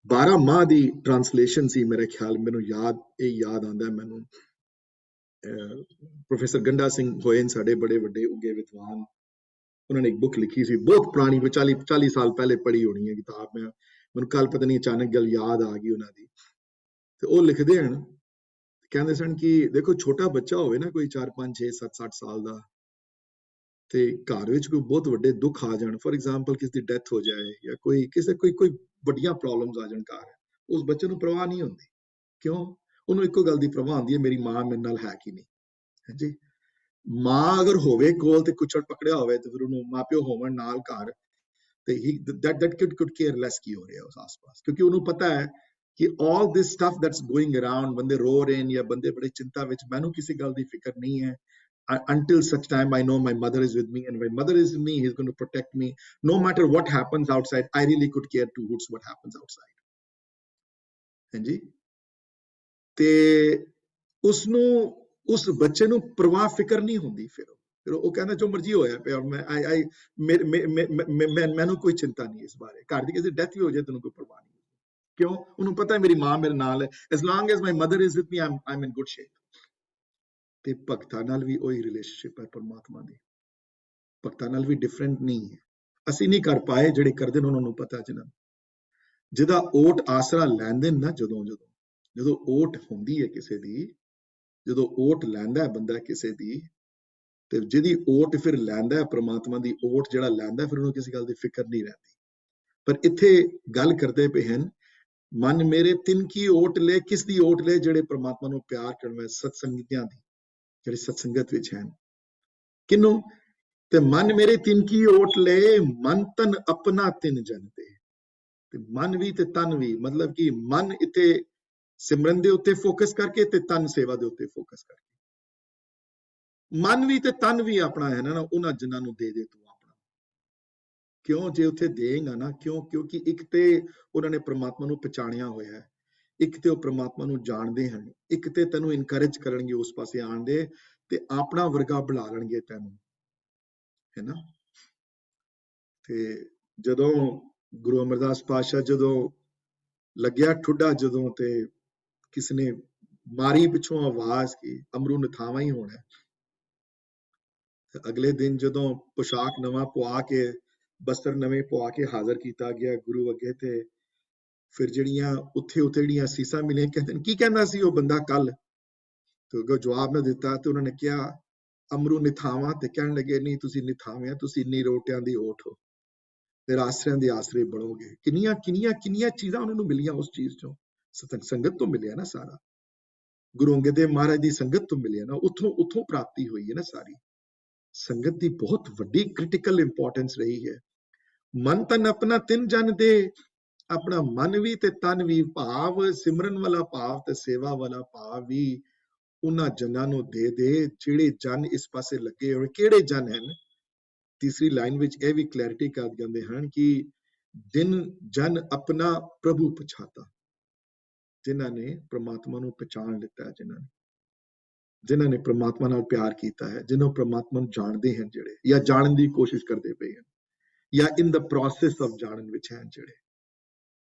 12 ਮਾਹ ਦੀ ਟ੍ਰਾਂਸਲੇਸ਼ਨ ਸੀ ਮੇਰੇ ਖਿਆਲ, ਮੈਨੂੰ ਯਾਦ ਆਉਂਦਾ ਮੈਨੂੰ। ਪ੍ਰੋਫੈਸਰ ਗੰਡਾ ਸਿੰਘ ਹੋਏ ਸਾਡੇ ਬੜੇ ਵੱਡੇ ਉੱਗੇ ਵਿਦਵਾਨ, ਉਹਨਾਂ ਨੇ ਇੱਕ ਬੁੱਕ ਲਿਖੀ ਸੀ ਬਹੁਤ ਪੁਰਾਣੀ, 40 ਸਾਲ ਪਹਿਲੇ ਪੜ੍ਹੀ ਹੋਣੀ ਹੈ ਕਿਤਾਬ। ਮੈਨੂੰ ਕੱਲ ਪਤਾ ਨਹੀਂ ਅਚਾਨਕ ਗੱਲ ਯਾਦ ਆ ਗਈ ਉਹਨਾਂ ਦੀ, ਤੇ ਉਹ ਲਿਖਦੇ ਹਨ, ਕਹਿੰਦੇ ਸਨ ਕਿ ਦੇਖੋ ਛੋਟਾ ਬੱਚਾ ਹੋਵੇ ਨਾ, ਕੋਈ 4, 5, 6, 7, 8 ਸਾਲ ਦਾ, ਤੇ ਘਰ ਵਿੱਚ ਕੋਈ ਬਹੁਤ ਵੱਡੇ ਦੁੱਖ ਆ ਜਾਣ, ਫੋਰ ਐਗਜ਼ਾਮਪਲ ਕਿਸੇ ਦੀ ਡੈਥ ਹੋ ਜਾਏ ਜਾਂ ਕੋਈ ਵੱਡੀਆਂ ਪ੍ਰੋਬਲਮਸ ਆ ਜਾਣ ਘਰ, ਉਸ ਬੱਚੇ ਨੂੰ ਪਰਵਾਹ ਨਹੀਂ ਹੁੰਦੀ। ਕਿਉਂ? ਉਹਨੂੰ ਇੱਕੋ ਗੱਲ ਦੀ ਪਰਵਾਹ ਹੁੰਦੀ ਹੈ, ਮੇਰੀ ਮਾਂ ਮੇਰੇ ਨਾਲ ਹੈ ਕਿ ਨਹੀਂ। ਹਾਂਜੀ, ਮਾਂ ਅਗਰ ਹੋਵੇ ਕੋਲ ਤੇ ਕੁਛੜ ਪਕੜਿਆ ਹੋਵੇ, ਤੇ ਫਿਰ ਉਹਨੂੰ ਮਾਪਿਓ ਹੋਵਣ ਨਾਲ ਘਰ, ਤੇ that kid could care less ਕੀ ਹੋ ਰਿਹਾ ਉਸ ਆਸ-ਪਾਸ, ਕਿਉਂਕਿ ਉਹਨੂੰ ਪਤਾ ਹੈ ਕਿ all this stuff that's going around, ਬੰਦੇ ਰੋ ਰਹੇ ਨੇ ਜਾਂ ਬੰਦੇ ਬੜੇ ਚਿੰਤਾ ਵਿੱਚ, ਮੈਨੂੰ ਕਿਸੇ ਗੱਲ ਦੀ ਫਿਕਰ ਨਹੀਂ ਹੈ। Until such time I know my mother is with me, and when mother is with me, he's going to protect me. No matter what happens outside, I really could care two hoots what happens outside. ਹਾਂਜੀ, ਤੇ ਉਸਨੂੰ, ਉਸ ਬੱਚੇ ਨੂੰ ਪਰਵਾਹ ਫਿਕਰ ਨਹੀਂ ਹੁੰਦੀ। ਫਿਰ ਉਹ ਕਹਿੰਦਾ ਜੋ ਮਰਜ਼ੀ ਹੋਇਆ ਪਿਆ, ਮੈਨੂੰ ਕੋਈ ਚਿੰਤਾ ਨਹੀਂ ਇਸ ਬਾਰੇ, ਘਰ ਦੀ ਕਿਸੇ ਡੈਥ ਵੀ ਹੋ ਜਾਏ ਤੈਨੂੰ ਕੋਈ ਪਰਵਾਹ ਨਹੀਂ। ਕਿਉਂ? ਉਹਨੂੰ ਪਤਾ ਹੈ ਮੇਰੀ ਮਾਂ ਮੇਰੇ ਨਾਲ ਹੈ। As long as my mother is with me, I'm in good shape. ਤੇ ਭਗਤਾਂ ਨਾਲ ਵੀ ਉਹੀ ਰਿਲੇਸ਼ਨਸ਼ਿਪ ਹੈ ਪਰਮਾਤਮਾ ਦੀ। ਭਗਤਾਂ ਨਾਲ ਵੀ ਡਿਫਰੈਂਟ ਨਹੀਂ ਹੈ। ਅਸੀਂ ਨਹੀਂ ਕਰ ਪਾਏ, ਜਿਹੜੇ ਕਰਦੇ ਨੇ ਉਹਨਾਂ ਨੂੰ ਪਤਾ। ਜਿਹਦਾ ਓਟ ਆਸਰਾ ਲੈਂਦੇ ਨੇ ਨਾ, ਜਦੋਂ ਓਟ ਹੁੰਦੀ ਹੈ ਕਿਸੇ ਦੀ, ਜਦੋਂ ਓਟ ਲੈਂਦਾ ਹੈ ਬੰਦਾ ਕਿਸੇ ਦੀ, ਤੇ ਜਿਹਦੀ ਓਟ ਫਿਰ ਲੈਂਦਾ ਹੈ ਪ੍ਰਮਾਤਮਾ ਦੀ ਓਟ ਜਿਹੜਾ ਲੈਂਦਾ, ਫਿਰ ਉਹਨੂੰ ਕਿਸੇ ਗੱਲ ਦੀ ਫਿਕਰ ਨਹੀਂ ਰਹਿੰਦੀ। ਪਰ ਇੱਥੇ ਗੱਲ ਕਰਦੇ ਪਏ ਹਨ, ਮਨ ਮੇਰੇ ਤਿੰਨ ਕੀ ਓਟ ਲੈ, ਕਿਸ ਦੀ ਓਟ ਲੈ? ਜਿਹੜੇ ਪ੍ਰਮਾਤਮਾ ਨੂੰ ਪਿਆਰ ਕਰਨ ਵਾਲੇ ਸਤਸੰਗੀਆਂ ਦੀ, ਜਿਹੜੇ ਸਤਸੰਗਤ ਵਿੱਚ ਹਨ। ਕਿਹਨੂੰ? ਤੇ ਮਨ ਮੇਰੇ ਤਿੰਨ ਕੀ ਓਟ ਲੈ, ਮਨ ਤਨ ਆਪਣਾ ਤਿੰਨ ਜਨ ਤੇ। ਤੇ ਮਨ ਵੀ ਤੇ ਤਨ ਵੀ, ਮਤਲਬ ਕਿ ਮਨ ਇੱਥੇ ਸਿਮਰਨ ਦੇ ਉੱਤੇ ਫੋਕਸ ਕਰਕੇ ਤੇ ਤਨ ਸੇਵਾ ਦੇ ਉੱਤੇ ਫੋਕਸ ਕਰਕੇ। ਮਨ ਵੀ ਤੇ ਤਨ ਵੀ ਆਪਣਾ ਹੈ ਨਾ, ਉਹਨਾਂ ਜਿਨ੍ਹਾਂ ਨੂੰ ਦੇ ਤੂੰ ਆਪਣਾ। ਕਿਉਂ? ਜੇ ਉੱਥੇ ਦੇਗਾ ਨਾ, ਕਿਉਂਕਿ ਇੱਕ ਤੇ ਉਹਨਾਂ ਨੇ ਪ੍ਰਮਾਤਮਾ ਨੂੰ ਪਛਾਣਿਆ ਹੋਇਆ ਹੈ, ਇੱਕ ਤੇ ਉਹ ਪ੍ਰਮਾਤਮਾ ਨੂੰ ਜਾਣਦੇ ਹਨ, ਇੱਕ ਤੇ ਤੈਨੂੰ ਇਨਕਰੇਜ ਕਰਨਗੇ ਉਸ ਪਾਸੇ ਆਉਣ ਦੇ, ਤੇ ਆਪਣਾ ਵਰਗਾ ਬੁਲਾ ਲੈਣਗੇ ਤੈਨੂੰ, ਹੈ ਨਾ। ਤੇ ਜਦੋਂ ਗੁਰੂ ਅਮਰਦਾਸ ਪਾਤਸ਼ਾਹ ਜਦੋਂ ਲੱਗਿਆ ਠੁੱਡਾ, ਜਦੋਂ ਤੇ ਕਿਸੇ ਨੇ ਮਾਰੀ ਪਿੱਛੋਂ ਆਵਾਜ਼ ਕਿ ਅਮਰੂ ਨਿਥਾਵਾਂ ਹੀ ਹੋਣਾ। ਅਗਲੇ ਦਿਨ ਜਦੋਂ ਪੁਸ਼ਾਕ ਨਵਾਂ ਪਵਾ ਕੇ, ਬਸਤਰ ਨਵੇਂ ਪਵਾ ਕੇ ਹਾਜ਼ਰ ਕੀਤਾ ਗਿਆ ਗੁਰੂ ਅੱਗੇ, ਤੇ ਫਿਰ ਜਿਹੜੀਆਂ ਉੱਥੇ ਜਿਹੜੀਆਂ ਸੀਸਾਂ ਮਿਲੀਆਂ, ਕਹਿੰਦੇ ਕੀ ਕਹਿੰਦਾ ਸੀ ਉਹ ਬੰਦਾ ਕੱਲ? ਤੇ ਅੱਗੋਂ ਜਵਾਬ ਨਾ ਦਿੱਤਾ, ਤੇ ਉਹਨਾਂ ਨੇ ਕਿਹਾ ਅਮਰੂ ਨਿਥਾਵਾਂ। ਤੇ ਕਹਿਣ ਲੱਗੇ ਨਹੀਂ, ਤੁਸੀਂ ਨਿਥਾਵੇਂ, ਤੁਸੀਂ ਨਿਰੋਟਿਆਂ ਦੀ ਓਟ ਹੋ, ਫਿਰ ਆਸਰਿਆਂ ਦੇ ਆਸਰੇ ਬਣੋਗੇ। ਕਿੰਨੀਆਂ ਚੀਜ਼ਾਂ ਉਹਨਾਂ ਨੂੰ ਮਿਲੀਆਂ ਉਸ ਚੀਜ਼ ਚੋਂ। ਸੰਗਤ ਤੋਂ ਮਿਲਿਆ ਨਾ ਸਾਰਾ, ਗੁਰੂ ਅੰਗਦ ਦੇਵ ਮਹਾਰਾਜ ਦੀ ਸੰਗਤ ਤੋਂ ਮਿਲਿਆ ਨਾ, ਉੱਥੋਂ ਪ੍ਰਾਪਤੀ ਹੋਈ ਹੈ ਨਾ ਸਾਰੀ। ਸੰਗਤ ਦੀ ਬਹੁਤ ਵੱਡੀ ਕ੍ਰਿਟੀਕਲ ਇੰਪੋਰਟੈਂਸ ਰਹੀ ਹੈ। ਮਨ ਤਨ ਆਪਣਾ ਤਿੰਨ ਜਨ ਦੇ, ਆਪਣਾ ਮਨ ਵੀ ਤੇ ਤਨ ਵੀ, ਭਾਵ ਸਿਮਰਨ ਵਾਲਾ ਭਾਵ ਤੇ ਸੇਵਾ ਵਾਲਾ ਭਾਵ ਵੀ ਉਹਨਾਂ ਜਨਾਂ ਨੂੰ ਦੇ ਜਿਹੜੇ ਜਨ ਇਸ ਪਾਸੇ ਲੱਗੇ ਹੋਏ। ਕਿਹੜੇ ਜਨ ਹਨ? ਤੀਸਰੀ ਲਾਈਨ ਵਿੱਚ ਇਹ ਵੀ ਕਲੈਰਿਟੀ ਕਰ ਦਿੰਦੇ ਹਨ ਕਿ ਦਿਨ ਜਨ ਆਪਣਾ ਪ੍ਰਭੂ ਪਛਾਤਾ, ਜਿਨ੍ਹਾਂ ਨੇ ਪ੍ਰਮਾਤਮਾ ਨੂੰ ਪਛਾਣ ਲਿੱਤਾ ਹੈ, ਜਿਨ੍ਹਾਂ ਨੇ ਪ੍ਰਮਾਤਮਾ ਨਾਲ ਪਿਆਰ ਕੀਤਾ ਹੈ, ਜਿਹਨੂੰ ਪ੍ਰਮਾਤਮਾ ਨੂੰ ਜਾਣਦੇ ਹਨ, ਜਿਹੜੇ ਜਾਂ ਜਾਣਨ ਦੀ ਕੋਸ਼ਿਸ਼ ਕਰਦੇ ਪਏ ਹਨ, ਜਾਂ ਇਨ ਦਾ ਪ੍ਰੋਸੈਸ ਆਫ ਜਾਣਨ ਵਿੱਚ ਹਨ ਜਿਹੜੇ।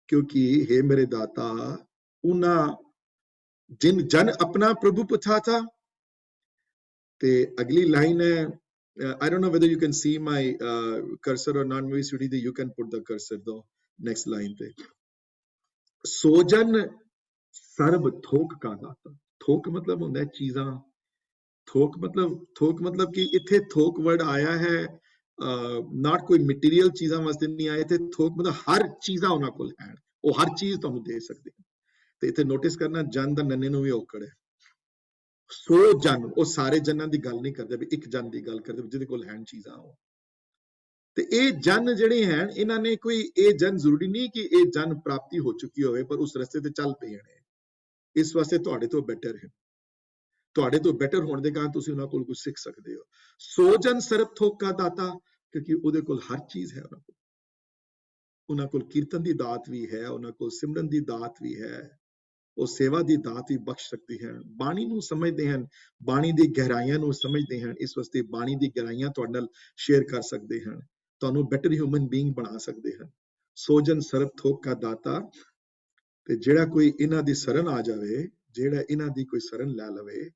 ਕਿਉਂਕਿ ਹੇ ਮੇਰੇ ਦਾਤਾ, ਉਹਨਾਂ ਜਿਨ ਜਨ ਆਪਣਾ ਪ੍ਰਭੂ ਪਛਾਤਾ। ਤੇ ਅਗਲੀ ਲਾਈਨ ਹੈ, I don't know whether you can see my cursor or not. Maybe Sudhi, you can put the cursor though. Next line पे सोजन सर्व थोक का दाता। थोक मतलब होता है चीज़ां। थोक मतलब कि इत्थे थोक वर्ड आया है, not कोई मटीरियल चीज़ां वास्ते नहीं आया इत्थे। थोक मतलब हर चीज़ां उन्हां कोल है, वो हर चीज़ तुहानूं दे सकदे हैं। ते इत्थे नोटिस करना, जन दा नन्ने नूं भी औकड़ है। सो जन, वो सारे जਨਾਂ ਦੀ ਗੱਲ ਨਹੀਂ ਕਰਦੇ, ਵੀ ਇੱਕ ਜਨ ਦੀ ਗੱਲ ਕਰਦੇ ਜਿਹਦੇ ਕੋਲ ਹੈ ਚੀਜ਼ਾਂ। ਉਹ ਤੇ ਇਹ ਜਨ ਜਿਹੜੇ ਹਨ, ਇਹਨਾਂ ਨੇ ਕੋਈ, ਇਹ ਜਨ ਜ਼ਰੂਰੀ ਨਹੀਂ ਕਿ ਇਹ ਜਨ ਪ੍ਰਾਪਤੀ ਹੋ ਚੁੱਕੀ ਹੋਵੇ, ਪਰ ਉਸ ਰਸਤੇ ਤੇ ਚੱਲ ਪਏ ਨੇ। ਇਸ ਵਾਸਤੇ ਤੁਹਾਡੇ ਤੋਂ ਬੈਟਰ ਹੈ, ਤੁਹਾਡੇ ਤੋਂ ਬੈਟਰ ਹੋਣ ਦੇ ਕਾਰਨ ਤੁਸੀਂ ਉਹਨਾਂ ਕੋਲ ਕੁਝ ਸਿੱਖ ਸਕਦੇ ਹੋ। ਸੋ ਜਨ ਸਰਬ ਥੋਕ ਕਾ ਦਾਤਾ, ਕਿਉਂਕਿ ਉਹਦੇ ਕੋਲ ਹਰ ਚੀਜ਼ ਹੈ। ਉਹਨਾਂ ਕੋਲ ਕੀਰਤਨ ਦੀ ਦਾਤ ਵੀ ਹੈ, ਉਹਨਾਂ ਕੋਲ ਸਿਮਰਨ ਦੀ ਦਾਤ ਵੀ ਹੈ, ਉਹ ਸੇਵਾ ਦੀ ਦਾਤ ਵੀ ਬਖਸ਼ ਸਕਦੇ ਹਨ। ਬਾਣੀ ਨੂੰ ਸਮਝਦੇ ਹਨ, ਬਾਣੀ ਦੀ ਗਹਿਰਾਈਆਂ ਨੂੰ ਸਮਝਦੇ ਹਨ, ਇਸ ਵਾਸਤੇ ਬਾਣੀ ਦੀ ਗਹਿਰਾਈਆਂ ਤੁਹਾਡੇ ਨਾਲ ਸ਼ੇਅਰ ਕਰ ਸਕਦੇ ਹਨ, ਤੁਹਾਨੂੰ ਬੈਟਰ ਹਿਊਮਨ ਬੀਇੰਗ ਬਣਾ ਸਕਦੇ ਹਨ। ਸੋਜਨ ਸਰਬ ਥੋਕ ਕਾ ਦਾਤਾ। ਤੇ ਜਿਹੜਾ ਕੋਈ ਇਹਨਾਂ ਦੀ ਸ਼ਰਨ ਆ ਜਾਵੇ, ਜਿਹੜਾ ਇਹਨਾਂ ਦੀ ਕੋਈ ਸ਼ਰਨ ਲੈ ਲਵੇ,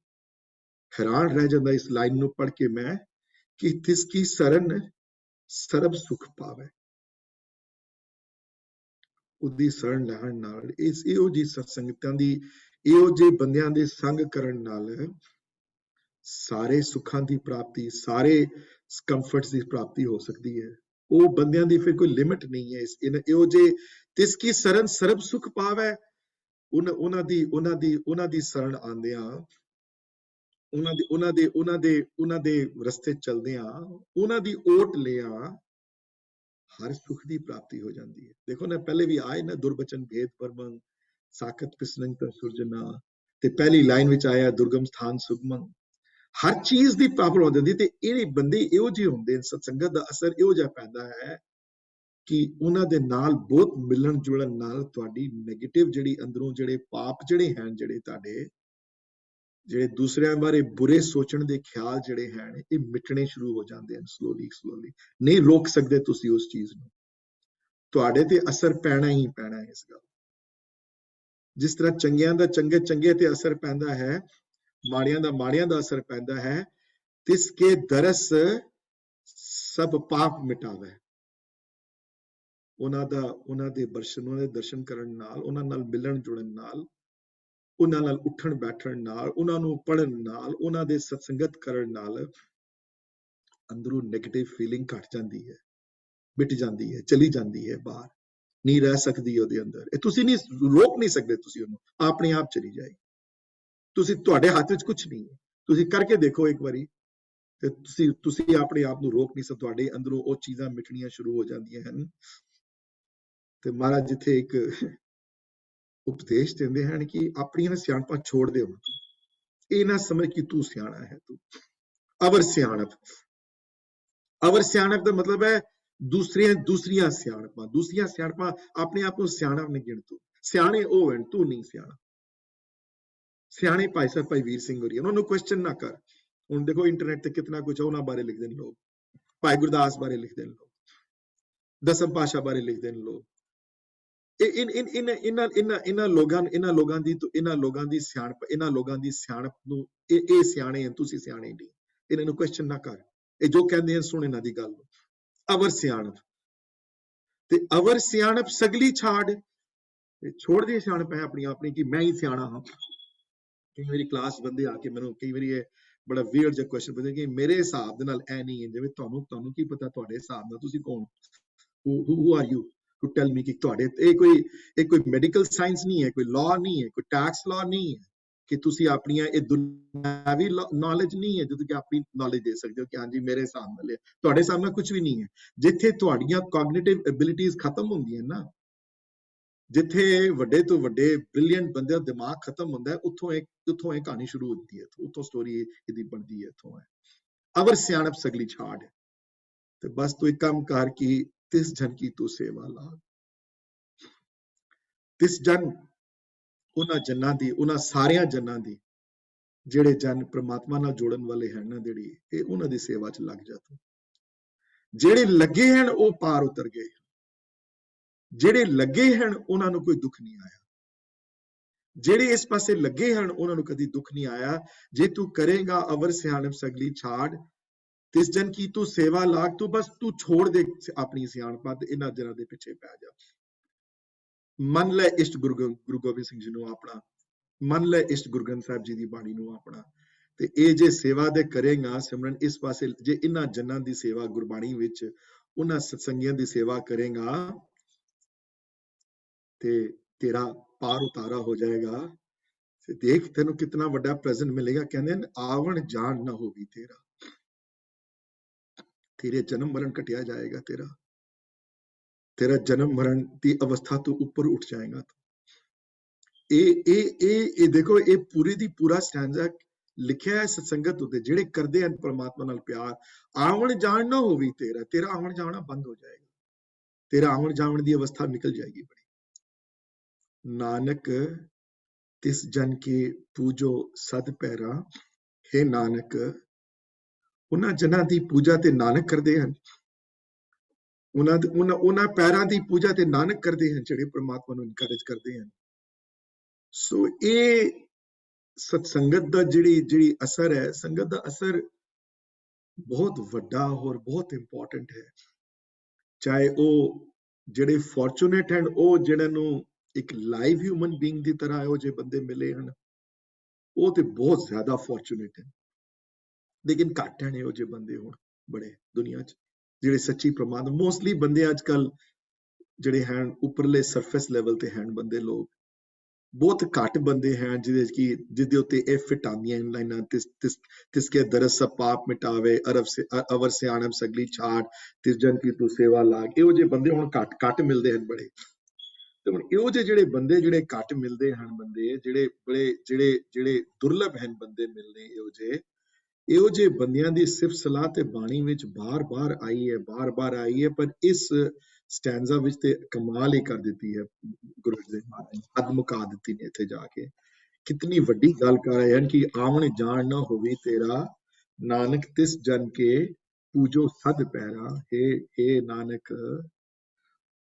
ਹੈਰਾਨ ਰਹਿ ਜਾਂਦਾ ਇਸ ਲਾਈਨ ਨੂੰ ਪੜ੍ਹ ਕੇ ਮੈਂ, ਕਿ ਤਿਸ ਕੀ ਸ਼ਰਨ ਸਰਬ ਸੁਖ ਪਾਵੇ। ਉਹਦੀ ਸ਼ਰਨ ਲੈਣ ਨਾਲ, ਇਹੋ ਜਿਹੀ ਸਤਸੰਗਤਾਂ ਦੀ, ਇਹੋ ਜਿਹੇ ਬੰਦਿਆਂ ਦੇ ਸੰਗ ਕਰਨ ਨਾਲ ਸਾਰੇ ਸੁੱਖਾਂ ਦੀ ਪ੍ਰਾਪਤੀ, ਸਾਰੇ ਕੰਫਰਟਸ ਦੀ ਪ੍ਰਾਪਤੀ ਹੋ ਸਕਦੀ ਹੈ। ਉਹ ਬੰਦਿਆਂ ਦੀ ਫਿਰ ਕੋਈ ਲਿਮਿਟ ਨਹੀਂ ਹੈ। ਇਹੋ ਜਿਹੇ ਤਿਸ ਕੀ ਸ਼ਰਨ ਸਰਬ ਸੁਖ ਪਾਵੇ, ਉਹਨਾਂ ਦੀ ਸ਼ਰਨ ਆਉਂਦਿਆਂ, ਉਹਨਾਂ ਦੇ ਰਸਤੇ ਚਲਦਿਆਂ, ਉਹਨਾਂ ਦੀ ਓਟ ਲਿਆ, ਹਰ ਸੁਖ ਦੀ ਪ੍ਰਾਪਤੀ ਹੋ ਜਾਂਦੀ ਹੈ। ਦੇਖੋ ਨਾ, ਪਹਿਲੇ ਵੀ ਆਏ ਨਾ, ਦੁਰਬਚਨ ਭੇਦ ਪਰਮੰ ਸਾਖਤ ਪਿਸਨੰ ਤਰ ਸੁਰਜਨਾ, ਤੇ ਪਹਿਲੀ ਲਾਈਨ ਵਿੱਚ ਆਇਆ ਦੁਰਗਮ ਸਥਾਨ ਸੁਗਮੰ। ਹਰ ਚੀਜ਼ ਦੀ ਪ੍ਰਾਪਤੀ ਹੋ ਜਾਂਦੀ। ਤੇ ਇਹ ਬੰਦੇ ਇਹੋ ਜਿਹੇ ਹੁੰਦੇ, ਸਤਸੰਗਤ ਦਾ ਅਸਰ ਇਹੋ ਜਿਹਾ ਪੈਂਦਾ ਹੈ ਕਿ ਉਹਨਾਂ ਦੇ ਨਾਲ ਬਹੁਤ ਮਿਲਣ ਜੁਲਣ ਨਾਲ ਤੁਹਾਡੀ ਨੈਗੇਟਿਵ ਜਿਹੜੀ ਅੰਦਰੋਂ ਜਿਹੜੇ ਪਾਪ ਜਿਹੜੇ ਹਨ, ਜਿਹੜੇ ਤੁਹਾਡੇ ਜਿਹੜੇ ਦੂਸਰਿਆਂ ਬਾਰੇ ਬੁਰੇ ਸੋਚਣ ਦੇ ਖਿਆਲ ਜਿਹੜੇ ਹਨ, ਇਹ ਮਿਟਣੇ ਸ਼ੁਰੂ ਹੋ ਜਾਂਦੇ ਹਨ ਸਲੋਲੀ। ਨਹੀਂ ਰੋਕ ਸਕਦੇ ਤੁਸੀਂ ਉਸ ਚੀਜ਼ ਨੂੰ, ਤੁਹਾਡੇ ਤੇ ਅਸਰ ਪੈਣਾ ਹੀ ਪੈਣਾ ਹੈ ਇਸ ਗੱਲ। ਜਿਸ ਤਰ੍ਹਾਂ ਚੰਗਿਆਂ ਦਾ ਚੰਗੇ ਤੇ ਅਸਰ ਪੈਂਦਾ ਹੈ, ਮਾੜਿਆਂ ਦਾ ਅਸਰ ਪੈਂਦਾ ਹੈ। ਤਿਸ ਕੇ ਦਰਸ ਸਭ ਪਾਪ ਮਿਟਾਵੇ। ਉਹਨਾਂ ਦੇ ਦਰਸ਼ਨ ਕਰਨ ਨਾਲ, ਉਹਨਾਂ ਨਾਲ ਮਿਲਣ ਜੁੜਨ ਨਾਲ, ਉਹਨਾਂ ਨਾਲ ਉੱਠਣ ਬੈਠਣ ਨਾਲ, ਉਹਨਾਂ ਨੂੰ ਪੜ੍ਹਨ ਨਾਲ, ਉਹਨਾਂ ਦੇ ਸਤਸੰਗਤ ਕਰਨ ਨਾਲ ਅੰਦਰੋਂ ਨੈਗੇਟਿਵ ਫੀਲਿੰਗ ਘਟ ਜਾਂਦੀ ਹੈ, ਮਿਟ ਜਾਂਦੀ ਹੈ, ਚਲੀ ਜਾਂਦੀ ਹੈ ਬਾਹਰ, ਨਹੀਂ ਰਹਿ ਸਕਦੀ ਉਹਦੇ ਅੰਦਰ। ਇਹ ਤੁਸੀਂ ਨਹੀਂ ਰੋਕ ਨਹੀਂ ਸਕਦੇ, ਤੁਸੀਂ ਉਹਨੂੰ ਆਪਣੇ ਆਪ ਚਲੀ ਜਾਏ। ਤੁਹਾਡੇ ਹੱਥ ਵਿੱਚ ਕੁਝ ਨਹੀਂ ਹੈ, ਤੁਸੀਂ ਕਰਕੇ ਦੇਖੋ ਇੱਕ ਵਾਰੀ, ਤੇ ਤੁਸੀਂ ਆਪਣੇ ਆਪ ਨੂੰ ਰੋਕ ਨਹੀਂ ਸਕਦੇ, ਤੁਹਾਡੇ ਅੰਦਰੋਂ ਉਹ ਚੀਜ਼ਾਂ ਮਿਟਣੀਆਂ ਸ਼ੁਰੂ ਹੋ ਜਾਂਦੀਆਂ ਹਨ। ਤੇ ਮਹਾਰਾਜ ਜਿੱਥੇ ਇੱਕ ਉਪਦੇਸ਼ ਦਿੰਦੇ ਹਨ ਕਿ ਆਪਣੀਆਂ ਸਿਆਣਪਾਂ ਛੋੜ ਦੇ, ਹੁਣ ਇਹ ਨਾ ਸਮਝ ਕਿ ਤੂੰ ਸਿਆਣਾ ਹੈ, ਤੂੰ ਅਵਰ ਸਿਆਣਪ। ਅਵਰ ਸਿਆਣਪ ਦਾ ਮਤਲਬ ਹੈ ਦੂਸਰੀਆਂ ਸਿਆਣਪਾਂ ਆਪਣੇ ਆਪ ਨੂੰ ਸਿਆਣਾ ਨਹੀਂ ਗਿਣ ਤੂੰ। ਸਿਆਣੇ ਉਹ ਹਨ, ਤੂੰ ਨਹੀਂ ਸਿਆਣਾ। ਸਿਆਣੇ ਭਾਈ ਸਾਹਿਬ ਭਾਈ ਵੀਰ ਸਿੰਘ ਹੋਰੀ, ਉਹਨਾਂ ਨੂੰ ਕੁਐਸਚਨ ਨਾ ਕਰ। ਹੁਣ ਦੇਖੋ ਇੰਟਰਨੈਟ ਤੇ ਕਿਤਨਾ ਕੁਝ ਉਹਨਾਂ ਬਾਰੇ ਲਿਖਦੇ ਨੇ ਲੋਕ, ਭਾਈ ਗੁਰਦਾਸ ਬਾਰੇ ਲਿਖਦੇ ਨੇ ਲੋਕ, ਦਸਮ ਪਾਸ਼ਾ ਬਾਰੇ ਲਿਖਦੇ ਨੇ ਲੋਕ। ਇਹਨਾਂ ਲੋਕਾਂ ਦੀ ਸਿਆਣਪ ਨੂੰ ਇਹ ਸਿਆਣੇ ਹਨ, ਤੁਸੀਂ ਸਿਆਣੇ ਨਹੀਂ। ਇਹਨਾਂ ਨੂੰ ਕੁਐਸਚਨ ਨਾ ਕਰ, ਇਹ ਜੋ ਕਹਿੰਦੇ ਹਨ ਸੁਣ ਇਹਨਾਂ ਦੀ ਗੱਲ ਨੂੰ। ਅਵਰ ਸਿਆਣਪ, ਤੇ ਅਵਰ ਸਿਆਣਪ ਸਗਲੀ ਛਾੜ, ਛੋੜ ਦੀ ਸਿਆਣਪ ਹੈ ਆਪਣੀ ਕਿ ਮੈਂ ਹੀ ਸਿਆਣਾ ਹਾਂ। ਕਈ ਵਾਰੀ ਕਲਾਸ ਬੰਦੇ ਆ ਕੇ ਮੈਨੂੰ ਕਈ ਵਾਰੀ ਇਹ ਬੜਾ ਵੀਅਰਡ ਜਿਹਾ ਕੁਐਸਚਨ ਪੁੱਛਦੇ ਕਿ ਮੇਰੇ ਹਿਸਾਬ ਦੇ ਨਾਲ ਇਹ ਨਹੀਂ ਹੈ, ਜਿਵੇਂ ਤੁਹਾਨੂੰ ਕੀ ਪਤਾ ਤੁਹਾਡੇ ਹਿਸਾਬ ਨਾਲ, ਤੁਸੀਂ ਕੌਣ, who are you to tell me ਕਿ ਤੁਹਾਡੇ ਇਹ ਕੋਈ ਮੈਡੀਕਲ ਸਾਇੰਸ ਨਹੀਂ ਹੈ, ਕੋਈ ਲਾਅ ਨਹੀਂ ਹੈ, ਕੋਈ ਟੈਕਸ ਲਾਅ ਨਹੀਂ ਹੈ ਕਿ ਤੁਸੀਂ ਆਪਣੀਆਂ ਇਹ ਦੁਨਿਆਵੀ ਨੌਲੇਜ ਨਹੀਂ ਹੈ ਜਦੋਂ ਕਿ ਆਪਣੀ ਨੌਲੇਜ ਦੇ ਸਕਦੇ ਹੋ ਕਿ ਹਾਂਜੀ ਮੇਰੇ ਹਿਸਾਬ ਨਾਲ, ਤੁਹਾਡੇ ਹਿਸਾਬ ਨਾਲ ਕੁਝ ਵੀ ਨਹੀਂ ਹੈ। ਜਿੱਥੇ ਤੁਹਾਡੀਆਂ ਕੋਗਨੀਟਿਵ ਐਬਿਲਿਟੀਜ਼ ਖਤਮ ਹੁੰਦੀਆਂ ਨਾ, ਜਿੱਥੇ ਵੱਡੇ ਤੋਂ ਵੱਡੇ ਬ੍ਰਿਲੀਅੰਟ ਬੰਦੇ ਦਾ ਦਿਮਾਗ ਖਤਮ ਹੁੰਦਾ ਹੈ, ਉੱਥੋਂ ਇਹ ਕਹਾਣੀ ਸ਼ੁਰੂ ਹੁੰਦੀ ਹੈ, ਉੱਥੋਂ ਸਟੋਰੀ ਇਹਦੀ ਬਣਦੀ ਹੈ, ਇੱਥੋਂ ਹੈ। ਅਵਰ ਸਿਆਣਪ ਸਗਲੀ ਛਾੜ, ਤੇ ਬਸ ਤੂੰ ਇੱਕ ਕੰਮ ਕਰ ਕਿ ਤਿਸ ਜਨ ਕੀ ਤੂੰ ਸੇਵਾ ਲਾਗ। ਤਿਸ ਜਨ, ਉਹਨਾਂ ਜਨਾਂ ਦੀ, ਉਹਨਾਂ ਸਾਰਿਆਂ ਜਨਾਂ ਦੀ, ਜਿਹੜੇ ਜਨ ਪ੍ਰਮਾਤਮਾ ਨਾਲ ਜੋੜਨ ਵਾਲੇ ਹਨ ਨਾ, ਜਿਹੜੀ ਇਹ ਉਹਨਾਂ ਦੀ ਸੇਵਾ 'ਚ ਲੱਗ ਜਾ ਤੂੰ। ਜਿਹੜੇ ਲੱਗੇ ਹਨ ਉਹ ਪਾਰ ਉਤਰ ਗਏ, ਜਿਹੜੇ ਲੱਗੇ ਹਨ ਉਹਨਾਂ ਨੂੰ ਕੋਈ ਦੁੱਖ ਨਹੀਂ ਆਇਆ, ਜਿਹੜੇ ਇਸ ਪਾਸੇ ਲੱਗੇ ਹਨ ਉਹਨਾਂ ਨੂੰ ਕਦੀ ਦੁੱਖ ਨਹੀਂ ਆਇਆ। ਜੇ ਤੂੰ ਕਰੇਗਾ ਅਵਰ ਸਿਆਣਪ ਸਗਲੀ ਛਾੜ, ਤਿਸ ਜਨ ਕੀ ਤੂੰ ਸੇਵਾ ਲਾਗ, ਤੂੰ ਬਸ ਤੂੰ ਛੋੜ ਦੇ ਆਪਣੀ ਸਿਆਣਪਾਂ ਤੇ ਇਹਨਾਂ ਜਨਾਂ ਦੇ ਪਿੱਛੇ ਪੈ ਜਾ। ਮੰਨ ਲੈ ਇਸ਼ਟ ਗੁਰੂ ਗੋਬਿੰਦ ਸਿੰਘ ਜੀ ਨੂੰ ਆਪਣਾ, ਮੰਨ ਲੈ ਇਸ਼ਟ ਗੁਰੂ ਗ੍ਰੰਥ ਸਾਹਿਬ ਜੀ ਦੀ ਬਾਣੀ ਨੂੰ ਆਪਣਾ, ਤੇ ਇਹ ਜੇ ਸੇਵਾ ਦੇ ਕਰੇਗਾ ਸਿਮਰਨ ਇਸ ਪਾਸੇ, ਜੇ ਇਹਨਾਂ ਜਨਾਂ ਦੀ ਸੇਵਾ ਗੁਰਬਾਣੀ ਵਿੱਚ, ਉਹਨਾਂ ਸਤਸੰਗੀਆਂ ਦੀ ਸੇਵਾ ਕਰੇਗਾ ਤੇ ਤੇਰਾ ਪਾਰ ਉਤਾਰਾ ਹੋ ਜਾਏਗਾ। ਤੇ ਦੇਖ ਤੈਨੂੰ ਕਿਤਨਾ ਵੱਡਾ ਪ੍ਰੈਜ਼ੈਂਟ ਮਿਲੇਗਾ। ਕਹਿੰਦੇ ਨੇ ਆਵਣ ਜਾਣ ਨਾ ਹੋਵੀ ਤੇਰਾ, ਤੇਰੇ ਜਨਮ ਮਰਨ ਕਟਿਆ ਜਾਏਗਾ, ਤੇਰਾ ਜਨਮ ਮਰਨ ਦੀ ਅਵਸਥਾ ਤੋਂ ਉੱਪਰ ਉੱਠ ਜਾਏਗਾ। ਇਹ ਦੇਖੋ, ਇਹ ਪੂਰੀ ਦੀ ਪੂਰਾ ਸਟੈਂਜ਼ਾ ਲਿਖਿਆ ਹੈ ਸਤਸੰਗਤ ਉੱਤੇ, ਜਿਹੜੇ ਕਰਦੇ ਹਨ ਪਰਮਾਤਮਾ ਨਾਲ ਪਿਆਰ। ਆਵਣ ਜਾਣ ਨਾ ਹੋਵੀ ਤੇਰਾ ਆਵਣ ਜਾਣਾ ਬੰਦ ਹੋ ਜਾਏਗਾ, ਤੇਰਾ ਆਵਣ ਜਾਵਣ ਦੀ ਅਵਸਥਾ ਨਿਕਲ ਜਾਏਗੀ ਬੜੀ। ਨਾਨਕ ਤਿਸ ਜਨ ਕੇ ਪੂਜੋ ਸਦ ਪੈਰਾ, ਹੈ ਨਾਨਕ, ਉਹਨਾਂ ਜਨਾਂ ਦੀ ਪੂਜਾ ਤੇ ਨਾਨਕ ਕਰਦੇ ਹਨ, ਉਹਨਾਂ ਪੈਰਾਂ ਦੀ ਪੂਜਾ ਤੇ ਨਾਨਕ ਕਰਦੇ ਹਨ, ਜਿਹੜੇ ਪ੍ਰਮਾਤਮਾ ਨੂੰ ਇਨਕਰੇਜ ਕਰਦੇ ਹਨ। ਸੋ ਇਹ ਸਤਸੰਗਤ ਦਾ ਜਿਹੜੀ ਅਸਰ ਹੈ, ਸੰਗਤ ਦਾ ਅਸਰ ਬਹੁਤ ਵੱਡਾ ਹੋਰ ਬਹੁਤ ਇੰਪੋਰਟੈਂਟ ਹੈ। ਚਾਹੇ ਉਹ ਜਿਹੜੇ ਫੋਰਚੂਨੇਟ ਹਨ, ਉਹ ਜਿਹਨਾਂ ਨੂੰ ਇੱਕ ਲਾਈਵ ਹਿਊਮਨ ਬੀਇੰਗ ਦੀ ਤਰ੍ਹਾਂ ਇਹੋ ਜਿਹੇ ਬੰਦੇ ਮਿਲੇ ਹਨ, ਉਹ ਤੇ ਬਹੁਤ ਜ਼ਿਆਦਾ ਫੋਰਚੂਨੇਟ ਹਨ, ਲੇਕਿਨ ਘੱਟ ਹਨ ਇਹੋ ਜਿਹੇ ਬੰਦੇ ਹੁਣ ਬੜੇ ਦੁਨੀਆ 'ਚ, ਜਿਹੜੇ ਸੱਚੀ ਪ੍ਰਮਾਤਮਾ। ਮੋਸਟਲੀ ਬੰਦੇ ਅੱਜ ਕੱਲ ਜਿਹੜੇ ਹਨ ਉੱਪਰਲੇ ਸਰਫੇਸ ਲੈਵਲ ਤੇ ਹਨ ਬੰਦੇ, ਲੋਕ ਬਹੁਤ ਘੱਟ ਬੰਦੇ ਹਨ ਜਿਹਦੇ ਉੱਤੇ ਇਹ ਫਿੱਟ ਆਉਂਦੀਆਂ ਲਾਈਨਾਂ, ਤਿਸ ਕੇ ਦਰਸ ਸਭ ਪਾਪ ਮਿਟਾਵੇ, ਅਵਰ ਸਿਆਣਪ ਸਗਲੀ ਛਾੜ, ਤਿਸ ਜਨ ਕੀ ਤੂੰ ਸੇਵਾ ਲਾਗ। ਇਹੋ ਜਿਹੇ ਬੰਦੇ ਹੁਣ ਘੱਟ ਮਿਲਦੇ ਹਨ ਬੜੇ। ਤੇ ਹੁਣ ਇਹੋ ਜਿਹੇ ਜਿਹੜੇ ਬੰਦੇ ਜਿਹੜੇ ਘੱਟ ਮਿਲਦੇ ਹਨ, ਬੰਦੇ ਜਿਹੜੇ ਦੁਰਲਭ ਹਨ ਬੰਦੇ ਮਿਲਣੇ, ਇਹੋ ਜਿਹੇ ਬੰਦਿਆਂ ਦੀ ਸਿਫਤ ਸਲਾਹ ਤੇ ਬਾਣੀ ਵਿੱਚ ਬਾਰ-ਬਾਰ ਆਈ ਹੈ, ਪਰ ਇਸ ਸਟੈਂਜ਼ਾ ਵਿੱਚ ਤੇ ਕਮਾਲ ਹੀ ਕਰ ਦਿੱਤੀ ਹੈ ਗੁਰੂ ਜੀ ਨੇ, ਹੱਦ ਮੁਕਾ ਦਿੱਤੀ ਨੇ ਇੱਥੇ ਜਾ ਕੇ। ਕਿਤਨੀ ਵੱਡੀ ਗੱਲ ਕਰ ਰਹੇ ਹਨ ਕਿ ਆਵਣ ਜਾਣ ਨਾ ਹੋਵੇ ਤੇਰਾ, ਨਾਨਕ ਤਿਸ ਜਨ ਕੇ ਪੂਜੋ ਸਦ ਪੈਰਾ, हे ਨਾਨਕ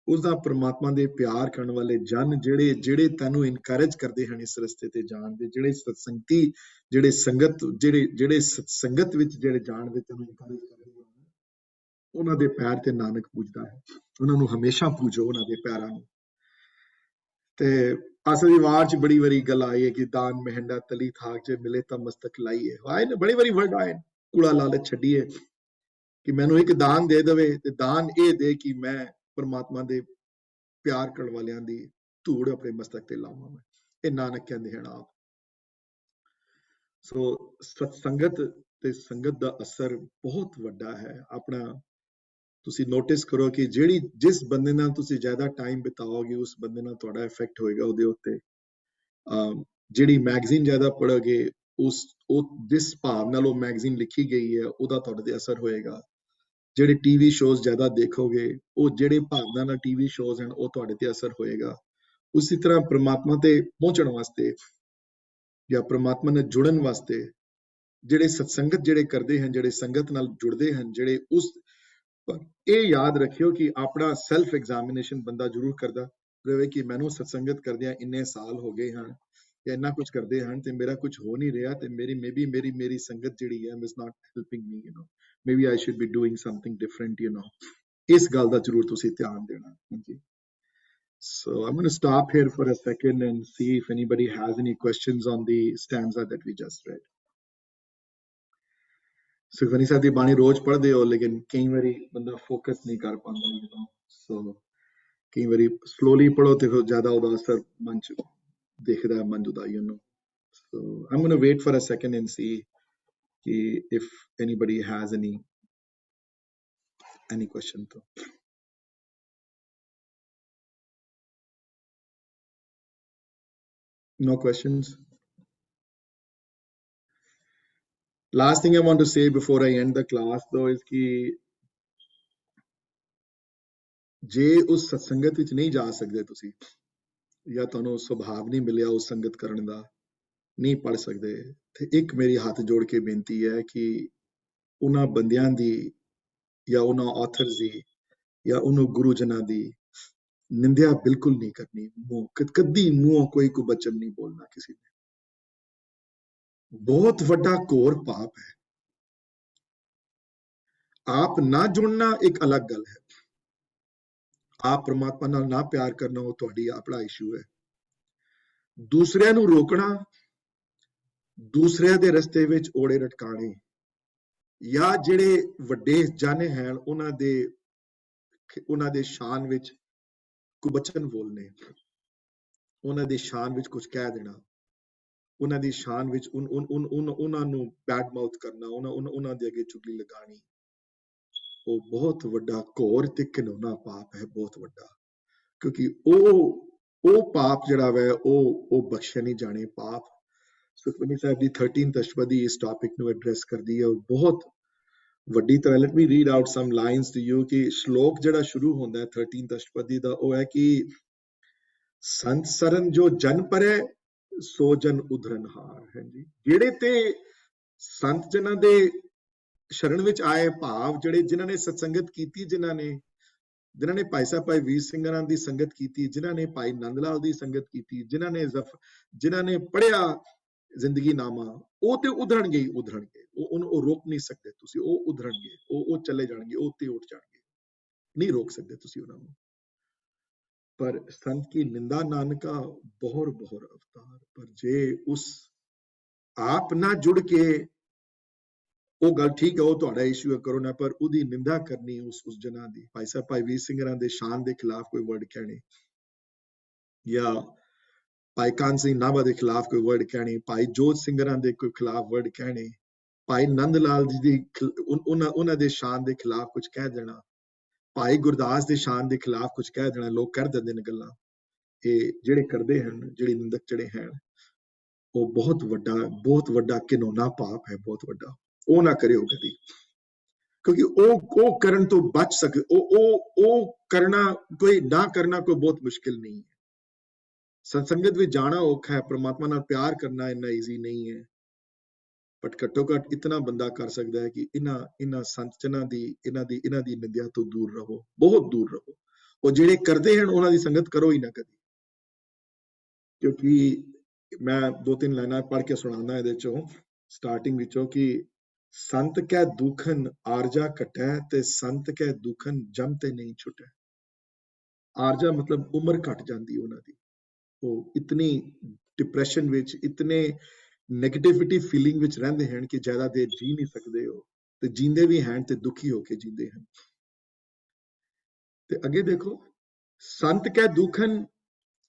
ਉਸਦਾ ਪ੍ਰਮਾਤਮਾ ਦੇ ਪਿਆਰ ਕਰਨ ਵਾਲੇ ਜਨ ਜਿਹੜੇ ਤੈਨੂੰ ਇਨਕਰੇਜ ਕਰਦੇ ਹਨ ਇਸ ਰਸਤੇ ਤੇ ਜਾਣ ਦੇ, ਜਿਹੜੇ ਸਤਸੰਗਤੀ, ਜਿਹੜੇ ਸੰਗਤ ਵਿੱਚ ਜਿਹੜੇ ਜਾਣ ਦੇ ਤੈਨੂੰ ਇਨਕਰੇਜ ਕਰਦੇ ਹਨ, ਉਹਨਾਂ ਦੇ ਪੈਰ ਤੇ ਨਾਨਕ ਪੂਜਦਾ ਹੈ। ਉਹਨਾਂ ਨੂੰ ਹਮੇਸ਼ਾ ਪੂਜੋ, ਉਹਨਾਂ ਦੇ ਪੈਰਾਂ ਨੂੰ। ਤੇ ਅਸਲੀ ਵਾਰ ਚ ਬੜੀ ਵਾਰੀ ਗੱਲ ਆਈ ਹੈ ਕਿ ਦਾਨ ਮਹਿੰਡਾ ਤਲੀ ਥਾਕ ਚ ਮਿਲੇ ਤਾਂ ਮਸਤਕ ਲਾਈਏ, ਆਏ ਨੇ ਬੜੀ ਵਾਰੀ ਵਰਡ ਆਏ, ਕੂੜਾ ਲਾਲਚ ਛੱਡੀਏ ਕਿ ਮੈਨੂੰ ਇੱਕ ਦਾਨ ਦੇ ਦੇਵੇ, ਤੇ ਦਾਨ ਇਹ ਦੇ ਕਿ ਮੈਂ ਪਰਮਾਤਮਾ ਦੇ ਪਿਆਰ ਕਰਨ ਵਾਲਿਆਂ ਦੀ ਧੂੜ ਆਪਣੇ ਮਸਤਕ ਤੇ ਲਾਵਾਂ। ਮੈਂ ਇਹ ਨਾਨਕ ਕਹਿੰਦੇ ਹਨ ਆਪ। ਸੋ ਸਤਸੰਗਤ ਤੇ ਸੰਗਤ ਦਾ ਅਸਰ ਬਹੁਤ ਵੱਡਾ ਹੈ। ਆਪਣਾ ਤੁਸੀਂ ਨੋਟਿਸ ਕਰੋ ਕਿ ਜਿਸ ਬੰਦੇ ਨਾਲ ਤੁਸੀਂ ਜ਼ਿਆਦਾ ਟਾਈਮ ਬਿਤਾਓਗੇ ਉਸ ਬੰਦੇ ਨਾਲ ਤੁਹਾਡਾ ਇਫੈਕਟ ਹੋਏਗਾ ਉਹਦੇ ਉੱਤੇ। ਜਿਹੜੀ ਮੈਗਜ਼ੀਨ ਜ਼ਿਆਦਾ ਪੜ੍ਹੋਗੇ ਉਹ ਜਿਸ ਭਾਵ ਨਾਲ ਉਹ ਮੈਗਜ਼ੀਨ ਲਿਖੀ ਗਈ ਹੈ ਉਹਦਾ ਤੁਹਾਡੇ ਤੇ ਅਸਰ ਹੋਏਗਾ। ਜਿਹੜੇ ਟੀਵੀ ਸ਼ੋਜ਼ ਜ਼ਿਆਦਾ ਦੇਖੋਗੇ ਉਹ ਜਿਹੜੇ ਭਾਵਨਾ ਨਾਲ ਟੀਵੀ ਸ਼ੋਜ਼ ਹਨ ਉਹ ਤੁਹਾਡੇ ਤੇ ਅਸਰ ਹੋਏਗਾ। ਉਸੇ ਤਰ੍ਹਾਂ ਪ੍ਰਮਾਤਮਾ ਤੇ ਪਹੁੰਚਣ ਵਾਸਤੇ ਜਾਂ ਪ੍ਰਮਾਤਮਾ ਨਾਲ ਜੁੜਨ ਵਾਸਤੇ ਜਿਹੜੇ ਸਤਸੰਗਤ ਜਿਹੜੇ ਕਰਦੇ ਹਨ, ਜਿਹੜੇ ਸੰਗਤ ਨਾਲ ਜੁੜਦੇ ਹਨ, ਜਿਹੜੇ ਉਸ ਇਹ ਯਾਦ ਰੱਖਿਓ ਕਿ ਆਪਣਾ ਸੈਲਫ ਐਗਜ਼ਾਮੀਨੇਸ਼ਨ ਬੰਦਾ ਜ਼ਰੂਰ ਕਰਦਾ ਰਹੇ ਕਿ ਮੈਨੂੰ ਸਤਸੰਗਤ ਕਰਦਿਆਂ ਇੰਨੇ ਸਾਲ ਹੋ ਗਏ ਹਨ ਜਾਂ ਇੰਨਾ ਕੁਝ ਕਰਦੇ ਹਨ ਤੇ ਮੇਰਾ ਕੁਝ ਹੋ ਨਹੀਂ ਰਿਹਾ, ਤੇ ਮੇਰੀ ਸੰਗਤ ਜਿਹੜੀ ਹੈ is not helping me, maybe I should be doing something different, ਇਸ ਗੱਲ ਦਾ ਜ਼ਰੂਰ ਤੁਸੀਂ ਧਿਆਨ ਦੇਣਾ। ਹਾਂਜੀ। So I'm going to stop here for a second and see if anybody has any questions on the stanza that we just read. Sukhmani Sahib ਦੀ ਬਾਣੀ ਰੋਜ਼ ਪੜ੍ਹਦੇ ਹੋ, ਲੇਕਿਨ ਕਈ ਵਾਰੀ ਬੰਦਾ ਫੋਕਸ ਨਹੀਂ ਕਰ ਪਾਉਂਦਾ, ਸੋ ਕਈ ਵਾਰੀ ਸਲੋਲੀ ਪੜ੍ਹੋ ਤੇ ਫਿਰ ਜ਼ਿਆਦਾ ਉਹਦਾ ਅਸਰ ਮਨ ਚ ਦਿਖਦਾ ਹੈ, ਮਨ ਜੁਦਾ ਸੋ I'm going to wait for a second and see if anybody has any question. No questions? Last thing I want to say before I end the class though is कि ਜੇ ਉਸ ਸਤਸੰਗਤ ਵਿੱਚ ਨਹੀਂ ਜਾ ਸਕਦੇ ਤੁਸੀਂ, ਜਾਂ ਤੁਹਾਨੂੰ ਸੁਭਾਵ ਨਹੀਂ ਮਿਲਿਆ ਉਸ ਸੰਗਤ ਕਰਨ ਦਾ, ਨਹੀਂ ਪੜ ਸਕਦੇ, ਤੇ ਇੱਕ ਮੇਰੀ ਹੱਥ ਜੋੜ ਕੇ ਬੇਨਤੀ ਹੈ ਕਿ ਉਹਨਾਂ ਬੰਦਿਆਂ ਦੀ ਜਾਂ ਉਹਨਾਂ ਆਥਰਸ ਦੀ ਜਾਂ ਉਹਨੂੰ ਗੁਰੂ ਜਨਾਂ ਦੀ ਨਿੰਦਿਆ ਬਿਲਕੁਲ ਨਹੀਂ ਕਰਨੀ। ਕਦੀ ਮੂੰਹੋਂ ਕੋਈ ਬਚਨ ਨਹੀਂ ਬੋਲਣਾ ਕਿਸੇ ਨੇ। ਬਹੁਤ ਵੱਡਾ ਘੋਰ ਪਾਪ ਹੈ। ਆਪ ਨਾ ਜੁੜਨਾ ਇੱਕ ਅਲੱਗ ਗੱਲ ਹੈ, ਆਪ ਪ੍ਰਮਾਤਮਾ ਨਾਲ ਨਾ ਪਿਆਰ ਕਰਨਾ ਉਹ ਤੁਹਾਡੀ ਆਪਣਾ ਇਸ਼ੂ ਹੈ। ਦੂਸਰਿਆਂ ਨੂੰ ਰੋਕਣਾ, ਦੂਸਰਿਆਂ ਦੇ ਰਸਤੇ ਵਿੱਚ ਓੜੇ ਰਟਕਾਣੇ, ਜਾਂ ਜਿਹੜੇ ਵੱਡੇ ਜਾਣੇ ਹਨ ਉਹਨਾਂ ਦੇ ਸ਼ਾਨ ਵਿੱਚ ਕੁਬਚਨ ਬੋਲਨੇ, ਉਹਨਾਂ ਦੀ ਸ਼ਾਨ ਵਿੱਚ ਕੁਝ ਕਹਿ ਦੇਣਾ, ਉਹਨਾਂ ਦੀ ਸ਼ਾਨ ਵਿੱਚ ਉਹਨਾਂ ਨੂੰ ਬੈਡ ਮਾਊਥ ਕਰਨਾ, ਉਹਨਾਂ ਦੇ ਅੱਗੇ ਚੁਗਲੀ ਲਗਾਣੀ, ਉਹ ਬਹੁਤ ਵੱਡਾ ਘੋਰ ਤੇ ਘਿਨੌਣਾ ਪਾਪ ਹੈ, ਬਹੁਤ ਵੱਡਾ। ਕਿਉਂਕਿ ਉਹ ਪਾਪ ਜਿਹੜਾ ਵੈ ਉਹ ਬਖਸ਼ਿਆ ਨਹੀਂ ਜਾਣੇ ਪਾਪ। ਸੁਖਮਨੀ ਸਾਹਿਬ ਦੀ 13th ਅਸ਼ਟਪਦੀ ਇਸ ਟੌਪਿਕ ਨੂੰ ਐਡਰੈਸ ਕਰਦੀ ਹੈ ਬਹੁਤ ਵੱਡੀ ਤਰ੍ਹਾਂ। Let me read out some lines to you ਕਿ ਸ਼ਲੋਕ ਜਿਹੜਾ ਸ਼ੁਰੂ ਹੁੰਦਾ ਹੈ 13th ਅਸ਼ਟਪਦੀ ਦਾ, ਉਹ ਹੈ ਕਿ ਸੰਤ ਸਰਨ ਜੋ ਜਨ ਪਰੈ ਸੋ ਜਨ ਉਧਰਨ ਹਾਰ ਹੈ ਜੀ। ਜਿਹੜੇ ਤੇ ਸੰਤ ਜਨਾਂ ਦੇ ਸ਼ਰਨ ਵਿੱਚ ਆਏ, ਭਾਵ ਜਿਨ੍ਹਾਂ ਨੇ ਸਤਸੰਗਤ ਕੀਤੀ, ਜਿਨ੍ਹਾਂ ਨੇ ਭਾਈ ਸਾਹਿਬ ਭਾਈ ਵੀਰ ਸਿੰਘਾਂ ਦੀ ਸੰਗਤ ਕੀਤੀ, ਜਿਨ੍ਹਾਂ ਨੇ ਭਾਈ ਨੰਦ ਲਾਲ ਦੀ ਸੰਗਤ ਕੀਤੀ, ਜਿਨ੍ਹਾਂ ਨੇ ਪੜ੍ਹਿਆ ਜ਼ਿੰਦਗੀ ਨਾਮਾ, ਉਹ ਤੇ ਉਧਰਨਗੇ। ਉਹ ਰੋਕ ਨਹੀਂ ਸਕਦੇ ਤੁਸੀਂ, ਉਹ ਉਧਰਨਗੇ, ਉਹ ਚਲੇ ਜਾਣਗੇ, ਉਹ ਤੇ ਉੱਠ ਜਾਣਗੇ, ਨਹੀਂ ਰੋਕ ਸਕਦੇ ਤੁਸੀਂ ਉਹਨਾਂ ਨੂੰ। ਪਰ ਸੰਤ ਕੀ ਨਿੰਦਾ ਨਾਨਕਾ ਬਹੁਰ ਬਹੁਰ ਅਵਤਾਰ। ਪਰ ਜੇ ਉਸ ਆਪ ਨਾ ਜੁੜ ਕੇ, ਉਹ ਗੱਲ ਠੀਕ ਹੈ, ਉਹ ਤੁਹਾਡਾ ਇਸ਼ੂ ਹੈ, ਕਰੋ ਨਾ, ਪਰ ਉਹਦੀ ਨਿੰਦਾ ਕਰਨੀ ਉਸ ਜਨਾਂ ਦੀ, ਭਾਈ ਸਾਹਿਬ ਭਾਈ ਵੀਰ ਸਿੰਘਾਂ ਦੇ ਸ਼ਾਨ ਦੇ ਖਿਲਾਫ ਕੋਈ ਵਰਡ ਕਹਿਣੇ, ਜਾਂ ਭਾਈ ਕਾਨ ਸਿੰਘ ਨਾਭਾ ਦੇ ਖਿਲਾਫ ਕੋਈ ਵਰਡ ਕਹਿਣੇ, ਭਾਈ ਜੋਤ ਸਿੰਘਾਂ ਦੇ ਕੋਈ ਖਿਲਾਫ ਵਰਡ ਕਹਿਣੇ, ਭਾਈ ਨੰਦ ਲਾਲ ਜੀ ਦੀ ਉਹਨਾਂ ਦੇ ਸ਼ਾਨ ਦੇ ਖਿਲਾਫ ਕੁਝ ਕਹਿ ਦੇਣਾ, ਭਾਈ ਗੁਰਦਾਸ ਦੇ ਸ਼ਾਨ ਦੇ ਖਿਲਾਫ ਕੁਝ ਕਹਿ ਦੇਣਾ। ਲੋਕ ਕਰ ਦਿੰਦੇ ਨੇ ਗੱਲਾਂ, ਇਹ ਜਿਹੜੇ ਕਰਦੇ ਹਨ, ਜਿਹੜੇ ਨਿੰਦਕ ਜਿਹੜੇ ਹਨ, ਉਹ ਬਹੁਤ ਵੱਡਾ ਘਿਨੌਣਾ ਪਾਪ ਹੈ, ਬਹੁਤ ਵੱਡਾ। ਉਹ ਨਾ ਕਰਿਓ ਕਦੀ, ਕਿਉਂਕਿ ਉਹ ਕਰਨ ਤੋਂ ਬਚ ਸਕੇ, ਉਹ ਕਰਨਾ, ਕੋਈ ਨਾ ਕਰਨਾ ਕੋਈ ਬਹੁਤ ਮੁਸ਼ਕਿਲ ਨਹੀਂ ਹੈ। ਸਤਸੰਗਤ ਵਿੱਚ ਜਾਣਾ ਔਖਾ ਹੈ, ਪ੍ਰਮਾਤਮਾ ਨਾਲ ਪਿਆਰ ਕਰਨਾ ਇੰਨਾ ਈਜ਼ੀ ਨਹੀਂ ਹੈ, ਬਟ ਘੱਟੋ ਘੱਟ ਇਤਨਾ ਬੰਦਾ ਕਰ ਸਕਦਾ ਹੈ ਕਿ ਇਹਨਾਂ ਸੰਤ ਜਨਾਂ ਦੀ ਇਹਨਾਂ ਦੀ ਨਿੰਦਿਆ ਤੋਂ ਦੂਰ ਰਹੋ, ਬਹੁਤ ਦੂਰ ਰਹੋ। ਉਹ ਜਿਹੜੇ ਕਰਦੇ ਹਨ ਉਹਨਾਂ ਦੀ ਸੰਗਤ ਕਰੋ ਹੀ ਨਾ ਕਦੀ, ਕਿਉਂਕਿ ਮੈਂ 2-3 ਲਾਈਨਾਂ ਪੜ੍ਹ ਕੇ ਸੁਣਾਉਣਾ ਇਹਦੇ ਚੋਂ ਸਟਾਰਟਿੰਗ ਵਿੱਚੋਂ ਕਿ ਸੰਤ ਕੈ ਦੁਖਨ ਆਰਜਾ ਘਟੈ ਤੇ ਸੰਤ ਕੈ ਦੁਖਨ ਜਮ ਤੇ ਨਹੀਂ ਛੁਟੈ। ਆਰਜਾ ਮਤਲਬ ਉਮਰ ਘਟ ਜਾਂਦੀ ਉਹਨਾਂ ਦੀ, ਉਹ ਇਤਨੀ ਡਿਪਰੈਸ਼ਨ ਵਿੱਚ, ਇਤਨੇ ਨੈਗੇਟਿਵਿਟੀ ਫੀਲਿੰਗ ਵਿੱਚ ਰਹਿੰਦੇ ਹਨ ਕਿ ਜ਼ਿਆਦਾ ਦੇਰ ਜੀ ਨਹੀਂ ਸਕਦੇ ਉਹ, ਤੇ ਜੀਂਦੇ ਵੀ ਹਨ ਤੇ ਦੁਖੀ ਹੋ ਕੇ ਜੀਂਦੇ ਹਨ। ਤੇ ਅੱਗੇ ਦੇਖੋ, ਸੰਤ ਕੈ ਦੁਖਨ,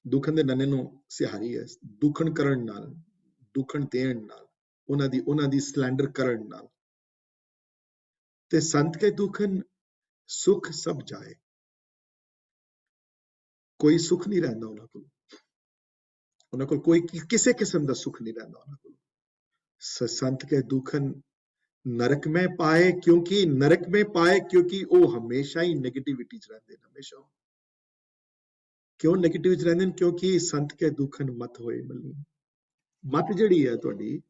ਦੁਖਨ ਦੇ ਨੰਨੇ ਨੂੰ ਸਿਹਾਰੀ ਹੈ, ਦੁਖਨ ਕਰਨ ਨਾਲ, ਦੁਖਨ ਦੇਣ ਨਾਲ, ਉਹਨਾਂ ਦੀ ਸਲੈਂਡਰ ਕਰਨ ਨਾਲ। ਤੇ ਸੰਤ ਕੇ ਦੁਖਨ ਸੁਖ ਸਭ ਜਾਏ, ਕੋਈ ਸੁਖ ਨਹੀਂ ਰਹਿੰਦਾ ਉਹਨਾਂ ਕੋਲ ਕੋਈ ਕਿਸੇ ਕਿਸਮ ਦਾ ਸੁਖ ਨਹੀਂ ਰਹਿੰਦਾ ਉਹਨਾਂ ਕੋਲ। ਸੰਤ ਕੇ ਦੁਖਨ ਨਰਕ में पाए, क्योंकि नरक में पाए क्योंकि ਉਹ ਹਮੇਸ਼ਾ ਹੀ ਨੈਗੇਟਿਵਿਟੀ ਚ ਰਹਿੰਦੇ ਨੇ, ਹਮੇਸ਼ਾ। ਕਿਉਂ ਨੈਗੇਟਿਵ ਚ ਰਹਿੰਦੇ ਨੇ? ਕਿਉਂਕਿ ਸੰਤ ਕੇ ਦੁਖਨ ਮਤ ਹੋਏ ਮਲੀ। ਮਤ ਜਿਹੜੀ ਹੈ ਤੁਹਾਡੀ,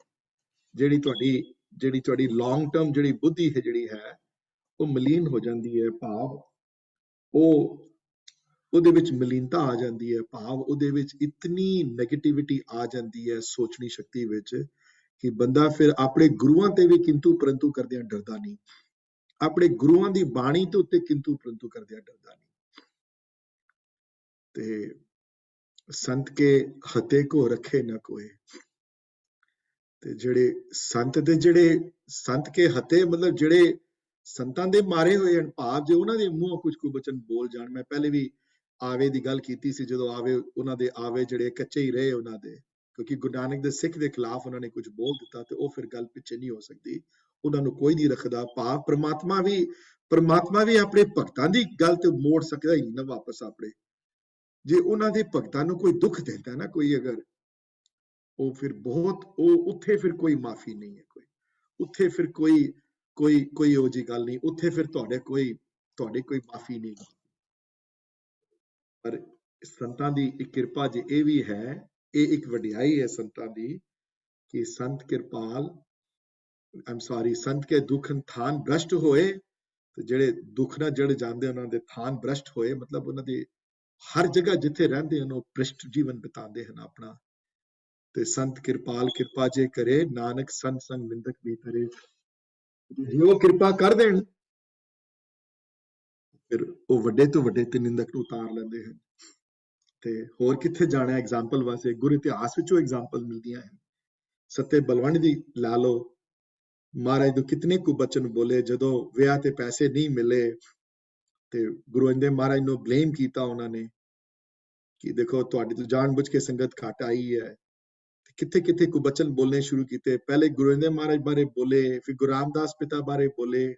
ਜਿਹੜੀ ਤੁਹਾਡੀ ਲੌਂਗ ਟਰਮ ਜਿਹੜੀ ਬੁੱਧੀ ਹੈ, ਜਿਹੜੀ ਹੈ ਉਹ ਮਲੀਨ ਹੋ ਜਾਂਦੀ ਹੈ। ਭਾਵ ਉਹਦੇ ਵਿੱਚ ਮਲੀਨਤਾ ਆ ਜਾਂਦੀ ਹੈ, ਭਾਵ ਉਹਦੇ ਵਿੱਚ ਇਤਨੀ ਨੈਗੇਟਿਵਿਟੀ ਆ ਜਾਂਦੀ ਹੈ ਸੋਚਣੀ ਸ਼ਕਤੀ ਵਿੱਚ ਕਿ ਬੰਦਾ ਫਿਰ ਆਪਣੇ ਗੁਰੂਆਂ ਤੇ ਵੀ ਕਿੰਤੂ ਪਰੰਤੂ ਕਰਦਿਆਂ ਡਰਦਾ ਨਹੀਂ, ਆਪਣੇ ਗੁਰੂਆਂ ਦੀ ਬਾਣੀ ਦੇ ਉੱਤੇ ਕਿੰਤੂ ਪਰੰਤੂ ਕਰਦਿਆਂ ਡਰਦਾ ਨਹੀਂ। ਤੇ ਸੰਤ ਕੇ ਹਤੇ ਕੋ ਰੱਖੇ ਨਾ ਕੋਏ। ਤੇ ਜਿਹੜੇ ਸੰਤ ਕੇ ਹਤੇ ਮਤਲਬ ਜਿਹੜੇ ਸੰਤਾਂ ਦੇ ਮਾਰੇ ਹੋਏ ਹਨ, ਭਾਵ ਜੇ ਉਹਨਾਂ ਦੇ ਮੂੰਹੋਂ ਕੁਝ ਕੁ ਬਚਨ ਬੋਲ ਜਾਣ। ਮੈਂ ਪਹਿਲੇ ਵੀ ਆਵੇ ਦੀ ਗੱਲ ਕੀਤੀ ਸੀ, ਜਦੋਂ ਆਵੇ, ਉਹਨਾਂ ਦੇ ਆਵੇ ਜਿਹੜੇ ਕੱਚੇ ਹੀ ਰਹੇ ਉਹਨਾਂ ਦੇ, ਕਿਉਂਕਿ ਗੁਰੂ ਨਾਨਕ ਦੇ ਸਿੱਖ ਦੇ ਖਿਲਾਫ ਉਹਨਾਂ ਨੇ ਕੁਝ ਬੋਲ ਦਿੱਤਾ ਤੇ ਉਹ ਫਿਰ ਗੱਲ ਪਿੱਛੇ ਨਹੀਂ ਹੋ ਸਕਦੀ, ਉਹਨਾਂ ਨੂੰ ਕੋਈ ਨਹੀਂ ਰੱਖਦਾ। ਭਾਵ ਪ੍ਰਮਾਤਮਾ ਵੀ ਆਪਣੇ ਭਗਤਾਂ ਦੀ ਗੱਲ ਤੇ ਮੋੜ ਸਕਦਾ ਹੀ ਨਹੀਂ ਨਾ ਵਾਪਸ ਆਪਣੇ। ਜੇ ਉਹਨਾਂ ਦੇ ਭਗਤਾਂ ਨੂੰ ਕੋਈ ਦੁੱਖ ਦਿੰਦਾ ਨਾ ਕੋਈ, ਅਗਰ ਉਹ ਫਿਰ ਬਹੁਤ, ਉਹ ਉੱਥੇ ਫਿਰ ਕੋਈ ਮਾਫੀ ਨਹੀਂ ਹੈ, ਉੱਥੇ ਫਿਰ ਕੋਈ ਉਹ ਜੀ ਗੱਲ ਨਹੀਂ, ਉੱਥੇ ਫਿਰ ਤੁਹਾਡੇ ਕੋਈ ਮਾਫੀ ਨਹੀਂ। ਪਰ ਸੰਤਾਂ ਦੀ ਇੱਕ ਕਿਰਪਾ ਜੇ ਇਹ ਵੀ ਹੈ, ਇਹ ਇੱਕ ਵਡਿਆਈ ਹੈ ਸੰਤਾਂ ਦੀ ਕਿ ਸੰਤ ਕਿਰਪਾਲ, ਸੰਤ ਕੇ ਦੁਖਨ ਥਾਨ ਭ੍ਰਸ਼ਟ ਹੋਏ। ਤੇ ਜਿਹੜੇ ਦੁੱਖ ਨਾਲ ਜੜ ਜਾਂਦੇ ਉਹਨਾਂ ਦੇ ਥਾਨ ਭ੍ਰਸ਼ਟ ਹੋਏ, ਮਤਲਬ ਉਹਨਾਂ ਦੇ ਹਰ ਜਗ੍ਹਾ ਜਿੱਥੇ ਰਹਿੰਦੇ ਹਨ ਉਹ ਭ੍ਰਿਸ਼ਟ ਜੀਵਨ ਬਿਤਾਉਂਦੇ ਹਨ ਆਪਣਾ। ਤੇ ਸੰਤ ਕਿਰਪਾਲ ਕਿਰਪਾ ਜੇ ਕਰੇ, ਨਾਨਕ ਸੰਤ ਸੰਗ ਨਿੰਦਕ ਵੀ ਕਰੇ। ਜੇ ਉਹ ਕਿਰਪਾ ਕਰ ਦੇਣ ਫਿਰ ਉਹ ਵੱਡੇ ਤੋਂ ਵੱਡੇ ਤੇ ਨਿੰਦਕ ਨੂੰ ਉਤਾਰ ਲੈਂਦੇ ਹਨ। ਤੇ ਹੋਰ ਕਿੱਥੇ ਜਾਣਾ ਐਗਜ਼ਾਮਪਲ ਵਾਸਤੇ? ਗੁਰੂ ਇਤਿਹਾਸ ਵਿੱਚੋਂ ਐਗਜ਼ਾਮਪਲ ਮਿਲਦੀਆਂ ਹਨ। ਸੱਤੇ ਬਲਵੰਡ ਦੀ ਲਾ ਲਓ, ਮਹਾਰਾਜ ਨੂੰ ਕਿਤਨੇ ਕੁ ਬਚਨ ਬੋਲੇ ਜਦੋਂ ਵਿਆਹ ਤੇ ਪੈਸੇ ਨਹੀਂ ਮਿਲੇ ਤੇ ਗੁਰੂ ਅੰਗਦ ਮਹਾਰਾਜ ਨੂੰ ਬਲੇਮ ਕੀਤਾ ਉਹਨਾਂ ਨੇ ਕਿ ਦੇਖੋ ਤੁਹਾਡੀ ਤੋਂ ਜਾਣਬੁੱਝ ਕੇ ਸੰਗਤ ਘੱਟ ਆਈ ਹੈ। ਕਿੱਥੇ ਕਿੱਥੇ ਕੁ ਬਚਨ ਬੋਲਣੇ ਸ਼ੁਰੂ ਕੀਤੇ। ਪਹਿਲੇ ਗੁਰੂ ਅੰਗਦ ਮਹਾਰਾਜ ਬਾਰੇ ਬੋਲੇ, ਫਿਰ ਗੁਰੂ ਰਾਮਦਾਸ ਪਿਤਾ ਬਾਰੇ ਬੋਲੇ,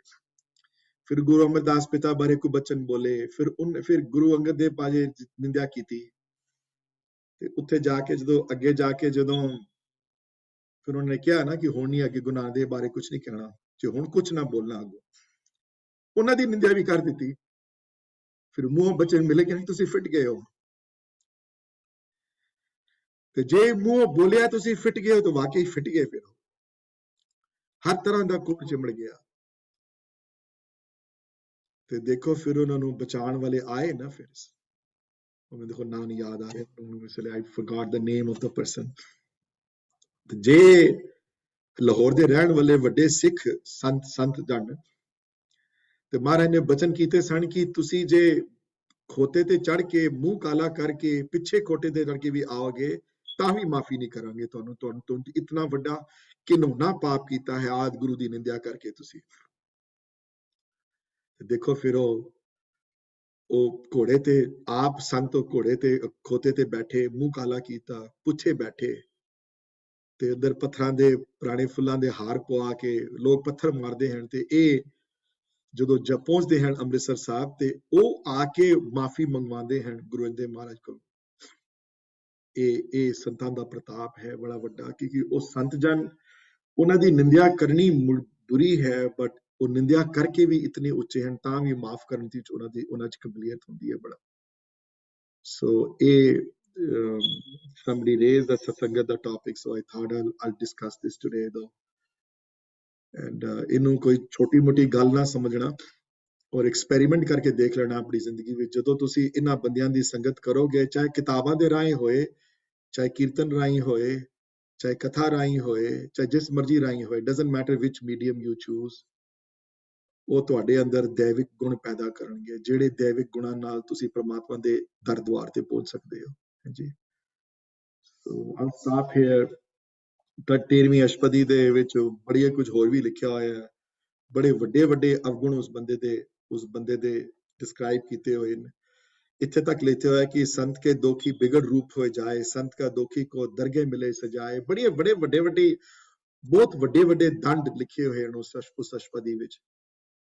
ਫਿਰ ਗੁਰੂ ਅਮਰਦਾਸ ਪਿਤਾ ਬਾਰੇ ਕੁ ਬਚਨ ਬੋਲੇ, ਫਿਰ ਗੁਰੂ ਅੰਗਦ ਦੇਵ ਬਾਰੇ ਨਿੰਦਿਆ ਕੀਤੀ। ਤੇ ਉੱਥੇ ਜਾ ਕੇ ਅੱਗੇ ਜਾ ਕੇ ਜਦੋਂ ਫਿਰ ਉਹਨੇ ਕਿਹਾ ਨਾ ਕਿ ਹੁਣ ਨਹੀਂ ਅੱਗੇ ਗੁਰੂ ਨਾਨਕ ਦੇਵ ਬਾਰੇ ਕੁਝ ਨਹੀਂ ਕਹਿਣਾ, ਜੇ ਹੁਣ ਕੁਝ ਨਾ ਬੋਲਣਾ ਅੱਗੋਂ, ਉਹਨਾਂ ਦੀ ਨਿੰਦਿਆ ਵੀ ਕਰ ਦਿੱਤੀ। ਫਿਰ ਮੂੰਹ ਬਚਨ ਮਿਲੇ ਕਿ ਨਹੀਂ ਤੁਸੀਂ ਫਿੱਟ ਗਏ ਹੋ। ਤੇ ਜੇ ਮੂੰਹ ਬੋਲਿਆ ਤੁਸੀਂ ਫਿੱਟ ਗਏ ਹੋ ਤਾਂ ਵਾਕਈ ਫਿੱਟ ਗਏ, ਫਿਰ ਹਰ ਤਰ੍ਹਾਂ ਦਾ ਕੁੱਟ ਚਿਮੜ ਗਿਆ। ਤੇ ਦੇਖੋ ਫਿਰ ਉਹਨਾਂ ਨੂੰ ਬਚਾਉਣ ਵਾਲੇ ਆਏ ਨਾ, ਫਿਰ ਉਹ ਦੇਖੋ ਨਾਂ ਨਹੀਂ ਯਾਦ ਆ ਰਿਹਾ, ਆਈ ਫੋਰਗॉट ਦ ਨੇਮ ਆਫ ਦ ਪਰਸਨ। ਜੇ ਲਾਹੌਰ ਦੇ ਰਹਿਣ ਵਾਲੇ ਵੱਡੇ ਸਿੱਖ ਸੰਤ ਜਨ ਤੇ ਮਹਾਰਾਜ ਨੇ ਬਚਨ ਕੀਤੇ ਸਨ ਕਿ ਤੁਸੀਂ ਜੇ ਖੋਤੇ ਤੇ ਚੜ ਕੇ ਮੂੰਹ ਕਾਲਾ ਕਰਕੇ ਪਿੱਛੇ ਖੋਟੇ ਤੇ ਚੜ ਕੇ ਵੀ ਆਓਗੇ ਤਾਂ ਵੀ ਮਾਫੀ ਨਹੀਂ ਕਰਾਂਗੇ ਤੁਹਾਨੂੰ ਇਤਨਾ ਵੱਡਾ ਘਿਨੌਣਾ ਪਾਪ ਕੀਤਾ ਹੈ ਆਦਿ ਗੁਰੂ ਦੀ ਨਿੰਦਿਆ ਕਰਕੇ ਤੁਸੀਂ। ਦੇਖੋ ਫਿਰ ਉਹ ਘੋੜੇ ਤੇ ਆਪ ਸੰਤ ਘੋੜੇ ਤੇ ਖੋਤੇ ਤੇ ਬੈਠੇ, ਮੂੰਹ ਕਾਲਾ ਕੀਤਾ, ਪੁੱਛੇ ਬੈਠੇ ਤੇ ਉਧਰ ਪੱਥਰਾਂ ਦੇ ਪੁਰਾਣੇ ਫੁੱਲਾਂ ਦੇ ਹਾਰ ਪਵਾ ਕੇ ਲੋਕ ਪੱਥਰ ਮਾਰਦੇ ਹਨ। ਤੇ ਇਹ ਜਦੋਂ ਪਹੁੰਚਦੇ ਹਨ ਅੰਮ੍ਰਿਤਸਰ ਸਾਹਿਬ ਤੇ ਉਹ ਆ ਕੇ ਮਾਫੀ ਮੰਗਵਾਉਂਦੇ ਹਨ ਗੁਰੂ ਅੰਗਦ ਦੇਵ ਮਹਾਰਾਜ ਕੋਲ। ਇਹ ਸੰਤਾਂ ਦਾ ਪ੍ਰਤਾਪ ਹੈ ਬੜਾ ਵੱਡਾ, ਕਿਉਂਕਿ ਉਹ ਸੰਤ ਜਨ, ਉਹਨਾਂ ਦੀ ਨਿੰਦਿਆ ਕਰਨੀ ਬੁਰੀ ਹੈ, ਬਟ ਉਹ ਨਿੰਦਿਆ ਕਰਕੇ ਵੀ ਇਤਨੇ ਉੱਚੇ ਹਨ ਤਾਂ ਵੀ ਮਾਫ ਕਰਨ ਦੀ ਉਹਨਾਂ ਚ ਕਬਲੀਅਤ ਹੁੰਦੀ ਹੈ ਬੜਾ। ਸੋ ਇਹ somebody raised the Satsangat the topic, so I thought I'll discuss this today though, and ਇਹਨੂੰ ਕੋਈ ਛੋਟੀ ਮੋਟੀ ਗੱਲ ਨਾ ਸਮਝਣਾ। ਔਰ ਐਕਸਪੈਰੀਮੈਂਟ ਕਰਕੇ ਦੇਖ ਲੈਣਾ ਆਪਣੀ ਜ਼ਿੰਦਗੀ ਵਿੱਚ, ਜਦੋਂ ਤੁਸੀਂ ਇਹਨਾਂ ਬੰਦਿਆਂ ਦੀ ਸੰਗਤ ਕਰੋਗੇ, ਚਾਹੇ ਕਿਤਾਬਾਂ ਦੇ ਰਾਹੀਂ ਹੋਏ, ਚਾਹੇ ਕੀਰਤਨ ਰਾਹੀਂ ਹੋਏ, ਚਾਹੇ ਕਥਾ ਰਾਹੀਂ ਹੋਏ, ਚਾਹੇ ਜਿਸ ਮਰਜ਼ੀ ਰਾਹੀਂ ਹੋਏ, doesn't matter which medium you choose, ਉਹ ਤੁਹਾਡੇ ਅੰਦਰ ਦੈਵਿਕ ਗੁਣ ਪੈਦਾ ਕਰਨਗੇ, ਜਿਹੜੇ ਦੈਵਿਕ ਗੁਣਾਂ ਨਾਲ ਤੁਸੀਂ ਪ੍ਰਮਾਤਮਾ ਦੇ ਦਰ ਦੁਆਰ ਤੇ ਪਹੁੰਚ ਸਕਦੇ ਹੋ। ਹਾਂਜੀ, ਸੋ ਆਲ ਸਟਾਪ ਹੇਅਰ। ਤਾਂ 13ਵੀਂ ਅਸ਼ਟਪਦੀ ਦੇ ਵਿੱਚ ਬੜੀਆ ਕੁਝ ਹੋਰ ਵੀ ਲਿਖਿਆ ਹੋਇਆ ਹੈ, ਬੜੇ ਵੱਡੇ ਵੱਡੇ ਅਵਗੁਣ ਉਸ ਬੰਦੇ ਦੇ ਡਿਸਕ੍ਰਾਈਬ ਕੀਤੇ ਹੋਏ ਨੇ। ਇੱਥੇ ਤੱਕ ਲਿਖਿਆ ਹੋਇਆ ਕਿ ਸੰਤ ਕੇ ਦੋਖੀ ਬਿਗੜ ਰੂਪ ਹੋਏ ਜਾਏ, ਸੰਤ ਕਾ ਦੋਖੀ ਕੋ ਦਰਗੇ ਮਿਲੇ ਸਜਾਏ। ਬੜੇ ਬਹੁਤ ਵੱਡੇ ਦੰਡ ਲਿਖੇ ਹੋਏ ਹਨ ਉਸ ਅਸ਼ਟਪਦੀ ਵਿੱਚ।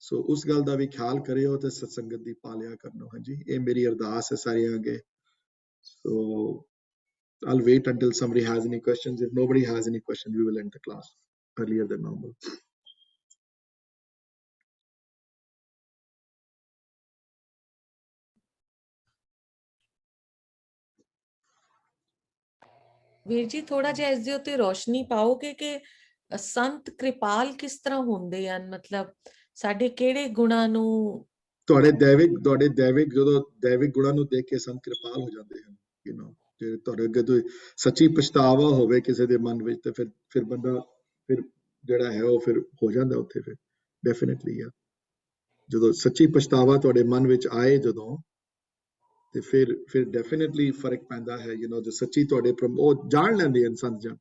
ਸੋ ਉਸ ਗੱਲ ਦਾ ਵੀ ਖਿਆਲ ਕਰਿਓ ਤੇ ਸਤਸੰਗਤ ਦੀ ਪਾਲਿਆ ਕਰਨੋ। ਹਾਂਜੀ, ਇਹ ਮੇਰੀ ਅਰਦਾਸ ਹੈ ਸਾਰਿਆਂ ਅੱਗੇ। ਸੋ I'll wait until somebody has any questions. If nobody has any questions, we will end the class earlier than normal. ਵੀਰ ਜੀ ਥੋੜਾ ਜਿਹਾ ਇਸ ਦੇ ਉੱਤੇ ਰੋਸ਼ਨੀ ਪਾਓਗੇ ਕਿ ਸੰਤ ਕਿਰਪਾਲ ਕਿਸ ਤਰ੍ਹਾਂ ਹੁੰਦੇ ਹਨ, ਮਤਲਬ ਸਾਡੇ ਕਿਹੜੇ ਗੁਣਾਂ ਨੂੰ ਤੁਹਾਡੇ ਦੈਵਿਕ ਜਦੋਂ ਦੈਵਿਕ ਗੁਣਾਂ ਨੂੰ ਦੇਖ ਕੇ ਸੰਤ ਕਿਰਪਾਲ ਹੋ ਜਾਂਦੇ ਹਨ। ਜੇ ਤੁਹਾਡੇ ਅੱਗੇ ਤੋਂ ਸੱਚੀ ਪਛਤਾਵਾ ਹੋਵੇ ਕਿਸੇ ਦੇ ਮਨ ਵਿੱਚ, ਤੇ ਫਿਰ ਬੰਦਾ ਫਿਰ ਜਿਹੜਾ ਹੈ ਉਹ ਫਿਰ ਹੋ ਜਾਂਦਾ ਉੱਥੇ। ਫਿਰ ਡੈਫੀਨਿਟਲੀ ਆ, ਜਦੋਂ ਸੱਚੀ ਪਛਤਾਵਾ ਤੁਹਾਡੇ ਮਨ ਵਿੱਚ ਆਏ ਜਦੋਂ, ਤੇ ਫਿਰ ਡੈਫੀਨਿਟਲੀ ਫਰਕ ਪੈਂਦਾ ਹੈ। ਜੋ ਸੱਚੀ ਤੁਹਾਡੇ ਉਹ ਜਾਣ ਲੈਂਦੇ ਹਨ ਸੰਤ ਜਨ,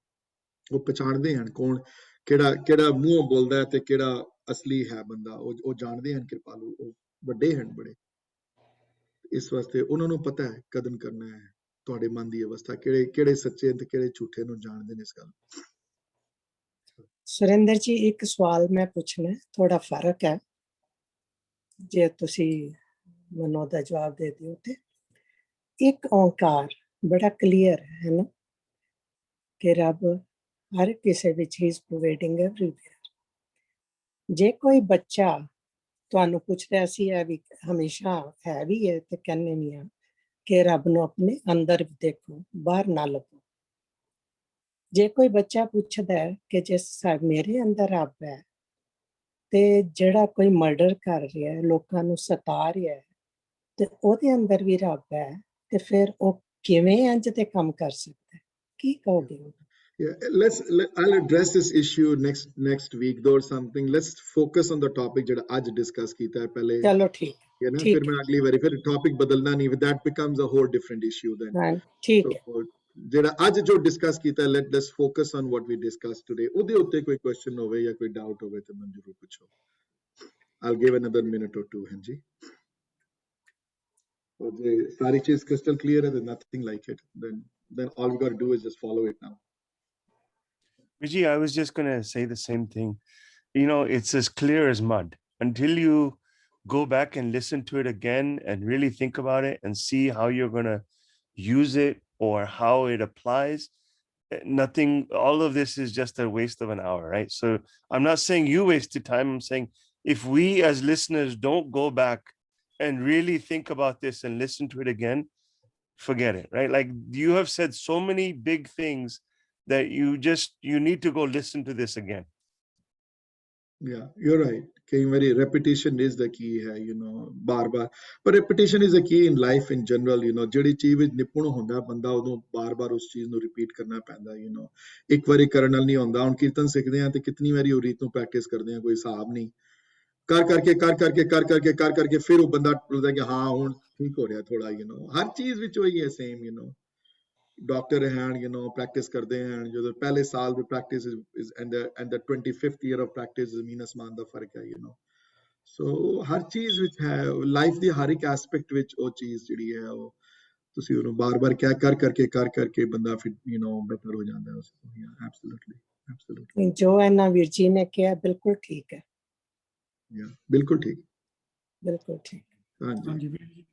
ਉਹ ਪਛਾਣਦੇ ਹਨ ਕੌਣ ਕਿਹੜਾ ਮੂੰਹੋਂ ਬੋਲਦਾ ਹੈ ਤੇ ਕਿਹੜਾ ਅਸਲੀ ਹੈ ਬੰਦਾ। ਉਹ ਜਾਣਦੇ ਹਨ ਕਿਰਪਾਲੂ, ਉਹ ਵੱਡੇ ਹਨ ਬੜੇ। ਇਸ ਵਾਸਤੇ ਉਹਨਾਂ ਨੂੰ ਪਤਾ ਹੈ ਕਦਮ ਕਰਨਾ ਹੈ ਤੁਹਾਡੇ ਮਨ ਦੀ ਅਵਸਥਾ, ਕਿਹੜੇ ਸੱਚੇ ਤੇ ਕਿਹੜੇ ਝੂਠੇ ਨੂੰ ਜਾਣਦੇ ਨੇ ਇਸ ਗੱਲ। ਸੁਰਿੰਦਰ ਜੀ, ਇੱਕ ਸਵਾਲ ਮੈਂ ਪੁੱਛਣਾ, ਥੋੜਾ ਫਰਕ ਹੈ, ਜੇ ਤੁਸੀਂ ਮੈਨੂੰ ਉਹਦਾ ਜਵਾਬ ਦੇ ਦਿਓ ਤੇ। ਇੱਕ ਓਂਕਾਰ ਬੜਾ ਕਲੀਅਰ ਹੈ ਨਾ ਕਿ ਰੱਬ ਹਰ ਕਿਸੇ ਵਿੱਚ ਹੀ ਇਜ਼ ਪ੍ਰੋਵਾਈਡਿੰਗ ਐਵਰੀਵੇਅਰ। ਜੇ ਕੋਈ ਬੱਚਾ ਤੁਹਾਨੂੰ ਪੁੱਛਦਾ ਸੀ ਇਹ ਵੀ ਹਮੇਸ਼ਾ ਹੈ ਵੀ ਹੈ ਤੇ ਕਹਿੰਦੇ ਨਹੀਂ ਆ ਕਿ ਰੱਬ ਨੂੰ ਆਪਣੇ ਅੰਦਰ ਦੇਖੋ, ਬਾਹਰ ਨਾ ਲੱਭੋ। ਜੇ ਕੋਈ ਬੱਚਾ ਪੁੱਛਦਾ ਹੈ ਕਿ ਜੇ ਮੇਰੇ ਅੰਦਰ ਰੱਬ ਹੈ ਤੇ ਜਿਹੜਾ ਕੋਈ ਮਰਡਰ ਕਰ ਰਿਹਾ ਹੈ, ਲੋਕਾਂ ਨੂੰ ਸਤਾ ਰਿਹਾ ਹੈ, ਤੇ ਉਹਦੇ ਅੰਦਰ ਵੀ ਰੱਬ ਹੈ, ਤੇ ਫਿਰ ਉਹ ਕਿਵੇਂ ਇੰਜ ਤੇ ਕੰਮ ਕਰ ਸਕਦਾ ਹੈ? ਕੀ ਕਹੋਗੇ? I'll address this issue next week though, or something. Let's focus on the topic ਜਿਹੜਾ ਅੱਜ ਡਿਸਕਸ ਕੀਤਾ ਹੈ ਪਹਿਲੇ। ਚਲੋ ਠੀਕ ਹੈ ਨਾ, ਫਿਰ ਮੈਂ ਅਗਲੀ ਵਾਰੀ ਫਿਰ ਟੌਪਿਕ ਬਦਲਣਾ ਨਹੀਂ, that becomes a whole different issue then. ਹਾਂ ਠੀਕ ਹੈ। ਜਿਹੜਾ ਅੱਜ ਜੋ ਡਿਸਕਸ ਕੀਤਾ, let's focus on what we discussed today. ਉਹਦੇ ਉੱਤੇ ਕੋਈ ਕੁਐਸਚਨ ਹੋਵੇ ਜਾਂ ਕੋਈ ਡਾਊਟ ਹੋਵੇ ਤਾਂ ਮੈਨੂੰ ਜ਼ਰੂਰ ਪੁੱਛੋ। I'll give another minute or two। ਹਾਂਜੀ, ਉਹ ਜੇ ਸਾਰੀ ਚੀਜ਼ crystal clear ਹੈ, then nothing like it, then all we got to do is just follow it now. Vijay, I was just going to say the same thing. It's as clear as mud. Until you go back and listen to it again and really think about it and see how you're going to use it or how it applies, nothing, all of this is just a waste of an hour, right? So I'm not saying you wasted time. I'm saying if we as listeners don't go back and really think about this and listen to it again, forget it, right? Like you have said so many big things that you need to go listen to this again. Yeah, you're right. Kei mari repetition is the key hai, bar. But repetition is a key in life in general, ਜਿਹੜੀ ਚੀਜ਼ ਵਿੱਚ ਨਿਪੁੰਨ ਹੁੰਦਾ ਬੰਦਾ, ਉਹਨੂੰ ਬਾਰ-ਬਾਰ ਉਸ ਚੀਜ਼ ਨੂੰ ਰਿਪੀਟ ਕਰਨਾ ਪੈਂਦਾ, ਇੱਕ ਵਾਰੀ ਕਰਨ ਨਾਲ ਨਹੀਂ ਹੁੰਦਾ। ਹੁਣ ਕੀਰਤਨ ਸਿੱਖਦੇ ਆ ਤੇ ਕਿੰਨੀ ਵਾਰੀ ਉਹ ਰੀਤ ਨੂੰ ਪ੍ਰੈਕਟਿਸ ਕਰਦੇ ਆ, ਕੋਈ ਹਿਸਾਬ ਨਹੀਂ। ਕਰ ਕਰਕੇ ਫਿਰ ਉਹ ਬੰਦਾ ਬੋਲਦਾ ਕਿ ਹਾਂ ਹੁਣ ਠੀਕ ਹੋ ਰਿਹਾ ਥੋੜਾ। ਹਰ ਚੀਜ਼ ਵਿੱਚ ਉਹੀ ਹੈ ਸੇਮ। ਡਾਕਟਰ ਹਨ, ਪ੍ਰੈਕਟਿਸ ਕਰਦੇ ਹਨ, ਜਦੋਂ ਪਹਿਲੇ ਸਾਲ ਦੀ practice and the 25th year of practice ਜ਼ਮੀਨ ਅਸਮਾਨ ਦਾ ਫਰਕ ਹੈ। ਸੋ ਹਰ ਚੀਜ਼ ਵਿੱਚ ਹੈ, ਲਾਈਫ ਦੀ ਹਰ ਇੱਕ ਐਸਪੈਕਟ ਵਿੱਚ ਉਹ ਚੀਜ਼ ਜਿਹੜੀ ਹੈ, ਉਹ ਤੁਸੀਂ ਉਹਨੂੰ ਬਾਰ-ਬਾਰ ਕਰ ਕਰਕੇ ਬੰਦਾ ਫਿਰ ਬਿਹਤਰ ਹੋ ਜਾਂਦਾ ਉਸ ਤੋਂ। ਐਬਸੋਲੂਟਲੀ ਜੋ ਇਹਨਾਂ ਵੀਰ ਜੀ ਨੇ ਕਿਹਾ ਬਿਲਕੁਲ ਠੀਕ ਹੈ। ਬਿਲਕੁਲ ਠੀਕ। ਹਾਂਜੀ ਵੀਰ ਜੀ,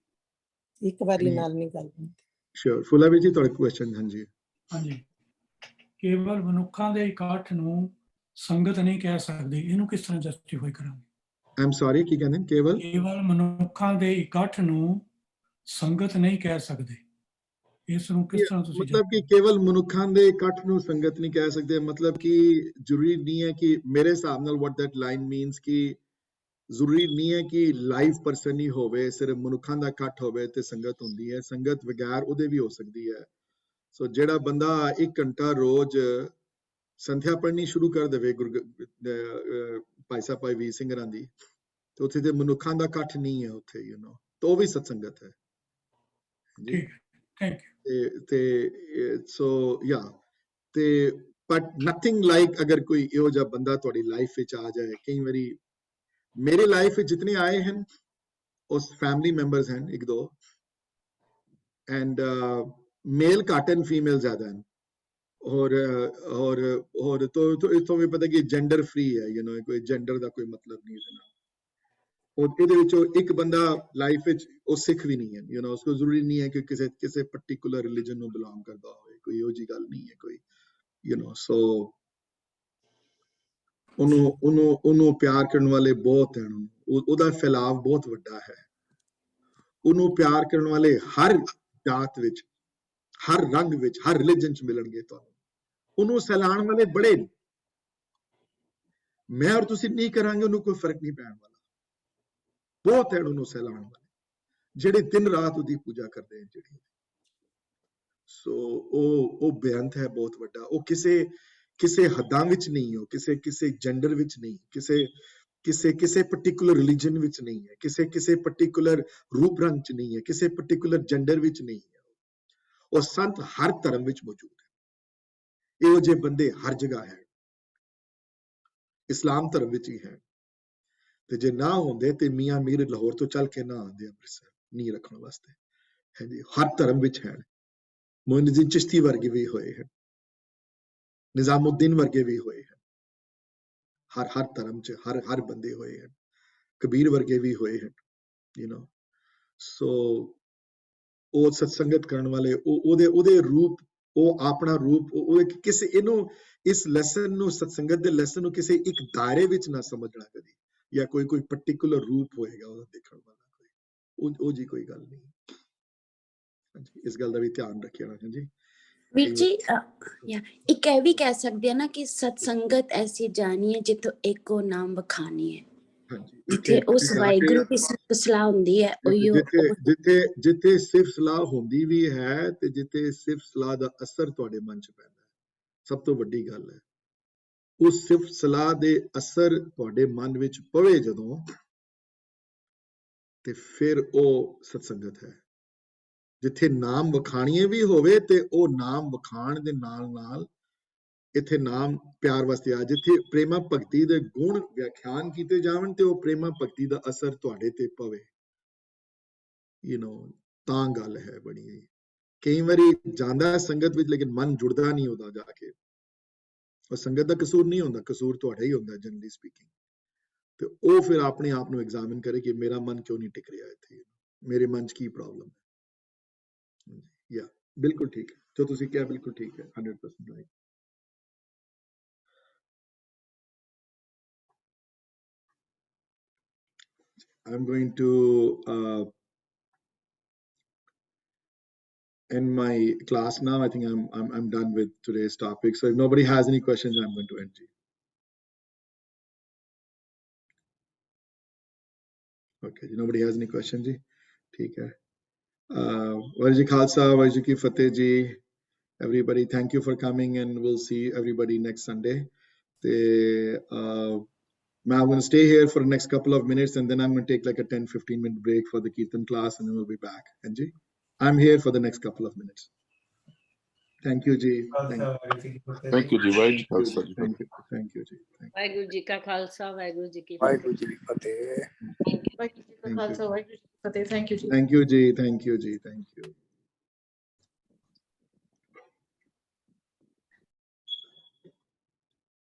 ਇੱਕ ਵਾਰੀ ਨਾਲ ਨਹੀਂ ਗੱਲ ਹੁੰਦੀ। ਸ਼ੋਰ ਫੁੱਲਾ ਵੀ ਜੀ, ਤੁਹਾਡਾ ਕੁਐਸਚਨ? ਹਾਂਜੀ, ਕੇਵਲ ਮਨੁੱਖਾਂ ਦੇ ਇਕੱਠ ਨੂੰ ਸੰਗਤ ਨਹੀਂ ਕਹਿ ਸਕਦੇ, ਇਹਨੂੰ ਕਿਸ ਤਰ੍ਹਾਂ ਜਸਟੀਫਾਈ ਕਰਾਂਗੇ? ਆਮ ਸੌਰੀ, ਕੀ ਕਹਿੰਦੇ? ਕੇਵਲ ਮਨੁੱਖਾਂ ਦੇ ਇਕੱਠ ਨੂੰ ਸੰਗਤ ਨਹੀਂ ਕਹਿ ਸਕਦੇ, ਇਸ ਨੂੰ ਕਿਸ ਤਰ੍ਹਾਂ ਤੁਸੀਂ? ਮਤਲਬ ਕਿ ਕੇਵਲ ਮਨੁੱਖਾਂ ਦੇ ਇਕੱਠ ਨੂੰ ਸੰਗਤ ਨਹੀਂ ਕਹਿ ਸਕਦੇ, ਮਤਲਬ ਕਿ ਜ਼ਰੂਰੀ ਨਹੀਂ ਹੈ ਕਿ ਮੇਰੇ ਹਿਸਾਬ ਨਾਲ what that line means ਕਿ ਜ਼ਰੂਰੀ ਨਹੀਂ ਹੈ ਕਿ ਲਾਈਵ ਪਰਸਨ ਹੀ ਹੋਵੇ, ਸਿਰਫ ਮਨੁੱਖਾਂ ਦਾ ਇਕੱਠ ਹੋਵੇ ਤੇ ਸੰਗਤ ਹੁੰਦੀ ਹੈ। ਸੰਗਤ ਬਗੈਰ ਉਹਦੇ ਵੀ ਹੋ ਸਕਦੀ ਹੈ। ਸੋ ਜਿਹੜਾ ਬੰਦਾ 1 ਘੰਟਾ ਰੋਜ਼ ਸੰਧਿਆ ਪੜ੍ਹਨੀ ਸ਼ੁਰੂ ਕਰ ਦੇਵੇ ਭਾਈ ਸਾਹਿਬ ਭਾਈ ਵੀਰ ਸਿੰਘ ਹਰਾਂ ਦੀ, ਤੇ ਉੱਥੇ ਤੇ ਮਨੁੱਖਾਂ ਦਾ ਇਕੱਠ ਨਹੀਂ ਹੈ ਉੱਥੇ, ਤਾਂ ਉਹ ਵੀ ਸਤਸੰਗਤ ਹੈ ਜੀ। ਠੀਕ, ਥੈਂਕ ਯੂ। ਤੇ ਸੋ ਯਾ ਤੇ ਬਟ ਨਥਿੰਗ ਲਾਈਕ ਅਗਰ ਕੋਈ ਇਹੋ ਜਿਹਾ ਬੰਦਾ ਤੁਹਾਡੀ ਲਾਈਫ ਵਿੱਚ ਆ ਜਾਏ। ਕਈ ਵਾਰੀ मेरे लाइफ में जितने आए हैं उस फैमिली मेंबर्स हैं 1-2 एंड मेल घट एंड फीमेल ज्यादा हैं और तो इथों भी पता कि जेंडर फ्री है, कोई जेंडर का कोई मतलब नहीं है। और ਇਹਦੇ ਵਿੱਚੋਂ ਇੱਕ ਬੰਦਾ ਲਾਈਫ ਵਿੱਚ ਉਹ ਸਿੱਖ ਵੀ ਨਹੀਂ ਹੈ, ਉਸको ਜ਼ਰੂਰੀ ਨਹੀਂ ਹੈ ਕਿ ਕਿਸੇ ਪਾਰਟਿਕੂਲਰ ਰਿਲੀਜਨ ਨੂੰ ਬਿਲੋਂਗ ਕਰਦਾ ਹੋਵੇ, ਕੋਈ ਇਹੋ ਜਿਹੀ ਗੱਲ ਨਹੀਂ ਹੈ ਕੋਈ, ਸੋ ਉਹਨੂੰ ਪਿਆਰ ਕਰਨ ਵਾਲੇ ਬਹੁਤ ਹਨ। ਉਹਦਾ ਫੈਲਾਵ ਬਹੁਤ ਵੱਡਾ ਹੈ। ਉਹਨੂੰ ਪਿਆਰ ਕਰਨ ਵਾਲੇ ਹਰ ਜਾਤ ਵਿੱਚ, ਹਰ ਰੰਗ ਵਿੱਚ, ਹਰ ਰਿਲੀਜਨ ਚ ਮਿਲਣਗੇ ਤੁਹਾਨੂੰ। ਉਹਨੂੰ ਸੈਲਾਨ ਵਾਲੇ ਬੜੇ, ਮੈਂ ਔਰ ਤੁਸੀਂ ਨਹੀਂ ਕਰਾਂਗੇ ਉਹਨੂੰ ਕੋਈ ਫਰਕ ਨਹੀਂ ਪੈਣ ਵਾਲਾ। ਬਹੁਤ ਹੈ ਉਹਨੂੰ ਸੈਲਾਨ ਵਾਲੇ ਜਿਹੜੇ ਦਿਨ ਰਾਤ ਉਹਦੀ ਪੂਜਾ ਕਰਦੇ ਹਨ ਜਿਹੜੀ। ਸੋ ਉਹ ਬੇਅੰਤ ਹੈ, ਬਹੁਤ ਵੱਡਾ। ਉਹ ਕਿਸੇ ਹੱਦਾਂ ਵਿੱਚ ਨਹੀਂ, ਹੋ ਕਿਸੇ ਜੈਂਡਰ ਵਿੱਚ ਨਹੀਂ, ਕਿਸੇ ਪਾਰਟਿਕੂਲਰ ਰਿਲੀਜਨ ਵਿੱਚ ਨਹੀਂ ਹੈ, ਕਿਸੇ ਪਾਰਟਿਕੂਲਰ ਰੂਪ ਰੰਗ ਚ ਨਹੀਂ ਹੈ, ਕਿਸੇ ਪਾਰਟਿਕੂਲਰ ਜੈਂਡਰ ਵਿੱਚ ਨਹੀਂ ਹੈ। ਉਹ ਸੰਤ ਹਰ ਧਰਮ ਵਿੱਚ ਮੌਜੂਦ ਹੈ। ਇਹੋ ਜਿਹੇ ਬੰਦੇ ਹਰ ਜਗ੍ਹਾ ਹੈ। ਇਸਲਾਮ ਧਰਮ ਵਿੱਚ ਹੀ ਹੈ। ਤੇ ਜੇ ਨਾ ਹੁੰਦੇ ਤੇ ਮੀਆਂ ਮੀਰ ਲਾਹੌਰ ਤੋਂ ਚੱਲ ਕੇ ਨਾ ਆਉਂਦੇ ਅੰਮ੍ਰਿਤਸਰ ਨੀਂਹ ਰੱਖਣ ਵਾਸਤੇ, ਹੈ ਜੀ। ਹਰ ਧਰਮ ਵਿੱਚ ਹੈ। ਮੋਇਨੁਦੀਨ ਚਿਸ਼ਤੀ ਵਰਗੇ ਵੀ ਹੋਏ ਹਨ, ਨਿਜ਼ਾਮੁਦੀਨ ਵਰਗੇ ਵੀ ਹੋਏ ਹਨ। ਹਰ ਧਰਮ ਚ ਹਰ ਬੰਦੇ ਹੋਏ ਹਨ। ਕਬੀਰ ਵਰਗੇ ਵੀ ਹੋਏ ਹਨ, ਸੋ ਉਹ ਸਤਸੰਗਤ ਕਰਨ ਵਾਲੇ, ਉਹਦੇ ਰੂਪ, ਉਹ ਆਪਣਾ ਰੂਪ, ਉਹ ਕਿਸੇ ਇਸ ਲੈਸਨ ਨੂੰ, ਸਤਸੰਗਤ ਦੇ ਲੈਸਨ ਨੂੰ ਕਿਸੇ ਇੱਕ ਦਾਇਰੇ ਵਿੱਚ ਨਾ ਸਮਝਣਾ ਕਦੀ, ਜਾਂ ਕੋਈ ਪਾਰਟਿਕੂਲਰ ਰੂਪ ਹੋਏਗਾ ਉਹਦਾ ਦੇਖਣ ਵਾਲਾ, ਉਹ ਜੀ ਕੋਈ ਗੱਲ ਨਹੀਂ। ਹਾਂਜੀ, ਇਸ ਗੱਲ ਦਾ ਵੀ ਧਿਆਨ ਰੱਖਿਆ ਨਾ ਜੀ। ਵੀਰ ਜੀ, ਇੱਕ ਇਹ ਵੀ ਕਹਿ ਸਕਦੇ ਆ ਨਾ ਕਿ ਸਤਸੰਗਤ ਐਸੀ ਜਾਣੀ ਹੈ ਜਿੱਥੋਂ ਇੱਕੋ ਨਾਮ ਵਖਾਣੀ ਹੈ। ਜਿੱਥੇ ਉਸ ਵਾਹਿਗੁਰੂ ਦੀ ਸਿਫਤ ਸਲਾਹ ਹੁੰਦੀ ਹੈ, ਜਿੱਥੇ ਸਿਫਤ ਸਲਾਹ ਹੁੰਦੀ ਵੀ ਹੈ ਤੇ ਜਿੱਥੇ ਸਿਫਤ ਸਲਾਹ ਦਾ ਅਸਰ ਤੁਹਾਡੇ ਮਨ ਚ ਪੈਂਦਾ ਹੈ, ਸਭ ਤੋਂ ਵੱਡੀ ਗੱਲ ਹੈ। ਉਸ ਸਿਫਤ ਸਲਾਹ ਦੇ ਅਸਰ ਤੁਹਾਡੇ ਮਨ ਵਿੱਚ ਪਵੇ ਜਦੋਂ, ਤੇ ਫਿਰ ਉਹ ਸਤਸੰਗਤ ਹੈ। ਜਿੱਥੇ ਨਾਮ ਵਖਾਣੀਏ ਵੀ ਹੋਵੇ ਤੇ ਉਹ ਨਾਮ ਵਖਾਣ ਦੇ ਨਾਲ ਇੱਥੇ ਨਾਮ ਪਿਆਰ ਵਾਸਤੇ ਆ। ਜਿੱਥੇ ਪ੍ਰੇਮਾ ਭਗਤੀ ਦੇ ਗੁਣ ਵਿਆਖਿਆਨ ਕੀਤੇ ਜਾਵਣ ਤੇ ਉਹ ਪ੍ਰੇਮਾ ਭਗਤੀ ਦਾ ਅਸਰ ਤੁਹਾਡੇ ਤੇ ਪਵੇ, ਤਾਂ ਗੱਲ ਹੈ ਬਣੀ। ਕਈ ਵਾਰੀ ਜਾਂਦਾ ਸੰਗਤ ਵਿੱਚ ਲੇਕਿਨ ਮਨ ਜੁੜਦਾ ਨਹੀਂ ਉਹਦਾ ਜਾ ਕੇ। ਉਹ ਸੰਗਤ ਦਾ ਕਸੂਰ ਨਹੀਂ ਹੁੰਦਾ, ਕਸੂਰ ਤੁਹਾਡਾ ਹੀ ਹੁੰਦਾ ਜਨਰਲੀ ਸਪੀਕਿੰਗ। ਤੇ ਉਹ ਫਿਰ ਆਪਣੇ ਆਪ ਨੂੰ ਐਗਜ਼ਾਮਿਨ ਕਰੇ ਕਿ ਮੇਰਾ ਮਨ ਕਿਉਂ ਨਹੀਂ ਟਿਕ ਰਿਹਾ ਇੱਥੇ, ਮੇਰੇ ਮਨ 'ਚ ਕੀ ਪ੍ਰੋਬਲਮ ਹੈ। ਯਾ ਬਿਲਕੁਲ ਠੀਕ ਹੈ, ਜੋ ਤੁਸੀਂ ਕਿਹਾ ਬਿਲਕੁਲ ਠੀਕ ਹੈ, 100% right. I'm going to end my class now. I think I'm done with today's topic. So if nobody has any questions, I'm going to end. Okay, nobody has any questions. Ji, theek hai. Vaheguru Ji Khalsa, Vaheguru Ji Ki Fateh Ji. Everybody, thank you for coming, and we'll see everybody next Sunday. I'm going to stay here for the next couple of minutes, and then I'm going to take like a 10-15 minute break for the Kirtan class, and then we'll be back. Anji, I'm here for the next couple of minutes. Thank you, Ji. Thank you, Ji. Thank you, Ji. Thank you, Ji. Vaheguru Ji Ka Khalsa, Vaheguru Ji Ki Fateh. Thank you, Ji. Thank you, Ji. Thank you, Ji. Thank you.